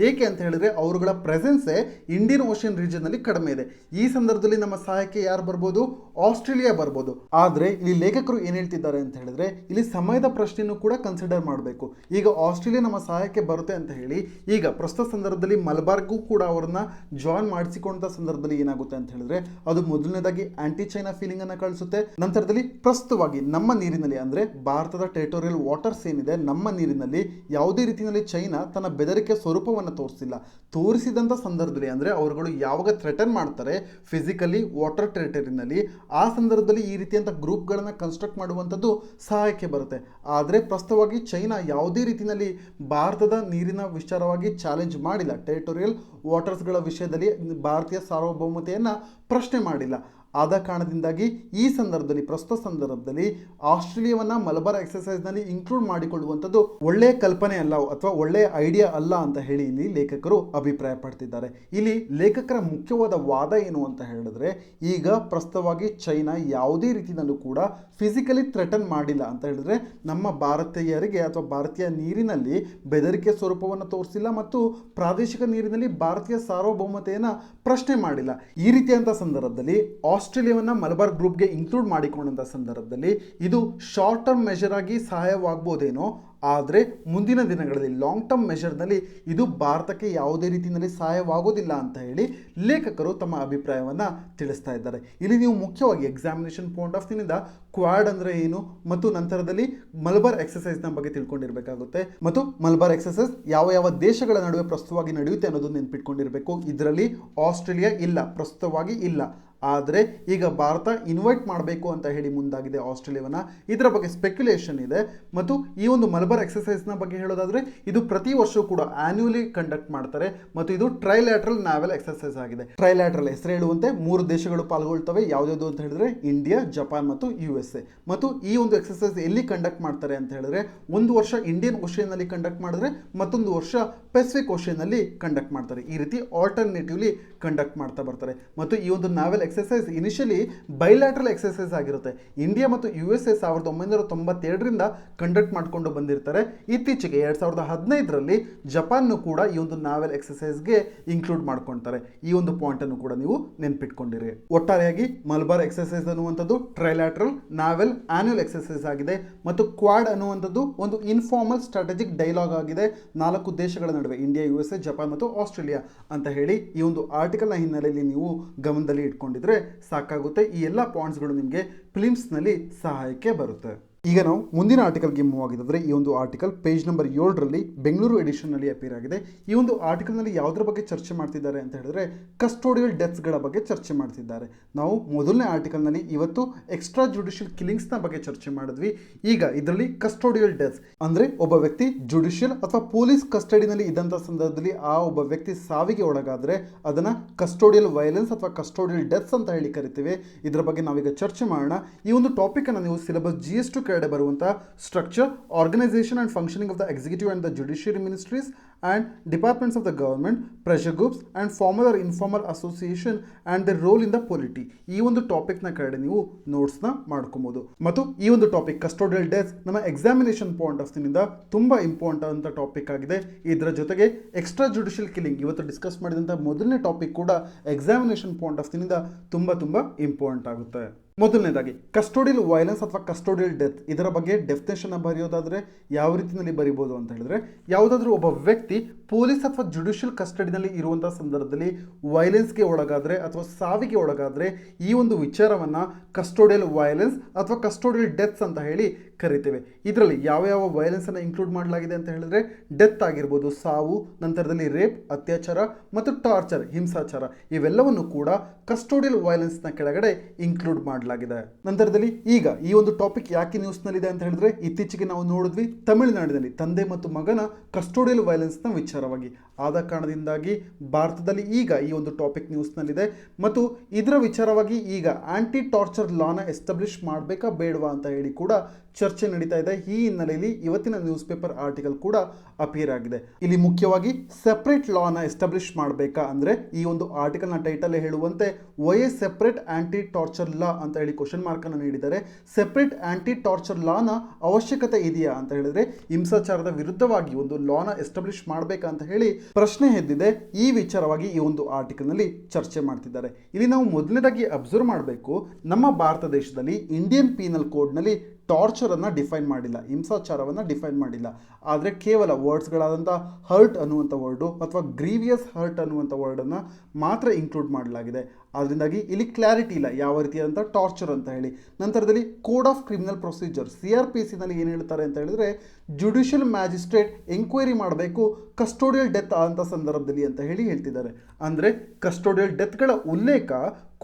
ಏಕೆ ಅಂತ ಹೇಳಿದ್ರೆ ಅವರುಗಳ ಪ್ರೆಸೆನ್ಸೇ ಇಂಡಿಯನ್ ಓಷಿಯನ್ ರೀಜನ್ನಲ್ಲಿ ಕಡಿಮೆ ಇದೆ. ಈ ಸಂದರ್ಭದಲ್ಲಿ ನಮ್ಮ ಸಹಾಯಕ್ಕೆ ಯಾರು ಬರ್ಬೋದು? ಆಸ್ಟ್ರೇಲಿಯಾ ಬರ್ಬೋದು. ಆದರೆ ಇಲ್ಲಿ ಲೇಖಕರು ಏನು ಹೇಳ್ತಿದ್ದಾರೆ ಅಂತ ಹೇಳಿದ್ರೆ ಇಲ್ಲಿ ಸಮಯದ ಪ್ರಶ್ನೆಯನ್ನು ಕೂಡ ಕನ್ಸಿಡರ್ ಮಾಡಬೇಕು. ಈಗ ಆಸ್ಟ್ರೇಲಿಯಾ ನಮ್ಮ ಸಹಾಯಕ್ಕೆ ಬರುತ್ತೆ ಅಂತ ಹೇಳಿ ಈಗ ಪ್ರಸ್ತುತ ಸಂದರ್ಭದಲ್ಲಿ ಮಲಬಾರ್ಗೂ ಕೂಡ ಅವರನ್ನ ಜಾಯಿನ್ ಮಾಡಿಸಿಕೊಂಡ ಸಂದರ್ಭದಲ್ಲಿ ಏನಾಗುತ್ತೆ ಅಂತ ಹೇಳಿದ್ರೆ ಅದು ಮೊದಲನೇದಾಗಿ ಆಂಟಿ ಚೈನಾ ಫೀಲಿಂಗ್ ಅನ್ನ ಕಳಿಸುತ್ತೆ. ನಂತರದಲ್ಲಿ ಪ್ರಸ್ತುತವಾಗಿ ನಮ್ಮ ನೀರಿನಲ್ಲಿ ಅಂದ್ರೆ ಭಾರತದ ಟೆರಿಟೋರಿಯಲ್ ವಾಟರ್ಸ್ ಏನಿದೆ ನಮ್ಮ ನೀರಿನಲ್ಲಿ ಯಾವುದೇ ರೀತಿಯಲ್ಲಿ ಚೈನಾ ತನ್ನ ಬೆದರಿಕೆ ಸ್ವರೂಪವನ್ನು ತೋರಿಸಿದಂಥ ಸಂದರ್ಭದಲ್ಲಿ ಅಂದ್ರೆ ಅವರುಗಳು ಯಾವಾಗ ಥ್ರೆಟನ್ ಮಾಡ್ತಾರೆ ಫಿಸಿಕಲಿ ವಾಟರ್ ಟೆರಿಟರಿನಲ್ಲಿ ಆ ಸಂದರ್ಭದಲ್ಲಿ ಈ ರೀತಿಯಂಥ ಗ್ರೂಪ್ಗಳನ್ನು ಕನ್ಸ್ಟ್ರಕ್ಟ್ ಮಾಡುವಂಥದ್ದು ಸಹಾಯಕ್ಕೆ ಬರುತ್ತೆ. ಆದರೆ ಪ್ರಸ್ತುತವಾಗಿ ಚೈನಾ ಯಾವುದೇ ರೀತಿಯಲ್ಲಿ ಭಾರತದ ನೀರಿನ ವಿಚಾರವಾಗಿ ಚಾಲೆಂಜ್ ಮಾಡಿಲ್ಲ. ಟೆರಿಟೋರಿಯಲ್ ವಾಟರ್ಸ್ಗಳ ವಿಷಯದಲ್ಲಿ ಭಾರತೀಯ ಸಾರ್ವಭೌಮತೆಯನ್ನು ಪ್ರಶ್ನೆ ಮಾಡಿಲ್ಲ. ಆದ ಕಾರಣದಿಂದಾಗಿ ಈ ಸಂದರ್ಭದಲ್ಲಿ ಪ್ರಸ್ತುತ ಸಂದರ್ಭದಲ್ಲಿ ಆಸ್ಟ್ರೇಲಿಯಾವನ್ನು ಮಲಬಾರ್ ಎಕ್ಸರ್ಸೈಸ್ನಲ್ಲಿ ಇನ್ಕ್ಲೂಡ್ ಮಾಡಿಕೊಳ್ಳುವಂಥದ್ದು ಒಳ್ಳೆಯ ಕಲ್ಪನೆ ಅಲ್ಲ ಅಥವಾ ಒಳ್ಳೆಯ ಐಡಿಯಾ ಅಲ್ಲ ಅಂತ ಹೇಳಿ ಇಲ್ಲಿ ಲೇಖಕರು ಅಭಿಪ್ರಾಯ ಪಡ್ತಿದ್ದಾರೆ. ಇಲ್ಲಿ ಲೇಖಕರ ಮುಖ್ಯವಾದ ವಾದ ಏನು ಅಂತ ಹೇಳಿದ್ರೆ ಈಗ ಪ್ರಸ್ತುತವಾಗಿ ಚೈನಾ ಯಾವುದೇ ರೀತಿಯಲ್ಲೂ ಕೂಡ ಫಿಸಿಕಲಿ ಥ್ರೆಟನ್ ಮಾಡಿಲ್ಲ ಅಂತ ಹೇಳಿದ್ರೆ ನಮ್ಮ ಭಾರತೀಯರಿಗೆ ಅಥವಾ ಭಾರತೀಯ ನೀರಿನಲ್ಲಿ ಬೆದರಿಕೆ ಸ್ವರೂಪವನ್ನು ತೋರಿಸಿಲ್ಲ ಮತ್ತು ಪ್ರಾದೇಶಿಕ ನೀರಿನಲ್ಲಿ ಭಾರತೀಯ ಸಾರ್ವಭೌಮತೆಯನ್ನು ಪ್ರಶ್ನೆ ಮಾಡಿಲ್ಲ. ಈ ರೀತಿಯಂಥ ಸಂದರ್ಭದಲ್ಲಿ ಆಸ್ಟ್ರೇಲಿಯಾವನ್ನು ಮಲಬಾರ್ ಗ್ರೂಪ್ಗೆ ಇನ್ಕ್ಲೂಡ್ ಮಾಡಿಕೊಂಡಂಥ ಸಂದರ್ಭದಲ್ಲಿ ಇದು ಶಾರ್ಟ್ ಟರ್ಮ್ ಮೆಷರ್ ಆಗಿ ಸಹಾಯವಾಗ್ಬೋದೇನೋ, ಆದರೆ ಮುಂದಿನ ದಿನಗಳಲ್ಲಿ ಲಾಂಗ್ ಟರ್ಮ್ ಮೆಷರ್ನಲ್ಲಿ ಇದು ಭಾರತಕ್ಕೆ ಯಾವುದೇ ರೀತಿಯಲ್ಲಿ ಸಹಾಯವಾಗೋದಿಲ್ಲ ಅಂತ ಹೇಳಿ ಲೇಖಕರು ತಮ್ಮ ಅಭಿಪ್ರಾಯವನ್ನು ತಿಳಿಸ್ತಾ ಇದ್ದಾರೆ. ಇಲ್ಲಿ ನೀವು ಮುಖ್ಯವಾಗಿ ಎಕ್ಸಾಮಿನೇಷನ್ ಪಾಯಿಂಟ್ ಆಫ್ ವ್ಯೂನಿಂದ ಕ್ವಾಡ್ ಅಂದರೆ ಏನು ಮತ್ತು ನಂತರದಲ್ಲಿ ಮಲಬಾರ್ ಎಕ್ಸರ್ಸೈಸ್ನ ಬಗ್ಗೆ ತಿಳ್ಕೊಂಡಿರಬೇಕಾಗುತ್ತೆ ಮತ್ತು ಮಲಬಾರ್ ಎಕ್ಸರ್ಸೈಸ್ ಯಾವ ಯಾವ ದೇಶಗಳ ನಡುವೆ ಪ್ರಸ್ತುತವಾಗಿ ನಡೆಯುತ್ತೆ ಅನ್ನೋದು ನೆನ್ಪಿಟ್ಕೊಂಡಿರಬೇಕು. ಇದರಲ್ಲಿ ಆಸ್ಟ್ರೇಲಿಯಾ ಇಲ್ಲ, ಪ್ರಸ್ತುತವಾಗಿ ಇಲ್ಲ. ಆದರೆ ಈಗ ಭಾರತ ಇನ್ವೈಟ್ ಮಾಡಬೇಕು ಅಂತ ಹೇಳಿ ಮುಂದಾಗಿದೆ ಆಸ್ಟ್ರೇಲಿಯಾವನ್ನ. ಇದರ ಬಗ್ಗೆ ಸ್ಪೆಕ್ಯುಲೇಷನ್ ಇದೆ. ಮತ್ತು ಈ ಒಂದು ಮಲಬಾರ್ ಎಕ್ಸರ್ಸೈಸ್ನ ಬಗ್ಗೆ ಹೇಳೋದಾದ್ರೆ ಇದು ಪ್ರತಿ ವರ್ಷವೂ ಕೂಡ ಆನ್ಯುವಲಿ ಕಂಡಕ್ಟ್ ಮಾಡ್ತಾರೆ ಮತ್ತು ಇದು ಟ್ರೈಲ್ಯಾಟ್ರಲ್ ನಾವೆಲ್ ಎಕ್ಸರ್ಸೈಸ್ ಆಗಿದೆ. ಟ್ರೈಲ್ಯಾಟ್ರಲ್ ಹೆಸರು ಹೇಳುವಂತೆ 3 ದೇಶಗಳು ಪಾಲ್ಗೊಳ್ತವೆ. ಯಾವ್ಯಾವುದು ಅಂತ ಹೇಳಿದ್ರೆ ಇಂಡಿಯಾ, ಜಪಾನ್ ಮತ್ತು USA. ಮತ್ತು ಈ ಒಂದು ಎಕ್ಸರ್ಸೈಸ್ ಎಲ್ಲಿ ಕಂಡಕ್ಟ್ ಮಾಡ್ತಾರೆ ಅಂತ ಹೇಳಿದ್ರೆ ಒಂದು ವರ್ಷ ಇಂಡಿಯನ್ ಓಷನ್ ನಲ್ಲಿ ಕಂಡಕ್ಟ್ ಮಾಡಿದ್ರೆ ಮತ್ತೊಂದು ವರ್ಷ ಪೆಸಿಫಿಕ್ ಓಷನ್ ನಲ್ಲಿ ಕಂಡಕ್ಟ್ ಮಾಡ್ತಾರೆ. ಈ ರೀತಿ ಆಲ್ಟರ್ನೇಟಿವ್ಲಿ ಕಂಡಕ್ಟ್ ಮಾಡ್ತಾ ಬರ್ತಾರೆ. ಮತ್ತು ಈ ಒಂದು ನಾವೆಲ್ ಎಕ್ಸರ್ಸೈಸ್ ಇನಿಷಿಯಲಿ ಬೈಲ್ಯಾಟ್ರಲ್ ಎಕ್ಸರ್ಸೈಸ್ ಆಗಿರುತ್ತೆ. ಇಂಡಿಯಾ ಮತ್ತು USA 1992ರಿಂದ ಕಂಡಕ್ಟ್ ಮಾಡಿಕೊಂಡು ಬಂದಿರ್ತಾರೆ. ಇತ್ತೀಚೆಗೆ 2015ರಲ್ಲಿ ಜಪಾನ್ ಕೂಡ ಈ ಒಂದು ನಾವೆಲ್ ಎಕ್ಸರ್ಸೈಸ್ಗೆ ಇನ್ಕ್ಲೂಡ್ ಮಾಡ್ಕೊಳ್ತಾರೆ. ಈ ಒಂದು ಪಾಯಿಂಟ್ ಅನ್ನು ಕೂಡ ನೀವು ನೆನ್ಪಿಟ್ಕೊಂಡಿರಿ. ಒಟ್ಟಾರೆಯಾಗಿ ಮಲಬಾರ್ ಎಕ್ಸರ್ಸೈಸ್ ಅನ್ನುವಂಥದ್ದು ಟ್ರೈಲ್ಯಾಟ್ರಲ್ ನಾವೆಲ್ ಆನ್ಯುವಲ್ ಎಕ್ಸರ್ಸೈಸ್ ಆಗಿದೆ ಮತ್ತು ಕ್ವಾಡ್ ಅನ್ನುವಂಥದ್ದು ಒಂದು ಇನ್ಫಾರ್ಮಲ್ ಸ್ಟ್ರಾಟಜಿಕ್ ಡೈಲಾಗ್ ಆಗಿದೆ 4 ದೇಶಗಳ ನಡುವೆ, ಇಂಡಿಯಾ, USA, ಜಪಾನ್ ಮತ್ತು ಆಸ್ಟ್ರೇಲಿಯಾ ಅಂತ ಹೇಳಿ ಈ ಒಂದು ಆರ್ಟಿಕಲ್ನ ಹಿನ್ನೆಲೆಯಲ್ಲಿ ನೀವು ಗಮನದಲ್ಲಿ ಇಟ್ಕೊಂಡಿದ್ರೆ ಸಾಕಾಗುತ್ತೆ. ಈ ಎಲ್ಲ ಪಾಯಿಂಟ್ಸ್ಗಳು ನಿಮಗೆ ಫಿಲಿಮ್ಸ್ನಲ್ಲಿ ಸಹಾಯಕ್ಕೆ ಬರುತ್ತೆ. ಈಗ ನಾವು ಮುಂದಿನ ಆರ್ಟಿಕಲ್ಗೆ ಮೂವ್ ಆಗಿದ್ರೆ ಈ ಒಂದು ಆರ್ಟಿಕಲ್ ಪೇಜ್ ನಂಬರ್ 7ರಲ್ಲಿ ಬೆಂಗಳೂರು ಎಡಿಷನ್ನಲ್ಲಿ ಅಪೀರ್ ಆಗಿದೆ. ಈ ಒಂದು ಆರ್ಟಿಕಲ್ನಲ್ಲಿ ಯಾವುದರ ಬಗ್ಗೆ ಚರ್ಚೆ ಮಾಡ್ತಿದ್ದಾರೆ ಅಂತ ಹೇಳಿದ್ರೆ ಕಸ್ಟೋಡಿಯಲ್ ಡೆತ್ಸ್ಗಳ ಬಗ್ಗೆ ಚರ್ಚೆ ಮಾಡ್ತಿದ್ದಾರೆ. ನಾವು ಮೊದಲನೇ ಆರ್ಟಿಕಲ್ನಲ್ಲಿ ಇವತ್ತು ಎಕ್ಸ್ಟ್ರಾ ಜುಡಿಷಿಯಲ್ ಕಿಲ್ಲಿಂಗ್ಸ್ನ ಬಗ್ಗೆ ಚರ್ಚೆ ಮಾಡಿದ್ವಿ. ಈಗ ಇದರಲ್ಲಿ ಕಸ್ಟೋಡಿಯಲ್ ಡೆತ್ಸ್ ಅಂದರೆ ಒಬ್ಬ ವ್ಯಕ್ತಿ ಜುಡಿಷಿಯಲ್ ಅಥವಾ ಪೊಲೀಸ್ ಕಸ್ಟಡಿನಲ್ಲಿ ಇದ್ದಂಥ ಸಂದರ್ಭದಲ್ಲಿ ಆ ಒಬ್ಬ ವ್ಯಕ್ತಿ ಸಾವಿಗೆ ಒಳಗಾದರೆ ಅದನ್ನು ಕಸ್ಟೋಡಿಯಲ್ ವೈಲೆನ್ಸ್ ಅಥವಾ ಕಸ್ಟೋಡಿಯಲ್ ಡೆತ್ಸ್ ಅಂತ ಹೇಳಿ ಕರಿತೀವಿ. ಇದರ ಬಗ್ಗೆ ನಾವೀಗ ಚರ್ಚೆ ಮಾಡೋಣ. ಈ ಒಂದು ಟಾಪಿಕನ್ನು ನೀವು ಸಿಲೆಬಸ್ GS2 ಕೆಳಗಡೆ ಬರುವಂತಹ structure, organisation and functioning of the executive and the judiciary ministries and departments of the government, pressure groups and formal or informal association and their role in the polity. ಈ ಒಂದು ಟಾಪಿಕ್ನ ಕಡೆ ನೀವು ನೋಟ್ಸ್ನ ಮಾಡ್ಕೊಬೋದು. ಮತ್ತು ಈ ಒಂದು ಟಾಪಿಕ್ ಕಸ್ಟೋಡಿಯಲ್ ಡೆತ್ಸ್ ನಮ್ಮ examination point of ವ್ಯೂನಿಂದ ತುಂಬ ಇಂಪಾರ್ಟೆಂಟ್ ಅಂತ ಟಾಪಿಕ್ ಆಗಿದೆ. ಇದರ ಜೊತೆಗೆ ಎಕ್ಸ್ಟ್ರಾ ಜುಡಿಷಿಯಲ್ ಕಿಲ್ಲಿಂಗ್ ಇವತ್ತು ಡಿಸ್ಕಸ್ ಮಾಡಿದಂಥ ಮೊದಲನೇ ಟಾಪಿಕ್ ಕೂಡ ಎಕ್ಸಾಮಿನೇಷನ್ ಪಾಯಿಂಟ್ ಆಫ್ ವ್ಯೂನಿಂದ ತುಂಬ ಇಂಪಾರ್ಟೆಂಟ್ ಆಗುತ್ತೆ. ಮೊದಲನೇದಾಗಿ ಕಸ್ಟೋಡಿಯಲ್ ವೈಲೆನ್ಸ್ ಅಥವಾ ಕಸ್ಟೋಡಿಯಲ್ ಡೆತ್ ಇದರ ಬಗ್ಗೆ ಡೆಫಿನೇಷನ್ ಬರೆಯೋದಾದ್ರೆ ಯಾವ ರೀತಿಯಲ್ಲಿ ಬರೀಬೋದು ಅಂತ ಹೇಳಿದ್ರೆ ಯಾವುದಾದ್ರೂ ಒಬ್ಬ ವ್ಯಕ್ತಿ ಪೊಲೀಸ್ ಅಥವಾ ಜುಡಿಷಿಯಲ್ ಕಸ್ಟಡಿನಲ್ಲಿ ಇರುವಂತಹ ಸಂದರ್ಭದಲ್ಲಿ ವೈಲೆನ್ಸ್ಗೆ ಒಳಗಾದ್ರೆ ಅಥವಾ ಸಾವಿಗೆ ಒಳಗಾದ್ರೆ ಈ ಒಂದು ವಿಚಾರವನ್ನ ಕಸ್ಟೋಡಿಯಲ್ ವೈಲೆನ್ಸ್ ಅಥವಾ ಕಸ್ಟೋಡಿಯಲ್ ಡೆತ್ಸ್ ಅಂತ ಹೇಳಿ ಕರಿತೇವೆ. ಇದರಲ್ಲಿ ಯಾವ ವೈಲೆನ್ಸ್ ಅನ್ನು ಇನ್ಕ್ಲೂಡ್ ಮಾಡಲಾಗಿದೆ ಅಂತ ಹೇಳಿದ್ರೆ ಡೆತ್ ಆಗಿರ್ಬೋದು, ಸಾವು, ನಂತರದಲ್ಲಿ ರೇಪ್, ಅತ್ಯಾಚಾರ ಮತ್ತು ಟಾರ್ಚರ್, ಹಿಂಸಾಚಾರ ಇವೆಲ್ಲವನ್ನು ಕೂಡ ಕಸ್ಟೋಡಿಯಲ್ ವೈಲೆನ್ಸ್ನ ಕೆಳಗಡೆ ಇನ್ಕ್ಲೂಡ್ ಮಾಡಲಾಗಿದೆ. ನಂತರದಲ್ಲಿ ಈಗ ಈ ಒಂದು ಟಾಪಿಕ್ ಯಾಕೆ ನ್ಯೂಸ್ನಲ್ಲಿದೆ ಅಂತ ಹೇಳಿದ್ರೆ ಇತ್ತೀಚೆಗೆ ನಾವು ನೋಡಿದ್ವಿ ತಮಿಳುನಾಡಿನಲ್ಲಿ ತಂದೆ ಮತ್ತು ಮಗನ ಕಸ್ಟೋಡಿಯಲ್ ವೈಲೆನ್ಸ್ನ ವಿಚಾರವಾಗಿ. ಆದ ಕಾರಣದಿಂದಾಗಿ ಭಾರತದಲ್ಲಿ ಈಗ ಈ ಒಂದು ಟಾಪಿಕ್ ನ್ಯೂಸ್ನಲ್ಲಿದೆ ಮತ್ತು ಇದರ ವಿಚಾರವಾಗಿ ಈಗ ಆಂಟಿ ಟಾರ್ಚರ್ ಲಾನ ಎಸ್ಟಾಬ್ಲಿಷ್ ಮಾಡಬೇಕಾ ಬೇಡವಾ ಅಂತ ಹೇಳಿ ಕೂಡ ಚರ್ಚೆ ನಡೀತಾ ಇದೆ. ಈ ಹಿನ್ನೆಲೆಯಲ್ಲಿ ಇವತ್ತಿನ ನ್ಯೂಸ್ ಪೇಪರ್ ಆರ್ಟಿಕಲ್ ಕೂಡ ಅಪಿಯರ್ ಆಗಿದೆ. ಇಲ್ಲಿ ಮುಖ್ಯವಾಗಿ ಸೆಪರೇಟ್ ಲಾನ ಎಸ್ಟಾಬ್ಲಿಷ್ ಮಾಡಬೇಕಾ ಅಂದ್ರೆ ಈ ಒಂದು ಆರ್ಟಿಕಲ್ನ ಟೈಟಲ್ ಹೇಳುವಂತೆ why a separate anti torture law ಅಂತ ಹೇಳಿ ಕ್ವಶನ್ ಮಾರ್ಕ್ ಅನ್ನು ನೀಡಿದ್ದಾರೆ. ಸೆಪರೇಟ್ ಆಂಟಿ ಟಾರ್ಚರ್ ಲಾನ ಅವಶ್ಯಕತೆ ಇದೆಯಾ ಅಂತ ಹೇಳಿದ್ರೆ ಹಿಂಸಾಚಾರದ ವಿರುದ್ಧವಾಗಿ ಒಂದು ಲಾನ ಎಸ್ಟಾಬ್ಲಿಷ್ ಮಾಡಬೇಕಾ ಅಂತ ಹೇಳಿ ಪ್ರಶ್ನೆ ಎದ್ದಿದೆ. ಈ ವಿಚಾರವಾಗಿ ಈ ಒಂದು ಆರ್ಟಿಕಲ್ ನಲ್ಲಿ ಚರ್ಚೆ ಮಾಡ್ತಿದ್ದಾರೆ. ಇಲ್ಲಿ ನಾವು ಮೊದಲನೇದಾಗಿ ಅಬ್ಸರ್ವ್ ಮಾಡಬೇಕು, ನಮ್ಮ ಭಾರತ ದೇಶದಲ್ಲಿ ಇಂಡಿಯನ್ ಪೀನಲ್ ಕೋಡ್ ನಲ್ಲಿ ಟಾರ್ಚರ್ ಅನ್ನು ಡಿಫೈನ್ ಮಾಡಿಲ್ಲ, ಹಿಂಸಾಚಾರವನ್ನು ಡಿಫೈನ್ ಮಾಡಿಲ್ಲ. ಆದರೆ ಕೇವಲ ವರ್ಡ್ಸ್ಗಳಾದಂಥ ಹರ್ಟ್ ಅನ್ನುವಂಥ ವರ್ಡು ಅಥವಾ ಗ್ರೀವಿಯಸ್ ಹರ್ಟ್ ಅನ್ನುವಂಥ ವರ್ಡನ್ನು ಮಾತ್ರ ಇನ್ಕ್ಲೂಡ್ ಮಾಡಲಾಗಿದೆ. ಅದರಿಂದಾಗಿ ಇಲ್ಲಿ ಕ್ಲಾರಿಟಿ ಇಲ್ಲ ಯಾವ ರೀತಿಯಾದಂಥ ಟಾರ್ಚರ್ ಅಂತ ಹೇಳಿ. ನಂತರದಲ್ಲಿ ಕೋಡ್ ಆಫ್ ಕ್ರಿಮಿನಲ್ ಪ್ರೊಸೀಜರ್ CRPCನಲ್ಲಿ ಏನು ಹೇಳ್ತಾರೆ ಅಂತ ಹೇಳಿದ್ರೆ ಜುಡಿಷಿಯಲ್ ಮ್ಯಾಜಿಸ್ಟ್ರೇಟ್ ಎಂಕ್ವೈರಿ ಮಾಡಬೇಕು ಕಸ್ಟೋಡಿಯಲ್ ಡೆತ್ ಆದಂಥ ಸಂದರ್ಭದಲ್ಲಿ ಅಂತ ಹೇಳಿ ಹೇಳ್ತಿದ್ದಾರೆ. ಅಂದರೆ ಕಸ್ಟೋಡಿಯಲ್ ಡೆತ್ಗಳ ಉಲ್ಲೇಖ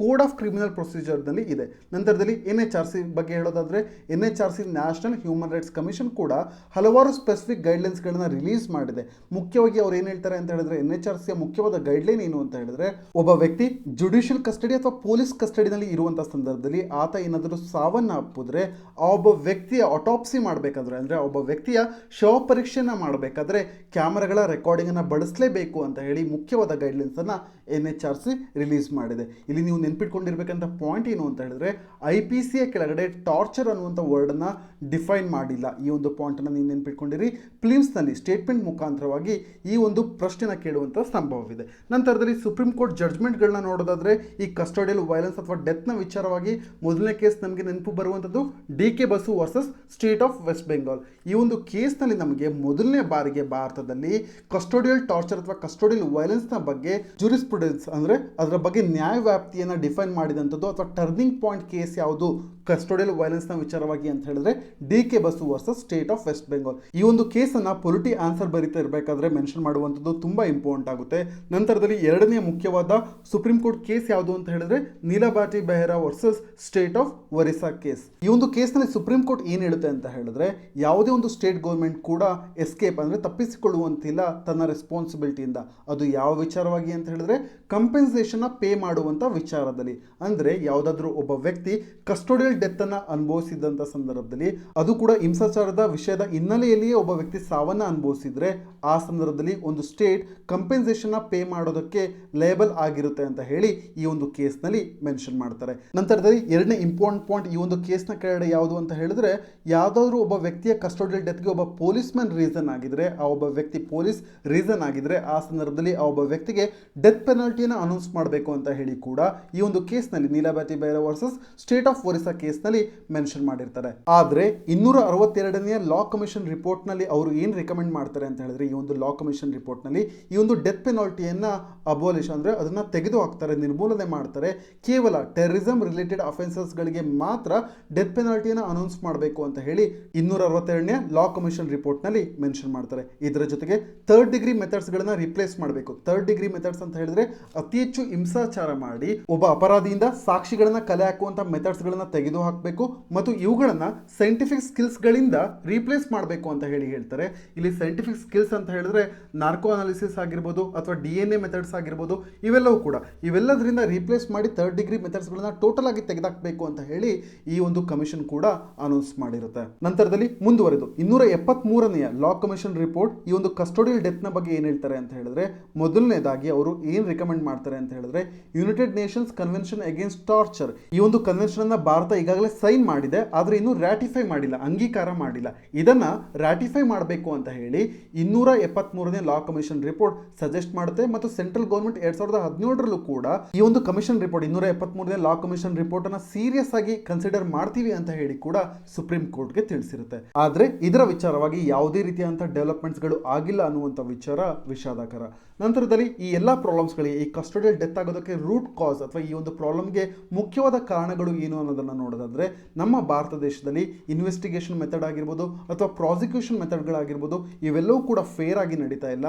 ಕೋಡ್ ಆಫ್ ಕ್ರಿಮಿನಲ್ ಪ್ರೊಸೀಜರ್ನಲ್ಲಿ ಇದೆ. ನಂತರದಲ್ಲಿ NHRC ಬಗ್ಗೆ ಹೇಳೋದಾದರೆ NHRC national human rights commission ಕೂಡ ಹಲವಾರು ಸ್ಪೆಸಿಫಿಕ್ ಗೈಡ್ಲೈನ್ಸ್ಗಳನ್ನ ರಿಲೀಸ್ ಮಾಡಿದೆ. ಮುಖ್ಯವಾಗಿ ಅವ್ರು ಏನು ಹೇಳ್ತಾರೆ ಅಂತ ಹೇಳಿದ್ರೆ NHRCಯ ಮುಖ್ಯವಾದ ಗೈಡ್ಲೈನ್ ಏನು ಅಂತ ಹೇಳಿದ್ರೆ ಒಬ್ಬ ವ್ಯಕ್ತಿ ಜುಡಿಷಿಯಲ್ ಕಸ್ಟಡಿ ಅಥವಾ ಪೊಲೀಸ್ ಕಸ್ಟಡಿನಲ್ಲಿ ಇರುವಂಥ ಸಂದರ್ಭದಲ್ಲಿ ಆತ ಏನಾದರೂ ಸಾವನ್ನು ಅಪ್ಪಿದ್ರೆ ಆ ಒಬ್ಬ ವ್ಯಕ್ತಿಯ ಆಟೋಪ್ಸಿ ಮಾಡಬೇಕಾದ್ರೆ ಅಂದರೆ ಒಬ್ಬ ವ್ಯಕ್ತಿಯ ಶವ ಪರೀಕ್ಷೆನ ಮಾಡಬೇಕಾದ್ರೆ ಕ್ಯಾಮರಾಗಳ ರೆಕಾರ್ಡಿಂಗನ್ನು ಬಳಸಲೇಬೇಕು ಅಂತ ಹೇಳಿ ಮುಖ್ಯವಾದ ಗೈಡ್ಲೈನ್ಸನ್ನು NHRC ರಿಲೀಸ್ ಮಾಡಿದೆ. ಇಲ್ಲಿ ನೀವು ನೆನ್ಪಿಟ್ಕೊಂಡಿರ್ಬೇಕಂತ ಪಾಯಿಂಟ್ ಏನು ಅಂತ ಹೇಳಿದ್ರೆ IPCಯ ಕೆಳಗಡೆ ಟಾರ್ಚರ್ ಅನ್ನುವಂಥ ವರ್ಡನ್ನು ಡಿಫೈನ್ ಮಾಡಿಲ್ಲ. ಈ ಒಂದು ಪಾಯಿಂಟನ್ನು ನೀವು ನೆನ್ಪಿಟ್ಕೊಂಡಿರಿ. ಫಿಲಿಮ್ಸ್ನಲ್ಲಿ ಸ್ಟೇಟ್ಮೆಂಟ್ ಮುಖಾಂತರವಾಗಿ ಈ ಒಂದು ಪ್ರಶ್ನೆನ ಕೇಳುವಂಥ ಸಂಭವವಿದೆ. ನಂತರದಲ್ಲಿ ಸುಪ್ರೀಂ ಕೋರ್ಟ್ ಜಡ್ಜ್ಮೆಂಟ್ಗಳನ್ನ ನೋಡೋದಾದ್ರೆ ಈ ಕಸ್ಟೋಡಿಯಲ್ ವೈಲೆನ್ಸ್ ಅಥವಾ ಡೆತ್ನ ವಿಚಾರವಾಗಿ ಮೊದಲನೇ ಕೇಸ್ ನಮಗೆ ನೆನಪು ಬರುವಂಥದ್ದು DK Basu versus state of West Bengal. ಈ ಒಂದು ಕೇಸ್ನಲ್ಲಿ ನಮಗೆ ಮೊದಲನೇ ಬಾರಿಗೆ ಭಾರತದಲ್ಲಿ ಕಸ್ಟೋಡಿಯಲ್ ಟಾರ್ಚರ್ ಅಥವಾ ಕಸ್ಟೋಡಿಯಲ್ ವೈಲೆನ್ಸ್ನ ಬಗ್ಗೆ ಜೂರಿಸ್ಪ್ರುಡೆನ್ಸ್ ಅಂದರೆ ಅದರ ಬಗ್ಗೆ ನ್ಯಾಯ ವ್ಯಾಪ್ತಿಯನ್ನು ಡಿಫೈನ್ ಮಾಡಿದಂಥದ್ದು ಅಥವಾ ಟರ್ನಿಂಗ್ ಪಾಯಿಂಟ್ ಕೇಸ್ ಯಾವುದು ಕಸ್ಟೋಡಿಯಲ್ ವೈಲೆನ್ಸ್ ನ ವಿಚಾರವಾಗಿ ಅಂತ ಹೇಳಿದ್ರೆ D K. Basu versus state of West Bengal. ಈ ಒಂದು ಕೇಸನ್ನ ಪೊಲಿಟಿ ಆನ್ಸರ್ ಬರೀತಾ ಇರಬೇಕಾದ್ರೆ ಮೆನ್ಷನ್ ಮಾಡುವಂಥದ್ದು ತುಂಬಾ ಇಂಪಾರ್ಟೆಂಟ್ ಆಗುತ್ತೆ. ನಂತರದಲ್ಲಿ ಎರಡನೇ ಮುಖ್ಯವಾದ ಸುಪ್ರೀಂ ಕೋರ್ಟ್ ಕೇಸ್ ಯಾವುದು ಅಂತ ಹೇಳಿದ್ರೆ Nilabati Behera versus state of Orissa case. ಈ ಒಂದು ಕೇಸ್ನಲ್ಲಿ ಸುಪ್ರೀಂ ಕೋರ್ಟ್ ಏನ್ ಹೇಳುತ್ತೆ ಅಂತ ಹೇಳಿದ್ರೆ ಯಾವುದೇ ಒಂದು ಸ್ಟೇಟ್ ಗೌರ್ಮೆಂಟ್ ಕೂಡ ಎಸ್ಕೇಪ್ ಅಂದ್ರೆ ತಪ್ಪಿಸಿಕೊಳ್ಳುವಂತಿಲ್ಲ ತನ್ನ ರೆಸ್ಪಾನ್ಸಿಬಿಲಿಟಿಯಿಂದ. ಅದು ಯಾವ ವಿಚಾರವಾಗಿ ಅಂತ ಹೇಳಿದ್ರೆ ಕಂಪೆನ್ಸೇಷನ್ ಪೇ ಮಾಡುವಂತ ವಿಚಾರದಲ್ಲಿ. ಅಂದ್ರೆ ಯಾವುದಾದ್ರೂ ಒಬ್ಬ ವ್ಯಕ್ತಿ ಕಸ್ಟೋಡಿಯಲ್ ಡೆತ್ ಅನ್ನ ಅನುಭವಿಸಿದಂತ ಸಂದರ್ಭದಲ್ಲಿ, ಅದು ಕೂಡ ಹಿಂಸಾಚಾರದ ವಿಷಯದ ಹಿನ್ನೆಲೆಯಲ್ಲಿಯೇ ಒಬ್ಬ ವ್ಯಕ್ತಿ ಸಾವನ್ನ ಅನುಭವಿಸಿದ್ರೆ ಆ ಸಂದರ್ಭದಲ್ಲಿ ಒಂದು ಸ್ಟೇಟ್ ಕಂಪೆನ್ಸೇಷನ್ ಪೇ ಮಾಡೋದಕ್ಕೆ ಲೇಬಲ್ ಆಗಿರುತ್ತೆ ಅಂತ ಹೇಳಿ ಈ ಒಂದು ಕೇಸ್ ನಲ್ಲಿ ಮೆನ್ಷನ್ ಮಾಡ್ತಾರೆ. ನಂತರದಲ್ಲಿ ಎರಡನೇ ಇಂಪಾರ್ಟೆಂಟ್ ಪಾಯಿಂಟ್ ಈ ಒಂದು ಕೇಸ್ನ ಕೆಳಗಡೆ ಯಾವುದು ಅಂತ ಹೇಳಿದ್ರೆ ಯಾವ್ದಾದ್ರು ಒಬ್ಬ ವ್ಯಕ್ತಿಯ ಕಸ್ಟೋಡಿಯಲ್ ಡೆತ್ಗೆ ಒಬ್ಬ ಪೊಲೀಸ್ ಮ್ಯಾನ್ ರೀಸನ್ ಆಗಿದ್ರೆ, ಆ ಒಬ್ಬ ವ್ಯಕ್ತಿ ಪೊಲೀಸ್ ರೀಸನ್ ಆಗಿದ್ರೆ ಆ ಸಂದರ್ಭದಲ್ಲಿ ಆ ಒಬ್ಬ ವ್ಯಕ್ತಿಗೆ ಡೆತ್ ಪೆನಾಲ್ಟಿಯನ್ನು ಅನೌನ್ಸ್ ಮಾಡಬೇಕು ಅಂತ ಹೇಳಿ ಕೂಡ ಈ ಒಂದು ಕೇಸ್ನಲ್ಲಿ ನೀಲಾಬಾಟಿ Behera versus state of Orissa ಕೇಸ್ನಲ್ಲಿ ಮೆನ್ಷನ್ ಮಾಡಿರ್ತಾರೆ. ಆದ್ರೆ 262ನೇ ಲಾ ಕಮಿಷನ್ ರಿಪೋರ್ಟ್ ನಲ್ಲಿ ಅವರು ಏನ್ ರಿಕಮೆಂಡ್ ಮಾಡ್ತಾರೆ ಅಂತ ಹೇಳಿದ್ರೆ ಈ ಒಂದು ಲಾ ಕಮಿಷನ್ ರಿಪೋರ್ಟ್ ನಲ್ಲಿ ಈ ಒಂದು ಡೆತ್ ಪೆನಾಲ್ಟಿಯನ್ನ ಅಬೋಲಿಷ್ ಅಂದ್ರೆ ಅದನ್ನ ತೆಗೆದು ಹಾಕ್ತಾರೆ, ನಿರ್ಮೂಲನೆ ಮಾಡ್ತಾರೆ. ಕೇವಲ ಟೆರರಿಸಂ ರಿಲೇಟೆಡ್ ಅಫೆನ್ಸಸ್ ಗಳಿಗೆ ಮಾತ್ರ ಡೆತ್ ಪೆನಾಲ್ಟಿಯನ್ನು ಅನೌನ್ಸ್ ಮಾಡಬೇಕು ಅಂತ ಹೇಳಿ 262ನೇ ಲಾ ಕಮಿಷನ್ ರಿಪೋರ್ಟ್ ನಲ್ಲಿ ಮೆನ್ಷನ್ ಮಾಡ್ತಾರೆ. ಇದರ ಜೊತೆಗೆ ಥರ್ಡ್ ಡಿಗ್ರಿ ಮೆಥಡ್ಸ್ ಗಳನ್ನ ರಿಪ್ಲೇಸ್ ಮಾಡಬೇಕು. ಥರ್ಡ್ ಡಿಗ್ರಿ ಮೆಥಡ್ಸ್ ಅಂತ ಹೇಳಿದ್ರೆ ಅತಿ ಹೆಚ್ಚು ಹಿಂಸಾಚಾರ ಮಾಡಿ ಒಬ್ಬ ಅಪರಾಧಿಯಿಂದ ಸಾಕ್ಷಿಗಳನ್ನ ಕಲೆ ಹಾಕುವಂತ ಮೆಥಡ್ಸ್ ಗಳನ್ನ ತೆಗೆದು ಹಾಕಬೇಕು ಮತ್ತು ಇವುಗಳನ್ನ ಸೈಂಟಿಫಿಕ್ ಸ್ಕಿಲ್ಸ್ ಗಳಿಂದ ರೀಪ್ಲೇಸ್ ಮಾಡಬೇಕು ಅಂತ ಹೇಳ್ತಾರೆ. ಇಲ್ಲಿ ಸೈಂಟಿಫಿಕ್ ಸ್ಕಿಲ್ಸ್ ಅಂತ ಹೇಳಿದ್ರೆ ನಾರ್ಕೋ ಅನಾಲಿಸಿಸ್ ಆಗಿರ್ಬೋದು ಅಥವಾ DNA ಮೆಥಡ್ಸ್ ಆಗಿರ್ಬೋದು, ಇವೆಲ್ಲವೂ ಕೂಡ ಇವೆಲ್ಲದರಿಂದ ರೀಪ್ಲೇಸ್ ಮಾಡಿ ಥರ್ಡ್ ಡಿಗ್ರಿ ಮೆಥಡ್ಸ್ ಗಳನ್ನ ಟೋಟಲ್ ಆಗಿ ತೆಗೆದಾಕಬೇಕು ಅಂತ ಹೇಳಿ ಈ ಒಂದು ಕಮಿಷನ್ ಕೂಡ ಅನೌನ್ಸ್ ಮಾಡಿರುತ್ತೆ. ನಂತರದಲ್ಲಿ ಮುಂದುವರೆದು 273ನೇ ಲಾ ಕಮಿಷನ್ ರಿಪೋರ್ಟ್ ಈ ಒಂದು ಕಸ್ಟೋಡಿಯಲ್ ಡೆತ್ ನ ಬಗ್ಗೆ ಏನ್ ಹೇಳ್ತಾರೆ ಅಂತ ಹೇಳಿದ್ರೆ ಮೊದಲನೇದಾಗಿ ಅವರು ಏನ್ ರಿಕಮೆಂಡ್ ಮಾಡ್ತಾರೆ ಅಂತ ಹೇಳಿದ್ರೆ United Nations convention against torture. ಈ ಒಂದು ಕನ್ವೆನ್ಷನ್ ಅನ್ನ ಭಾರತ ಈಗಾಗಲೇ ಸೈನ್ ಮಾಡಿದೆ, ಆದ್ರೆ ಇನ್ನೂ ರಾಟಿಫೈ ಮಾಡಿಲ್ಲ, ಅಂಗೀಕಾರ ಮಾಡಿಲ್ಲ. ಇದನ್ನ ರಾಟಿಫೈ ಮಾಡಬೇಕು ಅಂತ ಹೇಳಿ 273ನೇ ಲಾ ಕಮಿಷನ್ ರಿಪೋರ್ಟ್ ಸಜೆಸ್ಟ್ ಮಾಡುತ್ತೆ ಮತ್ತು ಸೆಂಟ್ರಲ್ ಗೌರ್ಮೆಂಟ್ 2017ರಲ್ಲೂ ಕೂಡ ಈ ಒಂದು ಕಮಿಷನ್ ರಿಪೋರ್ಟ್ 273ನೇ ಲಾ ಕಮಿಷನ್ ರಿಪೋರ್ಟ್ ಅನ್ನ ಸೀರಿಯಸ್ ಆಗಿ ಕನ್ಸಿಡರ್ ಮಾಡ್ತೀವಿ ಅಂತ ಹೇಳಿ ಕೂಡ ಸುಪ್ರೀಂ ಕೋರ್ಟ್ಗೆ ತಿಳಿಸಿರುತ್ತೆ. ಆದ್ರೆ ಇದರ ವಿಚಾರವಾಗಿ ಯಾವುದೇ ರೀತಿಯಾದಂತಹ ಡೆವಲಪ್ಮೆಂಟ್ಸ್ ಗಳು ಆಗಿಲ್ಲ ಅನ್ನುವಂತ ವಿಚಾರ ವಿಷಾದಕರ. ನಂತರದಲ್ಲಿ ಈ ಎಲ್ಲಾ ಪ್ರಾಬ್ಲಮ್ಸ್ ಗಳಿಗೆ ಈ ಕಸ್ಟೋಡಿಯಲ್ ಡೆತ್ ಆಗೋದಕ್ಕೆ ರೂಟ್ ಕಾಸ್ ಅಥವಾ ಈ ಒಂದು ಪ್ರಾಬ್ಲಮ್ಗೆ ಮುಖ್ಯವಾದ ಕಾರಣಗಳು ಏನು ಅನ್ನೋದನ್ನ ನೋಡೋದಾದ್ರೆ ನಮ್ಮ ಭಾರತ ದೇಶದಲ್ಲಿ ಇನ್ವೆಸ್ಟಿಗೇಷನ್ ಮೆಥಡ್ ಆಗಿರ್ಬೋದು ಅಥವಾ ಪ್ರಾಸಿಕ್ಯೂಷನ್ ಮೆಥಡ್ಗಳಾಗಿರ್ಬೋದು ಇವೆಲ್ಲವೂ ಕೂಡ ಫೇರ್ ಆಗಿ ನಡೀತಾ ಇಲ್ಲ.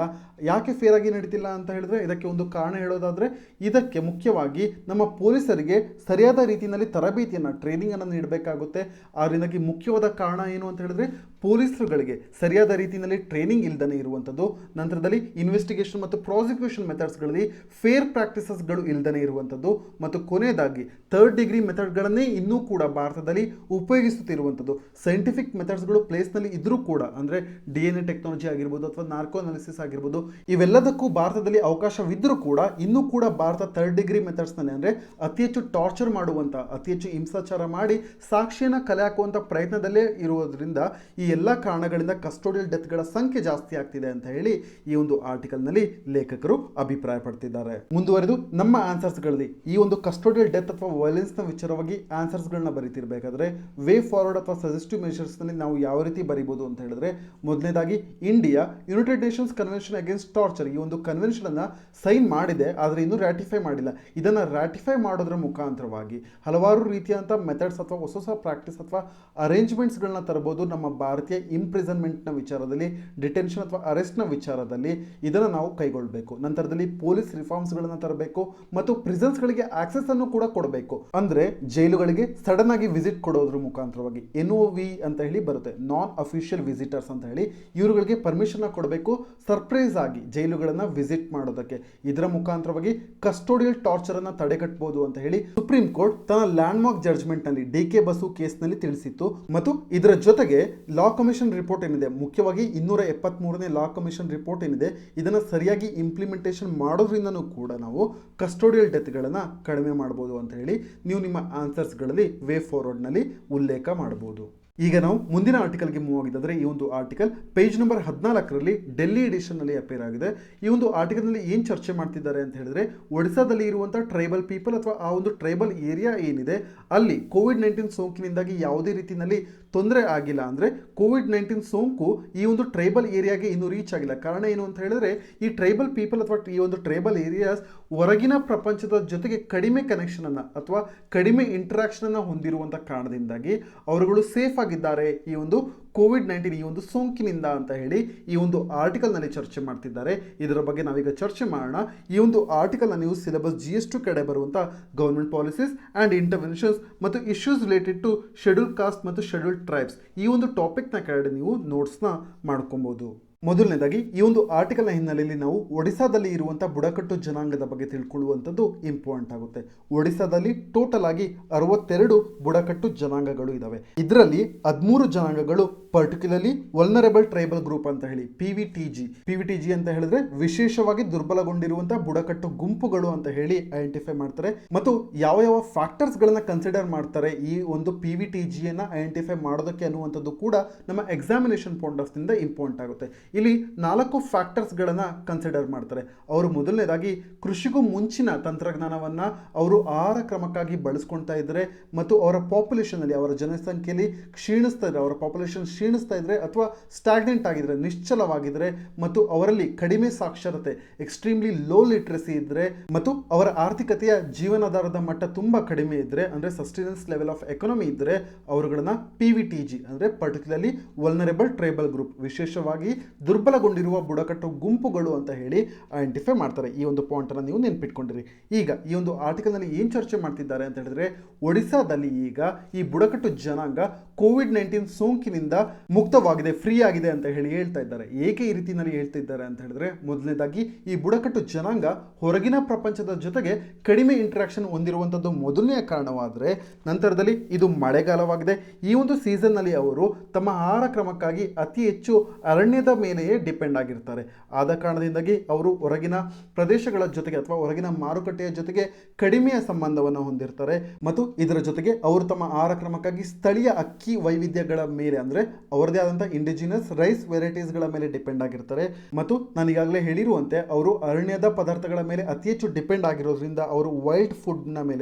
ಯಾಕೆ ಫೇರ್ ಆಗಿ ನಡೀತಿಲ್ಲ ಅಂತ ಹೇಳಿದ್ರೆ ಇದಕ್ಕೆ ಒಂದು ಕಾರಣ ಹೇಳೋದಾದ್ರೆ ಇದಕ್ಕೆ ಮುಖ್ಯವಾಗಿ ನಮ್ಮ ಪೊಲೀಸರಿಗೆ ಸರಿಯಾದ ರೀತಿಯಲ್ಲಿ ತರಬೇತಿಯನ್ನ ಟ್ರೈನಿಂಗ್ ಅನ್ನು ನೀಡಬೇಕಾಗುತ್ತೆ. ಅದರಿಂದಾಗಿ ಮುಖ್ಯವಾದ ಕಾರಣ ಏನು ಅಂತ ಹೇಳಿದ್ರೆ ಪೊಲೀಸರುಗಳಿಗೆ ಸರಿಯಾದ ರೀತಿಯಲ್ಲಿ ಟ್ರೈನಿಂಗ್ ಇಲ್ಲದೇ ಇರುವಂಥದ್ದು. ನಂತರದಲ್ಲಿ ಇನ್ವೆಸ್ಟಿಗೇಷನ್ ಮತ್ತು ಪ್ರಾಸಿಕ್ಯೂಷನ್ ಮೆಥಡ್ಸ್ಗಳಲ್ಲಿ ಫೇರ್ ಪ್ರಾಕ್ಟೀಸಸ್ಗಳು ಇಲ್ಲದೇ ಇರುವಂಥದ್ದು ಮತ್ತು ಕೊನೆಯದಾಗಿ ಥರ್ಡ್ ಡಿಗ್ರಿ ಮೆಥಡ್ಗಳನ್ನೇ ಇನ್ನೂ ಕೂಡ ಭಾರತದಲ್ಲಿ ಉಪಯೋಗಿಸುತ್ತಿರುವಂಥದ್ದು. ಸೈಂಟಿಫಿಕ್ ಮೆಥಡ್ಸ್ಗಳು ಪ್ಲೇಸ್ನಲ್ಲಿ ಇದ್ರೂ ಕೂಡ ಅಂದರೆ DNA ಟೆಕ್ನಾಲಜಿ ಆಗಿರ್ಬೋದು ಅಥವಾ ನಾರ್ಕೋ ಅನಾಲಿಸಿಸ್ ಆಗಿರ್ಬೋದು ಇವೆಲ್ಲದಕ್ಕೂ ಭಾರತದಲ್ಲಿ ಅವಕಾಶವಿದ್ರೂ ಕೂಡ ಇನ್ನೂ ಕೂಡ ಭಾರತ ಥರ್ಡ್ ಡಿಗ್ರಿ ಮೆಥಡ್ಸ್ನಲ್ಲಿ ಅಂದರೆ ಅತಿ ಹೆಚ್ಚು ಟಾರ್ಚರ್ ಮಾಡುವಂಥ, ಅತಿ ಹೆಚ್ಚು ಹಿಂಸಾಚಾರ ಮಾಡಿ ಸಾಕ್ಷಿಯನ್ನು ಕಲೆ ಹಾಕುವಂಥ ಪ್ರಯತ್ನದಲ್ಲೇ ಇರುವುದರಿಂದ ಈ ಎಲ್ಲ ಕಾರಣಗಳಿಂದ ಕಸ್ಟೋಡಿಯಲ್ ಡೆತ್ಗಳ ಸಂಖ್ಯೆ ಜಾಸ್ತಿ ಆಗ್ತಿದೆ ಅಂತ ಹೇಳಿ ಈ ಒಂದು ಆರ್ಟಿಕಲ್ನಲ್ಲಿ ಲೇಖಕರು ಅಭಿಪ್ರಾಯ ಪಡ್ತಿದ್ದಾರೆ. ಮುಂದುವರೆದು ನಮ್ಮ ಆನ್ಸರ್ಸ್ಗಳಲ್ಲಿ ಈ ಒಂದು ಕಸ್ಟೋಡಿಯಲ್ ಡೆತ್ ಅಥವಾ ವೈಲೆನ್ಸ್ ನ ವಿಚಾರವಾಗಿ ಆನ್ಸರ್ಸ್ಗಳನ್ನ ಬರೀತಿರ್ಬೇಕಾದ್ರೆ ವೇ ಫಾರ್ವರ್ಡ್ ಅಥವಾ ಸಜೆಸ್ಟಿವ್ ಮೆಷರ್ಸ್ ನಲ್ಲಿ ನಾವು ಯಾವ ರೀತಿ ಬರೀಬಹುದು ಅಂತ ಹೇಳಿದ್ರೆ ಮೊದಲನೇದಾಗಿ India United Nations convention against torture ಈ ಒಂದು ಕನ್ವೆನ್ಷನ್ ಅನ್ನ ಸೈನ್ ಮಾಡಿದೆ, ಆದರೆ ಇನ್ನೂ ರಾಟಿಫೈ ಮಾಡಿಲ್ಲ. ಇದನ್ನ ರಾಟಿಫೈ ಮಾಡೋದ್ರ ಮುಖಾಂತರವಾಗಿ ಹಲವಾರು ರೀತಿಯಾದಂಥ ಮೆಥಡ್ಸ್ ಅಥವಾ ಹೊಸ ಪ್ರಾಕ್ಟೀಸ್ ಅಥವಾ ಅರೇಂಜ್ಮೆಂಟ್ಸ್ ಗಳನ್ನ ತರಬಹುದು. ನಮ್ಮ ಭಾರತೀಯ ಇಂಪ್ರಿಸನ್ಮೆಂಟ್ ನ ವಿಚಾರದಲ್ಲಿ, ಡಿಟೆನ್ಷನ್ ಅಥವಾ ಅರೆಸ್ಟ್ ನ ವಿಚಾರದಲ್ಲಿ ಇದನ್ನು ನಾವು ಕೈಗೊಳ್ಳಬೇಕು. ನಂತರದಲ್ಲಿ ಪೊಲೀಸ್ ರಿಫಾರ್ಮ್ಸ್ ಗಳನ್ನ ತರಬೇಕು ಮತ್ತು ಪ್ರಿಸನ್ಸ್ ಗಳಿಗೆ ಆಕ್ಸೆಸ್ ಅನ್ನು ಕೂಡ ಕೊಡಬೇಕು. ಅಂದ್ರೆ ಜೈಲುಗಳಿಗೆ ಸಡನ್ ಆಗಿ ವಿಸಿಟ್ ಕೊಡೋದ್ರ ಮುಖಾಂತರವಾಗಿ NOV ಅಂತ ಹೇಳಿ ಬರುತ್ತೆ, ನಾನ್ ಅಫಿಷಿಯಲ್ ವಿಸಿಟರ್ಸ್ ಅಂತ ಹೇಳಿ, ಇವರುಗಳಿಗೆ ಪರ್ಮಿಷನ್ ಕೊಡಬೇಕು ಸರ್ಪ್ರೈಸ್ ಆಗಿ ಜೈಲುಗಳನ್ನ ವಿಸಿಟ್ ಮಾಡೋದಕ್ಕೆ. ಇದರ ಮುಖಾಂತರವಾಗಿ ಕಸ್ಟೋಡಿಯಲ್ ಟಾರ್ಚರ್ ಅನ್ನ ತಡೆಗಟ್ಟಬಹುದು ಅಂತ ಹೇಳಿ ಸುಪ್ರೀಂ ಕೋರ್ಟ್ ತನ್ನ ಲ್ಯಾಂಡ್ ಮಾರ್ಕ್ ಜಡ್ಜ್ಮೆಂಟ್ ನಲ್ಲಿ ಡಿ.ಕೆ. ಬಸು ಕೇಸ್ ನಲ್ಲಿ ತಿಳಿಸಿತ್ತು. ಮತ್ತು ಇದರ ಜೊತೆಗೆ ಲಾ ಕಮಿಷನ್ ರಿಪೋರ್ಟ್ ಏನಿದೆ, ಮುಖ್ಯವಾಗಿ 273ನೇ ಲಾ ಕಮಿಷನ್ ರಿಪೋರ್ಟ್ ಏನಿದೆ, ಇದನ್ನ ಸರಿಯಾಗಿ ಇಂಪ್ಲಿಮೆಂಟೇಷನ್ ಮಾಡೋದ್ರಿಂದನೂ ಕೂಡ ನಾವು ಕಸ್ಟೋಡಿಯಲ್ ಡೆತ್ಗಳನ್ನ ಕಡಿಮೆ ಮಾಡಬಹುದು ಅಂತ ಹೇಳಿ ನೀವು ನಿಮ್ಮ ಆನ್ಸರ್ಸ್ಗಳಲ್ಲಿ ವೇ ಫಾರ್ವರ್ಡ್ ನಲ್ಲಿ ಉಲ್ಲೇಖ ಮಾಡಬಹುದು. ಈಗ ನಾವು ಮುಂದಿನ ಆರ್ಟಿಕಲ್ಗೆ ಮೂವ್ ಆಗಿದ್ದರೆ ಈ ಒಂದು ಆರ್ಟಿಕಲ್ ಪೇಜ್ ನಂಬರ್ 14ರಲ್ಲಿ ಡೆಲ್ಲಿ ಎಡಿಷನ್ ನಲ್ಲಿ ಅಪೇರ್ ಆಗಿದೆ. ಈ ಒಂದು ಆರ್ಟಿಕಲ್ ನಲ್ಲಿ ಏನು ಚರ್ಚೆ ಮಾಡ್ತಿದ್ದಾರೆ ಅಂತ ಹೇಳಿದ್ರೆ ಒಡಿಸಾದಲ್ಲಿ ಇರುವಂತಹ ಟ್ರೈಬಲ್ ಪೀಪಲ್ ಅಥವಾ ಆ ಒಂದು ಟ್ರೈಬಲ್ ಏರಿಯಾ ಏನಿದೆ ಅಲ್ಲಿ COVID-19 ಸೋಂಕಿನಿಂದಾಗಿ ಯಾವುದೇ ರೀತಿಯಲ್ಲಿ ತೊಂದರೆ ಆಗಿಲ್ಲ, ಅಂದರೆ ಕೋವಿಡ್-19 ಸೋಂಕು ಈ ಒಂದು ಟ್ರೈಬಲ್ ಏರಿಯಾಗೆ ಇನ್ನೂ ರೀಚ್ ಆಗಿಲ್ಲ. ಕಾರಣ ಏನು ಅಂತ ಹೇಳಿದ್ರೆ, ಈ ಟ್ರೈಬಲ್ ಪೀಪಲ್ ಅಥವಾ ಈ ಒಂದು ಟ್ರೈಬಲ್ ಏರಿಯಾಸ್ ಹೊರಗಿನ ಪ್ರಪಂಚದ ಜೊತೆಗೆ ಕಡಿಮೆ ಕನೆಕ್ಷನ್ ಅನ್ನು ಅಥವಾ ಕಡಿಮೆ ಇಂಟರಾಕ್ಷನ್ ಅನ್ನು ಹೊಂದಿರುವಂಥ ಕಾರಣದಿಂದಾಗಿ ಅವರುಗಳು ಸೇಫ್ ಆಗಿದ್ದಾರೆ ಈ ಒಂದು ಕೋವಿಡ್-19 ಈ ಒಂದು ಸೋಂಕಿನಿಂದ ಅಂತ ಹೇಳಿ ಈ ಒಂದು ಆರ್ಟಿಕಲ್ನಲ್ಲಿ ಚರ್ಚೆ ಮಾಡ್ತಿದ್ದಾರೆ. ಇದರ ಬಗ್ಗೆ ನಾವೀಗ ಚರ್ಚೆ ಮಾಡೋಣ. ಈ ಒಂದು ಆರ್ಟಿಕಲ್ನ ನೀವು ಸಿಲೆಬಸ್ GS2 ಕಡೆ ಬರುವಂಥ ಗವರ್ಮೆಂಟ್ ಪಾಲಿಸೀಸ್ ಆ್ಯಂಡ್ ಇಂಟರ್ವೆನ್ಷನ್ಸ್ ಮತ್ತು issues related to schedule caste ಮತ್ತು ಶೆಡ್ಯೂಲ್ ಟ್ರೈಬ್ಸ್ ಈ ಒಂದು ಟಾಪಿಕ್ನ ಕೆಳಗಡೆ ನೀವು ನೋಟ್ಸ್ನ ಮಾಡ್ಕೊಬೋದು. ಮೊದಲನೇದಾಗಿ ಈ ಒಂದು ಆರ್ಟಿಕಲ್ನ ಹಿನ್ನೆಲೆಯಲ್ಲಿ ನಾವು ಒಡಿಸ್ಸಾದಲ್ಲಿ ಇರುವಂಥ ಬುಡಕಟ್ಟು ಜನಾಂಗದ ಬಗ್ಗೆ ತಿಳ್ಕೊಳ್ಳುವಂಥದ್ದು ಇಂಪಾರ್ಟೆಂಟ್ ಆಗುತ್ತೆ. ಒಡಿಸ್ಸಾದಲ್ಲಿ ಟೋಟಲ್ ಆಗಿ 62 ಬುಡಕಟ್ಟು ಜನಾಂಗಗಳು ಇದಾವೆ. ಇದರಲ್ಲಿ 13 ಜನಾಂಗಗಳು ಪರ್ಟಿಕ್ಯುಲರ್ಲಿ ವಲ್ನರಬಲ್ ಟ್ರೈಬಲ್ ಗ್ರೂಪ್ ಅಂತ ಹೇಳಿ PVTG ಅಂತ ಹೇಳಿದ್ರೆ ವಿಶೇಷವಾಗಿ ದುರ್ಬಲಗೊಂಡಿರುವಂತಹ ಬುಡಕಟ್ಟು ಗುಂಪುಗಳು ಅಂತ ಹೇಳಿ ಐಡೆಂಟಿಫೈ ಮಾಡ್ತಾರೆ. ಮತ್ತು ಯಾವ ಯಾವ ಫ್ಯಾಕ್ಟರ್ಸ್ ಗಳನ್ನ ಕನ್ಸಿಡರ್ ಮಾಡ್ತಾರೆ ಈ ಒಂದು PVTGಯನ್ನ ಐಡೆಂಟಿಫೈ ಮಾಡೋದಕ್ಕೆ ಅನ್ನುವಂಥದ್ದು ಕೂಡ ನಮ್ಮ ಎಕ್ಸಾಮಿನೇಷನ್ ಪಾಯಿಂಟ್ ಆಫ್ ಇಂದ ಇಂಪಾರ್ಟೆಂಟ್ ಆಗುತ್ತೆ. ಇಲ್ಲಿ 4 ಫ್ಯಾಕ್ಟರ್ಸ್ ಗಳನ್ನ ಕನ್ಸಿಡರ್ ಮಾಡ್ತಾರೆ. ಅವರು ಮೊದಲನೇದಾಗಿ ಕೃಷಿಗೂ ಮುಂಚಿನ ತಂತ್ರಜ್ಞಾನವನ್ನ ಅವರು ಆಹಾರ ಕ್ರಮಕ್ಕಾಗಿ ಬಳಸ್ಕೊಳ್ತಾ ಇದ್ರೆ ಮತ್ತು ಅವರ ಪಾಪ್ಯುಲೇಷನ್ ಅಲ್ಲಿ ಅವರ ಜನಸಂಖ್ಯೆಯಲ್ಲಿ ಕ್ಷೀಣಿಸ್ತಾ ಇದ್ರೆ, ಅವರ ಪಾಪ್ಯುಲೇಷನ್ ಕ್ಷೀಣಿಸ್ತಾ ಇದ್ರೆ ಅಥವಾ ಸ್ಟಾಗ್ನೆಂಟ್ ಆಗಿದ್ರೆ, ನಿಶ್ಚಲವಾಗಿದ್ರೆ ಮತ್ತು ಅವರಲ್ಲಿ ಕಡಿಮೆ ಸಾಕ್ಷರತೆ ಎಕ್ಸ್ಟ್ರೀಮ್ಲಿ ಲೋ ಲಿಟ್ರಸಿ ಇದ್ರೆ ಮತ್ತು ಅವರ ಆರ್ಥಿಕತೆಯ ಜೀವನಾಧಾರದ ಮಟ್ಟ ತುಂಬಾ ಕಡಿಮೆ ಇದ್ರೆ, ಅಂದ್ರೆ ಸಸ್ಟೈನೆನ್ಸ್ ಲೆವೆಲ್ ಆಫ್ ಎಕಾನಮಿ ಇದ್ರೆ ಅವರುಗಳನ್ನ PVTG ಅಂದ್ರೆ ಪರ್ಟಿಕ್ಯುಲರ್ಲಿ ವಲ್ನರಬಲ್ ಟ್ರೈಬಲ್ ಗ್ರೂಪ್ ವಿಶೇಷವಾಗಿ ದುರ್ಬಲಗೊಂಡಿರುವ ಬುಡಕಟ್ಟು ಗುಂಪುಗಳು ಅಂತ ಹೇಳಿ ಐಡೆಂಟಿಫೈ ಮಾಡ್ತಾರೆ. ಈ ಒಂದು ಪಾಯಿಂಟ್ ಅನ್ನು ನೀವು ನೆನ್ಪಿಟ್ಕೊಂಡಿರಿ. ಈಗ ಈ ಒಂದು ಆರ್ಟಿಕಲ್ ನಲ್ಲಿ ಏನ್ ಚರ್ಚೆ ಮಾಡ್ತಿದ್ದಾರೆ ಅಂತ ಹೇಳಿದ್ರೆ, ಒಡಿಸ್ಸಾದಲ್ಲಿ ಈಗ ಈ ಬುಡಕಟ್ಟು ಜನಾಂಗ ಕೋವಿಡ್-19 ಸೋಂಕಿನಿಂದ ಮುಕ್ತವಾಗಿದೆ, ಫ್ರೀ ಆಗಿದೆ ಅಂತ ಹೇಳಿ ಹೇಳ್ತಾ ಇದ್ದಾರೆ. ಏಕೆ ಈ ರೀತಿಯಲ್ಲಿ ಹೇಳ್ತಾ ಇದ್ದಾರೆ ಅಂತ ಹೇಳಿದ್ರೆ, ಮೊದಲನೇದಾಗಿ ಈ ಬುಡಕಟ್ಟು ಜನಾಂಗ ಹೊರಗಿನ ಪ್ರಪಂಚದ ಜೊತೆಗೆ ಕಡಿಮೆ ಇಂಟರಾಕ್ಷನ್ ಹೊಂದಿರುವಂಥದ್ದು ಮೊದಲನೆಯ ಕಾರಣವಾದರೆ, ನಂತರದಲ್ಲಿ ಇದು ಮಳೆಗಾಲವಾಗಿದೆ. ಈ ಒಂದು ಸೀಸನ್ ನಲ್ಲಿ ಅವರು ತಮ್ಮ ಆಹಾರ ಕ್ರಮಕ್ಕಾಗಿ ಅತಿ ಹೆಚ್ಚು ಅರಣ್ಯದ ಮೇಲೆಯೇ ಡಿಪೆಂಡ್ ಆಗಿರ್ತಾರೆ. ಆದ ಕಾರಣದಿಂದಾಗಿ ಅವರು ಹೊರಗಿನ ಪ್ರದೇಶಗಳ ಜೊತೆಗೆ ಅಥವಾ ಹೊರಗಿನ ಮಾರುಕಟ್ಟೆಯ ಜೊತೆಗೆ ಕಡಿಮೆಯ ಸಂಬಂಧವನ್ನು ಹೊಂದಿರ್ತಾರೆ. ಮತ್ತು ಇದರ ಜೊತೆಗೆ ಅವರು ತಮ್ಮ ಆಹಾರ ಕ್ರಮಕ್ಕಾಗಿ ಸ್ಥಳೀಯ ಅಕ್ಕಿ ವೈವಿಧ್ಯಗಳ ಮೇಲೆ ಅಂದ್ರೆ ಅವರದೇ ಆದಂತಹ ಇಂಡಿಜಿನಸ್ ರೈಸ್ ವೆರೈಟೀಸ್ಗಳ ಮೇಲೆ ಡಿಪೆಂಡ್ ಆಗಿರ್ತಾರೆ. ಮತ್ತು ನಾನು ಈಗಾಗಲೇ ಹೇಳಿರುವಂತೆ ಅವರು ಅರಣ್ಯದ ಪದಾರ್ಥಗಳ ಮೇಲೆ ಅತಿ ಹೆಚ್ಚು ಡಿಪೆಂಡ್ ಆಗಿರೋದ್ರಿಂದ ಅವರು ವೈಲ್ಡ್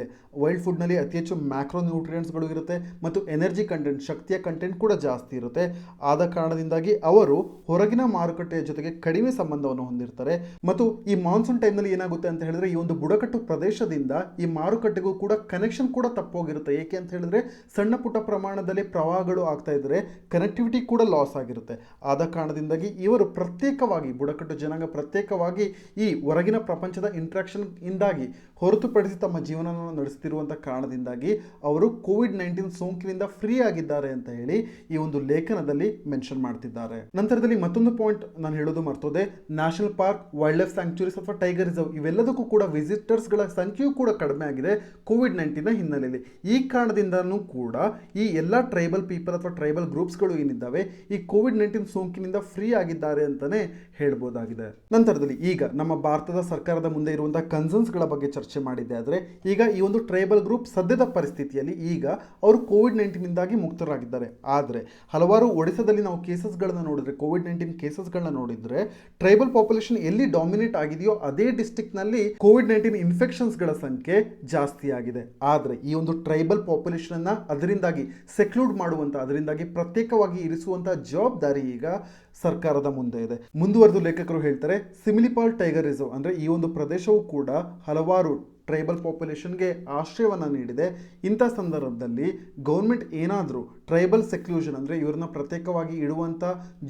ಫುಡ್ನಲ್ಲಿ ಅತಿ ಹೆಚ್ಚು ಮ್ಯಾಕ್ರೋ ನ್ಯೂಟ್ರಿಯೆಂಟ್ಸ್ಗಳು ಇರುತ್ತೆ ಮತ್ತು ಎನರ್ಜಿ ಕಂಟೆಂಟ್, ಶಕ್ತಿಯ ಕಂಟೆಂಟ್ ಕೂಡ ಜಾಸ್ತಿ ಇರುತ್ತೆ. ಆದ ಕಾರಣದಿಂದಾಗಿ ಅವರು ಹೊರಗಿನ ಮಾರುಕಟ್ಟೆಯ ಜೊತೆಗೆ ಕಡಿಮೆ ಸಂಬಂಧವನ್ನು ಹೊಂದಿರ್ತಾರೆ. ಮತ್ತು ಈ ಮಾನ್ಸೂನ್ ಟೈಮ್ನಲ್ಲಿ ಏನಾಗುತ್ತೆ ಅಂತ ಹೇಳಿದ್ರೆ, ಈ ಒಂದು ಬುಡಕಟ್ಟು ಪ್ರದೇಶದಿಂದ ಈ ಮಾರುಕಟ್ಟೆಗೂ ಕೂಡ ಕನೆಕ್ಷನ್ ಕೂಡ ತಪ್ಪೋಗಿರುತ್ತೆ. ಏಕೆ ಅಂತ ಹೇಳಿದ್ರೆ, ಸಣ್ಣ ಪುಟ್ಟ ಪ್ರಮಾಣದಲ್ಲಿ ಪ್ರವಾಹಗಳು ಆಗ್ತಾ ಇದ್ರೆ ಕನೆಕ್ಟಿವಿಟಿ ಕೂಡ ಲಾಸ್ ಆಗಿರುತ್ತೆ. ಆದ ಕಾರಣದಿಂದಾಗಿ ಇವರು ಪ್ರತ್ಯೇಕವಾಗಿ ಬುಡಕಟ್ಟು ಜನಾಂಗ ಪ್ರತ್ಯೇಕವಾಗಿ ಈ ಹೊರಗಿನ ಪ್ರಪಂಚದ ಇಂಟ್ರಾಕ್ಷನ್ ಇಂದಾಗಿ ಹೊರತುಪಡಿಸಿ ತಮ್ಮ ಜೀವನವನ್ನು ನಡೆಸುತ್ತಿರುವಂತಹ ಕಾರಣದಿಂದಾಗಿ ಅವರು ಕೋವಿಡ್-19 ಸೋಂಕಿನಿಂದ ಫ್ರೀ ಆಗಿದ್ದಾರೆ ಅಂತ ಹೇಳಿ ಈ ಒಂದು ಲೇಖನದಲ್ಲಿ ಮೆನ್ಷನ್ ಮಾಡ್ತಿದ್ದಾರೆ. ನಂತರದಲ್ಲಿ ಮತ್ತೊಂದು ಪಾಯಿಂಟ್ ನಾನು ಹೇಳೋದು ಮರ್ತೋದೆ. National park, wildlife sanctuaries ಅಥವಾ ಟೈಗರ್ ರಿಸರ್ವ್ ಇವೆಲ್ಲದಕ್ಕೂ ಕೂಡ ವಿಸಿಟರ್ಸ್ಗಳ ಸಂಖ್ಯೆಯೂ ಕೂಡ ಕಡಿಮೆ ಆಗಿದೆ ಕೋವಿಡ್-19 ಹಿನ್ನೆಲೆಯಲ್ಲಿ. ಈ ಕಾರಣದಿಂದನೂ ಕೂಡ ಈ ಎಲ್ಲ ಟ್ರೈಬಲ್ ಪೀಪಲ್ ಅಥವಾ ಟ್ರೈಬಲ್ ಗ್ರೂಪ್ಸ್ಗಳು ಏನಿದ್ದಾವೆ ಈ ಕೋವಿಡ್-19 ಸೋಂಕಿನಿಂದ ಫ್ರೀ ಆಗಿದ್ದಾರೆ ಅಂತಾನೆ ಹೇಳ್ಬೋದಾಗಿದೆ. ನಂತರದಲ್ಲಿ ಈಗ ನಮ್ಮ ಭಾರತದ ಸರ್ಕಾರದ ಮುಂದೆ ಇರುವಂತಹ ಕನ್ಸರ್ನ್ಸ್ಗಳ ಬಗ್ಗೆ ಚರ್ಚೆ ಮಾಡಿದ್ದೆ. ಆದರೆ ಈಗ ಈ ಒಂದು ಟ್ರೈಬಲ್ ಗ್ರೂಪ್ ಸದ್ಯದ ಪರಿಸ್ಥಿತಿಯಲ್ಲಿ ಈಗ ಅವರು ಕೋವಿಡ್-19 ಇಂದಾಗಿ ಮುಕ್ತರಾಗಿದ್ದಾರೆ. ಆದರೆ ಹಲವಾರು ಒಡಿಸ್ಸಾದಲ್ಲಿ ನಾವು ಕೇಸಸ್ಗಳನ್ನ ನೋಡಿದ್ರೆ, ಕೋವಿಡ್-19 ಕೇಸಸ್ಗಳನ್ನ ನೋಡಿದ್ರೆ ಟ್ರೈಬಲ್ ಪಾಪ್ಯುಲೇಷನ್ ಎಲ್ಲಿ ಡಾಮಿನೇಟ್ ಆಗಿದೆಯೋ ಅದೇ ಡಿಸ್ಟ್ರಿಕ್ಟ್ ನಲ್ಲಿ ಕೋವಿಡ್-19 ಇನ್ಫೆಕ್ಷನ್ಸ್ಗಳ ಸಂಖ್ಯೆ ಜಾಸ್ತಿ ಆಗಿದೆ. ಆದರೆ ಈ ಒಂದು ಟ್ರೈಬಲ್ ಪಾಪ್ಯುಲೇಷನ್ ಅನ್ನ ಅದರಿಂದಾಗಿ ಸೆಕ್ಲೂಡ್ ಮಾಡುವಂತ, ಅದರಿಂದಾಗಿ ಪ್ರತ್ಯೇಕವಾಗಿ ಇರಿಸುವಂತ ಜವಾಬ್ದಾರಿ ಈಗ ಸರ್ಕಾರದ ಮುಂದೆ ಇದೆ. ಮುಂದುವರೆದು ಲೇಖಕರು ಹೇಳ್ತಾರೆ, ಸಿಮಿಲಿಪಾಲ್ ಟೈಗರ್ ರಿಸರ್ವ್ ಅಂದ್ರೆ ಈ ಒಂದು ಪ್ರದೇಶವು ಕೂಡ ಹಲವಾರು ಟ್ರೈಬಲ್ ಪಾಪ್ಯುಲೇಷನ್ಗೆ ಆಶ್ರಯವನ್ನು ನೀಡಿದೆ. ಇಂಥ ಸಂದರ್ಭದಲ್ಲಿ ಗೌರ್ಮೆಂಟ್ ಏನಾದರೂ ಟ್ರೈಬಲ್ ಸೆಕ್ಲೂಷನ್ ಅಂದರೆ ಇವ್ರನ್ನ ಪ್ರತ್ಯೇಕವಾಗಿ ಇಡುವಂಥ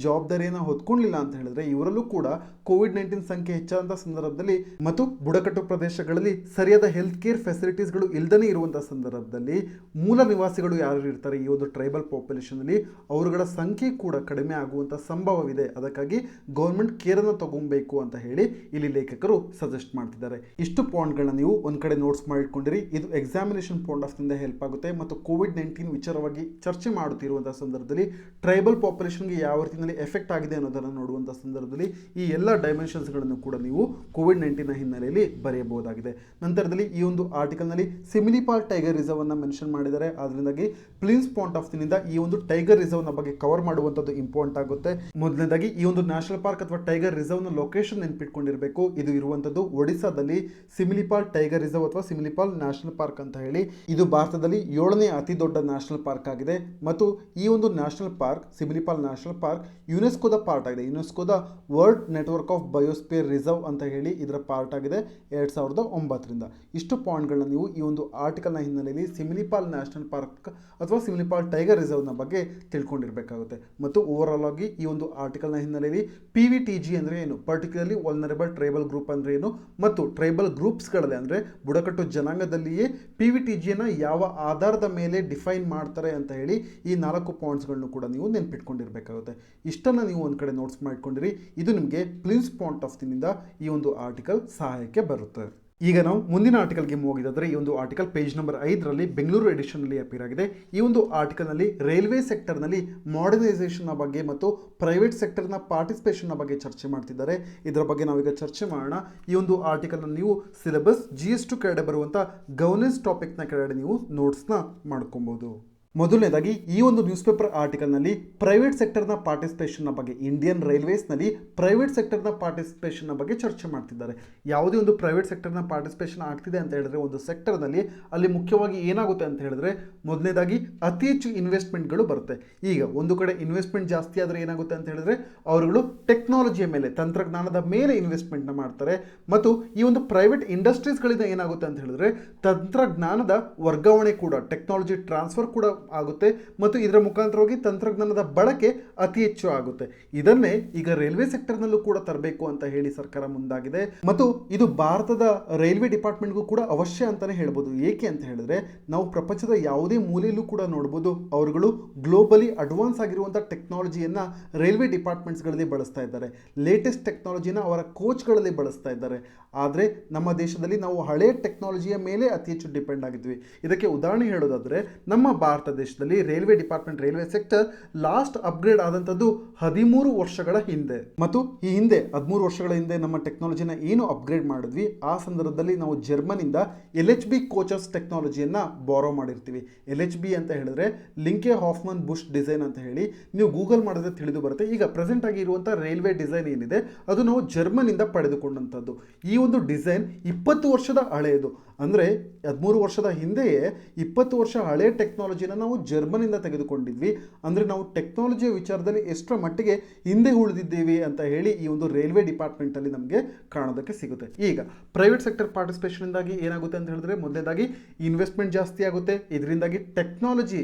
ಜವಾಬ್ದಾರಿಯನ್ನು ಹೊತ್ಕೊಳ್ಳಿಲ್ಲ ಅಂತ ಹೇಳಿದ್ರೆ ಇವರಲ್ಲೂ ಕೂಡ ಕೋವಿಡ್-19 ಸಂಖ್ಯೆ ಹೆಚ್ಚಾದಂಥ ಸಂದರ್ಭದಲ್ಲಿ ಮತ್ತು ಬುಡಕಟ್ಟು ಪ್ರದೇಶಗಳಲ್ಲಿ ಸರಿಯಾದ ಹೆಲ್ತ್ ಕೇರ್ ಫೆಸಿಲಿಟೀಸ್ಗಳು ಇಲ್ಲದೇ ಇರುವಂಥ ಸಂದರ್ಭದಲ್ಲಿ ಮೂಲ ನಿವಾಸಿಗಳು ಯಾರು ಇರ್ತಾರೆ ಈ ಒಂದು ಟ್ರೈಬಲ್ ಪಾಪ್ಯುಲೇಷನಲ್ಲಿ ಅವರುಗಳ ಸಂಖ್ಯೆ ಕೂಡ ಕಡಿಮೆ ಆಗುವಂಥ ಸಂಭವವಿದೆ. ಅದಕ್ಕಾಗಿ ಗೌರ್ಮೆಂಟ್ ಕೇರನ್ನು ತಗೊಬೇಕು ಅಂತ ಹೇಳಿ ಇಲ್ಲಿ ಲೇಖಕರು ಸಜೆಸ್ಟ್ ಮಾಡ್ತಿದ್ದಾರೆ. ಇಷ್ಟು ಪಾಯಿಂಟ್ಗಳನ್ನ ನೀವು ಒಂದು ಕಡೆ ನೋಟ್ಸ್ ಮಾಡಿಟ್ಕೊಂಡಿರಿ. ಇದು ಎಕ್ಸಾಮಿನೇಷನ್ ಪಾಯಿಂಟ್ ಆಫ್ ಇಂದ ಹೆಲ್ಪ್ ಆಗುತ್ತೆ. ಮತ್ತು ಕೋವಿಡ್-19 ವಿಚಾರವಾಗಿ ಚರ್ಚೆ ಮಾಡುತ್ತಿರುವಂತಹ ಸಂದರ್ಭದಲ್ಲಿ ಟ್ರೈಬಲ್ ಪಾಪ್ಯುಲೇಷನ್ಗೆ ಯಾವ ರೀತಿಯಲ್ಲಿ ಎಫೆಕ್ಟ್ ಆಗಿದೆ ಅನ್ನೋದನ್ನು ನೋಡುವಂತಹ ಸಂದರ್ಭದಲ್ಲಿ ಈ ಎಲ್ಲ ಡೈಮೆನ್ಷನ್ಸ್ಗಳನ್ನು ಕೂಡ ನೀವು ಕೋವಿಡ್-19 ಹಿನ್ನೆಲೆಯಲ್ಲಿ ಬರೆಯಬಹುದಾಗಿದೆ. ನಂತರದಲ್ಲಿ ಈ ಒಂದು ಆರ್ಟಿಕಲ್ನಲ್ಲಿ ಸಿಮಿಲಿಪಾಲ್ ಟೈಗರ್ ರಿಸರ್ವ್ ಅನ್ನು ಮೆನ್ಷನ್ ಮಾಡಿದ್ದಾರೆ. ಅದರಿಂದಾಗಿ ಪ್ಲಿನ್ಸ್ ಪಾಯಿಂಟ್ ಆಫ್ ಇಂದ ಈ ಒಂದು ಟೈಗರ್ ರಿಸರ್ವ್ ನ ಬಗ್ಗೆ ಕವರ್ ಮಾಡುವಂಥದ್ದು ಇಂಪಾರ್ಟೆಂಟ್ ಆಗುತ್ತೆ. ಮೊದಲನೇದಾಗಿ ಈ ಒಂದು ನ್ಯಾಷನಲ್ ಪಾರ್ಕ್ ಅಥವಾ ಟೈಗರ್ ರಿಸರ್ವ್ ನ ಲೊಕೇಶನ್ ನೆನ್ಪಿಟ್ಕೊಂಡಿರಬೇಕು. ಇದು ಇರುವಂತದ್ದು ಒಡಿಸ್ಸಾದಲ್ಲಿ ಸಿಮಿಲಿಪಾಲ್ ಟೈಗರ್ ರಿಸರ್ವ್ ಅಥವಾ ಸಿಮಿಲಿಪಾಲ್ ನ್ಯಾಷನಲ್ ಪಾರ್ಕ್ ಅಂತ ಹೇಳಿ. ಇದು ಭಾರತದಲ್ಲಿ 7ನೇ ಅತಿ ದೊಡ್ಡ ನ್ಯಾಷನಲ್ ಪಾರ್ಕ್ ಆಗಿದೆ. ಮತ್ತು ಈ ಒಂದು national park Similipal national park ಯುನೆಸ್ಕೋದ ಪಾರ್ಟ್ ಆಗಿದೆ. ಯುನೆಸ್ಕೋದ world network of biosphere reserve ಅಂತ ಹೇಳಿ ಇದರ ಪಾರ್ಟ್ ಆಗಿದೆ 2009ರಿಂದ. ಇಷ್ಟು ಪಾಯಿಂಟ್ಗಳನ್ನ ನೀವು ಈ ಒಂದು ಆರ್ಟಿಕಲ್ನ ಹಿನ್ನೆಲೆಯಲ್ಲಿ ಸಿಮಿಲಿಪಾಲ್ ನ್ಯಾಷನಲ್ ಪಾರ್ಕ್ ಅಥವಾ ಸಿಮಿಲಿಪಾಲ್ ಟೈಗರ್ ರಿಸರ್ವ್ನ ಬಗ್ಗೆ ತಿಳ್ಕೊಂಡಿರಬೇಕಾಗುತ್ತೆ. ಮತ್ತು ಓವರಾಲ್ ಆಗಿ ಈ ಒಂದು ಆರ್ಟಿಕಲ್ನ ಹಿನ್ನೆಲೆಯಲ್ಲಿ PVTG ಅಂದರೆ ಏನು, ಪರ್ಟಿಕ್ಯುಲರ್ಲಿ ವಲ್ನರಬಲ್ ಟ್ರೈಬಲ್ ಗ್ರೂಪ್ ಅಂದರೆ ಏನು, ಮತ್ತು ಟ್ರೈಬಲ್ ಗ್ರೂಪ್ಸ್ಗಳಲ್ಲಿ ಅಂದರೆ ಬುಡಕಟ್ಟು ಜನಾಂಗದಲ್ಲಿಯೇ PVTGಯನ್ನು ಯಾವ ಆಧಾರದ ಮೇಲೆ ಡಿಫೈನ್ ಮಾಡ್ತಾರೆ ಅಂತ ಹೇಳಿ ಈ 4 ಪಾಯಿಂಟ್ಸ್ಗಳನ್ನು ಕೂಡ ನೀವು ನೆನ್ಪಿಟ್ಕೊಂಡಿರಬೇಕಾಗುತ್ತೆ. ಇಷ್ಟನ್ನು ನೀವು ಒಂದು ಕಡೆ ನೋಟ್ಸ್ ಮಾಡ್ಕೊಂಡಿರಿ. ಇದು ನಿಮಗೆ ಪ್ಲಿಮ್ಸ್ ಪಾಯಿಂಟ್ ಆಫ್ ವ್ಯೂನಿಂದ ಈ ಒಂದು ಆರ್ಟಿಕಲ್ ಸಹಾಯಕ್ಕೆ ಬರುತ್ತೆ. ಈಗ ನಾವು ಮುಂದಿನ ಆರ್ಟಿಕಲ್ಗೆ ಹೋಗಿದ್ರೆ ಈ ಒಂದು ಆರ್ಟಿಕಲ್ ಪೇಜ್ ನಂಬರ್ 5ರಲ್ಲಿ ಬೆಂಗಳೂರು ಎಡಿಷನ್ನಲ್ಲಿ ಅಪಿಯರ್ ಆಗಿದೆ. ಈ ಒಂದು ಆರ್ಟಿಕಲ್ನಲ್ಲಿ ರೈಲ್ವೆ ಸೆಕ್ಟರ್ನಲ್ಲಿ ಮಾಡರ್ನೈಸೇಷನ್ನ ಬಗ್ಗೆ ಮತ್ತು ಪ್ರೈವೇಟ್ ಸೆಕ್ಟರ್ನ ಪಾರ್ಟಿಸಿಪೇಷನ್ನ ಬಗ್ಗೆ ಚರ್ಚೆ ಮಾಡ್ತಿದ್ದಾರೆ. ಇದರ ಬಗ್ಗೆ ನಾವೀಗ ಚರ್ಚೆ ಮಾಡೋಣ. ಈ ಒಂದು ಆರ್ಟಿಕಲ್ನ ನೀವು ಸಿಲೆಬಸ್ GS2 ಕೆಳಗಡೆ ಬರುವಂಥ ಗವರ್ನೆನ್ಸ್ ಟಾಪಿಕ್ನ ಕೆಳಗಡೆ ನೀವು ನೋಟ್ಸ್ನ ಮಾಡ್ಕೊಬೋದು. ಮೊದಲನೇದಾಗಿ ಈ ಒಂದು ನ್ಯೂಸ್ ಪೇಪರ್ ಆರ್ಟಿಕಲ್ನಲ್ಲಿ ಪ್ರೈವೇಟ್ ಸೆಕ್ಟರ್ನ ಪಾರ್ಟಿಸಿಪೇಷನ್ನ ಬಗ್ಗೆ, ಇಂಡಿಯನ್ ರೈಲ್ವೇಸ್ನಲ್ಲಿ ಪ್ರೈವೇಟ್ ಸೆಕ್ಟರ್ನ ಪಾರ್ಟಿಸಿಪೇಷನ್ನ ಬಗ್ಗೆ ಚರ್ಚೆ ಮಾಡ್ತಿದ್ದಾರೆ. ಯಾವುದೇ ಒಂದು ಪ್ರೈವೇಟ್ ಸೆಕ್ಟರ್ನ ಪಾರ್ಟಿಸಿಪೇಷನ್ ಆಗ್ತಿದೆ ಅಂತ ಹೇಳಿದ್ರೆ ಒಂದು ಸೆಕ್ಟರ್ನಲ್ಲಿ ಅಲ್ಲಿ ಮುಖ್ಯವಾಗಿ ಏನಾಗುತ್ತೆ ಅಂತ ಹೇಳಿದ್ರೆ ಮೊದಲನೇದಾಗಿ ಅತಿ ಹೆಚ್ಚು ಇನ್ವೆಸ್ಟ್ಮೆಂಟ್ಗಳು ಬರುತ್ತೆ. ಈಗ ಒಂದು ಕಡೆ ಇನ್ವೆಸ್ಟ್ಮೆಂಟ್ ಜಾಸ್ತಿ ಆದರೆ ಏನಾಗುತ್ತೆ ಅಂತ ಹೇಳಿದ್ರೆ ಅವರುಗಳು ಟೆಕ್ನಾಲಜಿಯ ಮೇಲೆ, ತಂತ್ರಜ್ಞಾನದ ಮೇಲೆ ಇನ್ವೆಸ್ಟ್ಮೆಂಟ್ನ ಮಾಡ್ತಾರೆ. ಮತ್ತು ಈ ಒಂದು ಪ್ರೈವೇಟ್ ಇಂಡಸ್ಟ್ರೀಸ್ಗಳಿಂದ ಏನಾಗುತ್ತೆ ಅಂತ ಹೇಳಿದ್ರೆ ತಂತ್ರಜ್ಞಾನದ ವರ್ಗಾವಣೆ ಕೂಡ, ಟೆಕ್ನಾಲಜಿ ಟ್ರಾನ್ಸ್ಫರ್ ಕೂಡ ಆಗುತ್ತೆ ಮತ್ತು ಇದರ ಮುಖಾಂತರವಾಗಿ ತಂತ್ರಜ್ಞಾನದ ಬಳಕೆ ಅತಿ ಹೆಚ್ಚು ಆಗುತ್ತೆ. ಇದನ್ನೇ ಈಗ ರೈಲ್ವೆ ಸೆಕ್ಟರ್ನಲ್ಲೂ ಕೂಡ ತರಬೇಕು ಅಂತ ಹೇಳಿ ಸರ್ಕಾರ ಮುಂದಾಗಿದೆ. ಮತ್ತು ಇದು ಭಾರತದ ರೈಲ್ವೆ ಡಿಪಾರ್ಟ್ಮೆಂಟ್ಗೂ ಕೂಡ ಅವಶ್ಯ ಅಂತಾನೆ ಹೇಳ್ಬೋದು. ಏಕೆ ಅಂತ ಹೇಳಿದ್ರೆ ನಾವು ಪ್ರಪಂಚದ ಯಾವುದೇ ಮೂಲೆಯಲ್ಲೂ ಕೂಡ ನೋಡ್ಬೋದು ಅವರುಗಳು ಗ್ಲೋಬಲಿ ಅಡ್ವಾನ್ಸ್ ಆಗಿರುವಂಥ ಟೆಕ್ನಾಲಜಿಯನ್ನು ರೈಲ್ವೆ ಡಿಪಾರ್ಟ್ಮೆಂಟ್ಸ್ಗಳಲ್ಲಿ ಬಳಸ್ತಾ ಇದ್ದಾರೆ. ಲೇಟೆಸ್ಟ್ ಟೆಕ್ನಾಲಜಿನ ಅವರ ಕೋಚ್ಗಳಲ್ಲಿ ಬಳಸ್ತಾ ಇದ್ದಾರೆ. ಆದರೆ ನಮ್ಮ ದೇಶದಲ್ಲಿ ನಾವು ಹಳೆ ಟೆಕ್ನಾಲಜಿಯ ಮೇಲೆ ಅತಿ ಹೆಚ್ಚು ಡಿಪೆಂಡ್ ಆಗಿದ್ವಿ. ಇದಕ್ಕೆ ಉದಾಹರಣೆ ಹೇಳೋದಾದರೆ ನಮ್ಮ ಭಾರತ ದೇಶದಲ್ಲಿ railway department, railway sector last upgrade ಆದಂಥದ್ದು 13 ವರ್ಷಗಳ ಹಿಂದೆ. ಮತ್ತು ಈ ಹಿಂದೆ 13 ವರ್ಷಗಳ ಹಿಂದೆ ನಮ್ಮ ಟೆಕ್ನಾಲಜಿನ ಏನು ಅಪ್ಗ್ರೇಡ್ ಮಾಡಿದ್ವಿ ಆ ಸಂದರ್ಭದಲ್ಲಿ ನಾವು ಜರ್ಮನಿಂದ LHB ಕೋಚಸ್ ಟೆಕ್ನಾಲಜಿಯನ್ನು ಬಾರೋ ಮಾಡಿರ್ತೀವಿ. LHB ಅಂತ ಹೇಳಿದ್ರೆ ಲಿಂಕೆ ಹಾಫ್ಮನ್ ಬುಷ್ ಡಿಸೈನ್ ಅಂತ ಹೇಳಿ ನೀವು ಗೂಗಲ್ ಮಾಡಿದ್ರೆ ತಿಳಿದು ಬರುತ್ತೆ. ಈಗ ಪ್ರೆಸೆಂಟ್ ಆಗಿ ಇರುವಂಥ ರೈಲ್ವೆ ಡಿಸೈನ್ ಏನಿದೆ ಅದು ನಾವು ಜರ್ಮನಿಂದ ಪಡೆದುಕೊಂಡಂಥದ್ದು. ಈ ಒಂದು ಡಿಸೈನ್ 20 ವರ್ಷದ ಹಳೆಯದು. ಅಂದರೆ 13 ವರ್ಷದ ಹಿಂದೆಯೇ 20 ವರ್ಷ ಹಳೆ ಟೆಕ್ನಾಲಜಿನ ನಾವು ಜರ್ಮನಿಂದ ತೆಗೆದುಕೊಂಡಿದ್ವಿ. ಅಂದರೆ ನಾವು ಟೆಕ್ನಾಲಜಿಯ ವಿಚಾರದಲ್ಲಿ ಎಷ್ಟರ ಮಟ್ಟಿಗೆ ಹಿಂದೆ ಉಳಿದಿದ್ದೇವೆ ಅಂತ ಹೇಳಿ ಈ ಒಂದು ರೈಲ್ವೆ ಡಿಪಾರ್ಟ್ಮೆಂಟಲ್ಲಿ ನಮಗೆ ಕಾಣೋದಕ್ಕೆ ಸಿಗುತ್ತೆ. ಈಗ ಪ್ರೈವೇಟ್ ಸೆಕ್ಟರ್ ಪಾರ್ಟಿಸಿಪೇಷನ್ದಾಗಿ ಏನಾಗುತ್ತೆ ಅಂತ ಹೇಳಿದ್ರೆ ಮೊದಲನೇದಾಗಿ ಇನ್ವೆಸ್ಟ್ಮೆಂಟ್ ಜಾಸ್ತಿ ಆಗುತ್ತೆ. ಇದರಿಂದಾಗಿ ಟೆಕ್ನಾಲಜಿ,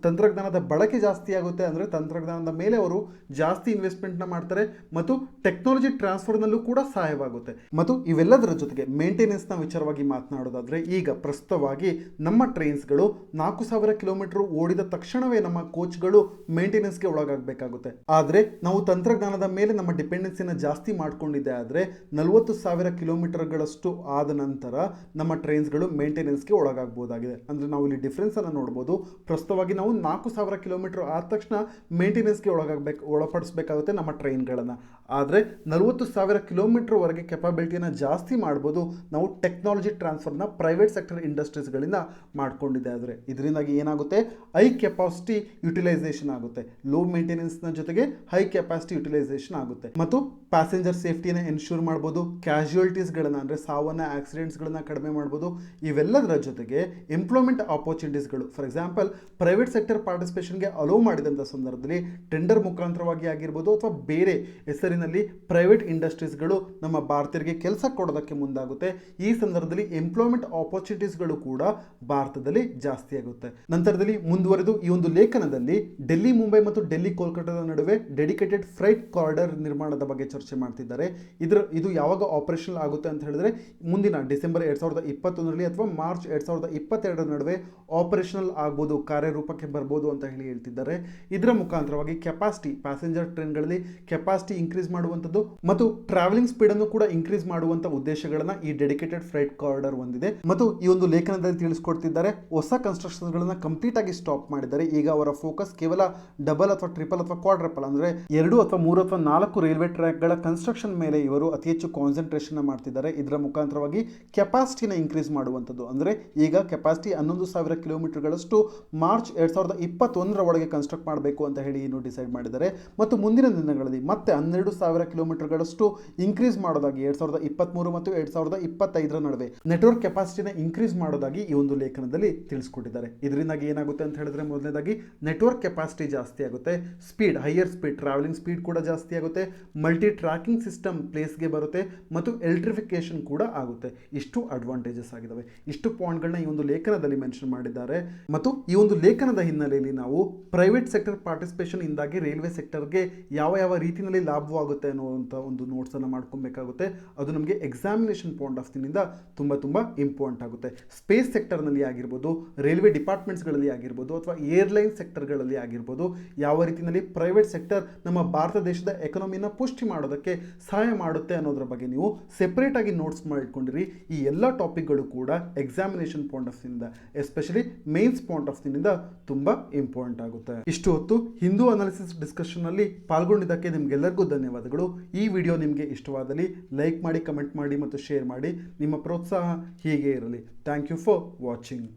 ತಂತ್ರಜ್ಞಾನದ ಬಳಕೆ ಜಾಸ್ತಿ ಆಗುತ್ತೆ. ಅಂದರೆ ತಂತ್ರಜ್ಞಾನದ ಮೇಲೆ ಅವರು ಜಾಸ್ತಿ ಇನ್ವೆಸ್ಟ್ಮೆಂಟ್ನ ಮಾಡ್ತಾರೆ ಮತ್ತು ಟೆಕ್ನಾಲಜಿ ಟ್ರಾನ್ಸ್ಫರ್ನಲ್ಲೂ ಕೂಡ ಸಹಾಯವಾಗುತ್ತೆ. ಮತ್ತು ಇವೆಲ್ಲದರ ಜೊತೆಗೆ ಮೇಂಟೆನೆನ್ಸ್ನ ವಿಚಾರವಾಗಿ ಮಾತನಾಡೋದಾದರೆ ಈಗ ಪ್ರಸ್ತುತವಾಗಿ ನಮ್ಮ ಟ್ರೈನ್ಸ್ಗಳು 4000 ಕಿಲೋಮೀಟರ್ ಓಡಿದ ತಕ್ಷಣವೇ ನಮ್ಮ ಕೋಚ್ಗಳು ಮೇಂಟೆನೆನ್ಸ್ಗೆ ಒಳಗಾಗಬೇಕಾಗುತ್ತೆ. ಆದರೆ ನಾವು ತಂತ್ರಜ್ಞಾನದ ಮೇಲೆ ನಮ್ಮ ಡಿಪೆಂಡೆನ್ಸಿನ ಜಾಸ್ತಿ ಮಾಡ್ಕೊಂಡಿದ್ದೆ ಆದರೆ 40,000 ಕಿಲೋಮೀಟರ್ಗಳಷ್ಟು ಆದ ನಂತರ ನಮ್ಮ ಟ್ರೈನ್ಸ್ಗಳು ಮೇಂಟೆನೆನ್ಸ್ಗೆ ಒಳಗಾಗಬಹುದಾಗಿದೆ. ಅಂದರೆ ನಾವು ಇಲ್ಲಿ ಡಿಫ್ರೆನ್ಸನ್ನು ನೋಡ್ಬೋದು. ಪ್ರಸ್ತುತವಾಗಿ ನಾವು 4000 ಕಿಲೋಮೀಟರ್ ಆದ ತಕ್ಷಣ ಮೇಂಟೆನೆನ್ಸ್ಗೆ ಒಳಪಡಿಸಬೇಕಾಗುತ್ತೆ ನಮ್ಮ ಟ್ರೈನ್ಗಳನ್ನು. ಆದರೆ 40,000 ಕಿಲೋಮೀಟರ್ವರೆಗೆ ಕೆಪಾಬಿಲಿಟಿಯನ್ನು ಜಾಸ್ತಿ ಮಾಡ್ಬೋದು ನಾವು ಟೆಕ್ನಾಲಜಿ ಟ್ರಾನ್ಸ್ಫರ್ನ ಪ್ರೈವೇಟ್ ಸೆಕ್ಟರ್ ಇಂಡಸ್ಟ್ರೀಸ್ಗಳಿಂದ ಮಾಡ್ಕೊಂಡಿದ್ದೆ. ಆದರೆ ಇದರಿಂದಾಗಿ ಏನಾಗುತ್ತೆ, ಹೈ ಕೆಪಾಸಿಟಿ ಯುಟಿಲೈಸೇಷನ್ ಆಗುತ್ತೆ. ಲೋ ಮೇಂಟೆನೆನ್ಸ್ನ ಜೊತೆಗೆ ಹೈ ಕೆಪಾಸಿಟಿ ಯುಟಿಲೈಸೇಷನ್ ಆಗುತ್ತೆ. ಮತ್ತು ಪ್ಯಾಸೆಂಜರ್ ಸೇಫ್ಟಿನ ಎನ್ಶೂರ್ ಮಾಡ್ಬೋದು, ಕ್ಯಾಶುಯಾಲಿಟೀಸ್ಗಳನ್ನು ಅಂದರೆ ಸಾವನ್ನ, ಆಕ್ಸಿಡೆಂಟ್ಸ್ಗಳನ್ನು ಕಡಿಮೆ ಮಾಡ್ಬೋದು. ಇವೆಲ್ಲದರ ಜೊತೆಗೆ ಎಂಪ್ಲಾಯ್ಮೆಂಟ್ ಆಪರ್ಚುನಿಟೀಸ್ಗಳು, ಫಾರ್ ಎಕ್ಸಾಂಪಲ್ ಪ್ರೈವೇಟ್ ಸೆಕ್ಟರ್ ಪಾರ್ಟಿಸಿಪೇಷನ್ಗೆ ಅಲೋ ಮಾಡಿದಂಥ ಸಂದರ್ಭದಲ್ಲಿ ಟೆಂಡರ್ ಮುಖಾಂತರವಾಗಿ ಆಗಿರ್ಬೋದು ಅಥವಾ ಬೇರೆ ಹೆಸರಿನಲ್ಲಿ ಪ್ರೈವೇಟ್ ಇಂಡಸ್ಟ್ರೀಸ್ಗಳು ನಮ್ಮ ಭಾರತೀಯರಿಗೆ ಕೆಲಸ ಕೊಡೋದಕ್ಕೆ ಮುಂದಾಗುತ್ತೆ. ಈ ಸಂದರ್ಭದಲ್ಲಿ ಎಂಪ್ಲಾಯ್ಮೆಂಟ್ ಆಪರ್ಚುನಿಟೀಸ್ಗಳು ಕೂಡ ಭಾರತದಲ್ಲಿ ಜಾಸ್ತಿ ಆಗುತ್ತೆ. ನಂತರದಲ್ಲಿ ಮುಂದುವರೆದು ಈ ಒಂದು ಲೇಖನದಲ್ಲಿ ಡೆಲ್ಲಿ ಮುಂಬೈ ಮತ್ತು ಡೆಲ್ಲಿ ಕೋಲ್ಕತ್ತಾದ ನಡುವೆ ಡೆಡಿಕೇಟೆಡ್ ಫ್ರೈಟ್ ಕಾರಿಡಾರ್ ನಿರ್ಮಾಣದ ಬಗ್ಗೆ ಚರ್ಚೆ ಮಾಡ್ತಿದ್ದಾರೆ. ಇದು ಯಾವಾಗ ಆಪರೇಷನಲ್ ಆಗುತ್ತೆ ಅಂತ ಹೇಳಿದ್ರೆ ಮುಂದಿನ ಡಿಸೆಂಬರ್ 2021ರಲ್ಲಿ ಅಥವಾ ಮಾರ್ಚ್ 2022 ನಡುವೆ ಆಪರೇಷನಲ್ ಆಗ್ಬೋದು, ಕಾರ್ಯರೂಪಕ್ಕೆ ಬರ್ಬೋದು ಅಂತ ಹೇಳ್ತಿದ್ದಾರೆ. ಇದರ ಮುಖಾಂತರವಾಗಿ ಕೆಪಾಸಿಟಿ, ಪ್ಯಾಸೆಂಜರ್ ಟ್ರೈನ್ಗಳಲ್ಲಿ ಕೆಪಾಸಿಟಿ ಇನ್ಕ್ರೀಸ್ ಮಾಡುವಂಥದ್ದು ಮತ್ತು ಟ್ರಾವೆಲಿಂಗ್ ಸ್ಪೀಡನ್ನು ಕೂಡ ಇನ್ಕ್ರೀಸ್ ಮಾಡುವಂಥ ಉದ್ದೇಶಗಳನ್ನ ಈ ಡೆಡಿಕೇಟೆಡ್ ಫ್ರೈಟ್ ಕಾರಿಡಾರ್ ಹೊಂದಿದೆ. ಮತ್ತು ಈ ಒಂದು ಲೇಖನದಲ್ಲಿ ತಿಳಿಸ್ಕೊಡ್ತಿದ್ದಾರೆ ಹೊಸ ಕನ್ಸ್ಟ್ರಕ್ಷನ್ಗಳನ್ನು ಕಂಪ್ಲೀಟ್ ಆಗಿ ಸ್ಟಾಪ್ ಮಾಡಿದ್ದಾರೆ. ಈಗ ಅವರ ಫೋಕಸ್ ಕೇವಲ ಡಬಲ್ ಅಥವಾ ಟ್ರಿಪಲ್ ಅಥವಾ ಕ್ವಾಡ್ರಪಲ್ ಅಂದರೆ 2 ಅಥವಾ 3 ಅಥವಾ 4 ರೈಲ್ವೆ ಟ್ರ್ಯಾಕ್ಗಳ ಕನ್ಸ್ಟ್ರಕ್ಷನ್ ಮೇಲೆ ಇವರು ಅತಿ ಹೆಚ್ಚು ಕಾನ್ಸಂಟ್ರೇಷನ್ ಮಾಡ್ತಿದ್ದಾರೆ. ಇದರ ಮುಖಾಂತರವಾಗಿ ಕೆಪಾಸಿಟಿನ ಇನ್ಕ್ರೀಸ್ ಮಾಡುವಂಥದ್ದು. ಅಂದರೆ ಈಗ ಕೆಪಾಸಿಟಿ 11,000 ಕಿಲೋಮೀಟರ್ಗಳಷ್ಟು ಮಾರ್ಚ್ 2021ರ ಒಳಗೆ ಕನ್ಸ್ಟ್ರಕ್ಟ್ ಮಾಡಬೇಕು ಅಂತ ಹೇಳಿ ಇನ್ನು ಡಿಸೈಡ್ ಮಾಡಿದ್ದಾರೆ. ಮತ್ತು ಮುಂದಿನ ದಿನಗಳಲ್ಲಿ ಮತ್ತೆ 12,000 ಕಿಲೋಮೀಟರ್ಗಳಷ್ಟು ಇನ್ಕ್ರೀಸ್ ಮಾಡೋದಾಗಿ 2023 ಮತ್ತು 2025ರ ನಡುವೆ ನೆಟ್ವರ್ಕ್ ಕೆಪಾಸಿಟಿನ ಇನ್ಕ್ರೀಸ್ ಮಾಡೋದಾಗಿ ಈ ಒಂದು ಲೇಖನದಲ್ಲಿ ತಿಳಿಸ್ಕೊಟ್ಟಿದ್ದಾರೆ. ಇದರಿಂದಾಗಿ ಏನಾಗುತ್ತೆ ಅಂತ ಹೇಳಿದ್ರೆ, ಮೊದಲನೇದಾಗಿ ನೆಟ್ವರ್ಕ್ ಕೆಪಾಸಿಟಿ ಜಾಸ್ತಿ ಆಗುತ್ತೆ, speed higher speed travelling speed ಕೂಡ ಜಾಸ್ತಿ ಆಗುತ್ತೆ, ಮಲ್ಟಿ ಟ್ರ್ಯಾಕಿಂಗ್ ಸಿಸ್ಟಮ್ ಪ್ಲೇಸ್ಗೆ ಬರುತ್ತೆ ಮತ್ತು ಎಲೆಕ್ಟ್ರಿಫಿಕೇಶನ್ ಕೂಡ ಆಗುತ್ತೆ. ಇಷ್ಟು ಅಡ್ವಾಂಟೇಜಸ್ ಆಗಿದ್ದಾವೆ. ಇಷ್ಟು ಪಾಯಿಂಟ್ಗಳನ್ನ ಈ ಒಂದು ಲೇಖನದಲ್ಲಿ ಮೆನ್ಷನ್ ಮಾಡಿದ್ದಾರೆ. ಮತ್ತು ಈ ಒಂದು ಲೇಖನದ ಹಿನ್ನೆಲೆಯಲ್ಲಿ ನಾವು ಪ್ರೈವೇಟ್ ಸೆಕ್ಟರ್ ಪಾರ್ಟಿಸಿಪೇಷನ್ ಇಂದಾಗಿ ರೈಲ್ವೆ ಸೆಕ್ಟರ್ಗೆ ಯಾವ ಯಾವ ರೀತಿಯಲ್ಲಿ ಲಾಭವಾಗುತ್ತೆ ಅನ್ನುವಂಥ ಒಂದು ನೋಟ್ಸ್ ಅನ್ನು ಮಾಡ್ಕೊಬೇಕಾಗುತ್ತೆ. ಅದು ನಮಗೆ ಎಕ್ಸಾಮಿನೇಷನ್ ಪಾಯಿಂಟ್ ಆಫ್ ವ್ಯೂನಿಂದ ತುಂಬ ಇಂಪಾರ್ಟೆಂಟ್ ಆಗುತ್ತೆ. ಸ್ಪೇಸ್ ಸೆಕ್ಟರ್ನಲ್ಲಿ ಆಗಿರ್ಬೋದು, ರೈಲ್ವೆ ಡಿಪಾರ್ಟ್ಮೆಂಟ್ಸ್ಗಳಲ್ಲಿ ಆಗಿರ್ಬೋದು, ಅಥವಾ ಏರ್ಲೈನ್ ಸೆಕ್ಟರ್ಗಳಲ್ಲಿ ಆಗಿರ್ಬೋದು, ಯಾವ ರೀತಿಯಲ್ಲಿ ಪ್ರೈವೇಟ್ ಸೆಕ್ಟರ್ ನಮ್ಮ ಭಾರತ ದೇಶದ ಎಕಾನಮಿನ ಪುಷ್ಟಿ ಮಾಡೋದಕ್ಕೆ ಸಹಾಯ ಮಾಡುತ್ತೆ ಅನ್ನೋದ್ರ ಬಗ್ಗೆ ನೀವು ಸೆಪರೇಟ್ ಆಗಿ ನೋಟ್ಸ್ ಮಾಡಿಕೊಂಡಿರಿ. ಈ ಎಲ್ಲ ಟಾಪಿಕ್ಗಳು ಕೂಡ ಎಕ್ಸಾಮಿನೇಷನ್ ಪಾಯಿಂಟ್ ಆಫ್ ವ್ಯೂನಿಂದ, ಎಸ್ಪೆಷಲಿ ಮೇನ್ಸ್ ಪಾಯಿಂಟ್ ಆಫ್ ವ್ಯೂನಿಂದ ತುಂಬ ಇಂಪಾರ್ಟೆಂಟ್ ಆಗುತ್ತೆ. ಇಷ್ಟು ಹೊತ್ತು ಹಿಂದೂ ಅನಾಲಿಸಿಸ್ ಡಿಸ್ಕಷನ್ ಅಲ್ಲಿ ಪಾಲ್ಗೊಂಡಿದ್ದಕ್ಕೆ ನಿಮ್ಗೆಲ್ಲರಿಗೂ ಧನ್ಯವಾದಗಳು. ಈ ವಿಡಿಯೋ ನಿಮಗೆ ಇಷ್ಟವಾದಲ್ಲಿ ಲೈಕ್ ಮಾಡಿ, ಕಮೆಂಟ್ ಮಾಡಿ ಮತ್ತು ಶೇರ್ ಮಾಡಿ. ನಿಮ್ಮ ಪ್ರೋತ್ಸಾಹ ಹೀಗೆ ಇರಲಿ. Thank you for watching.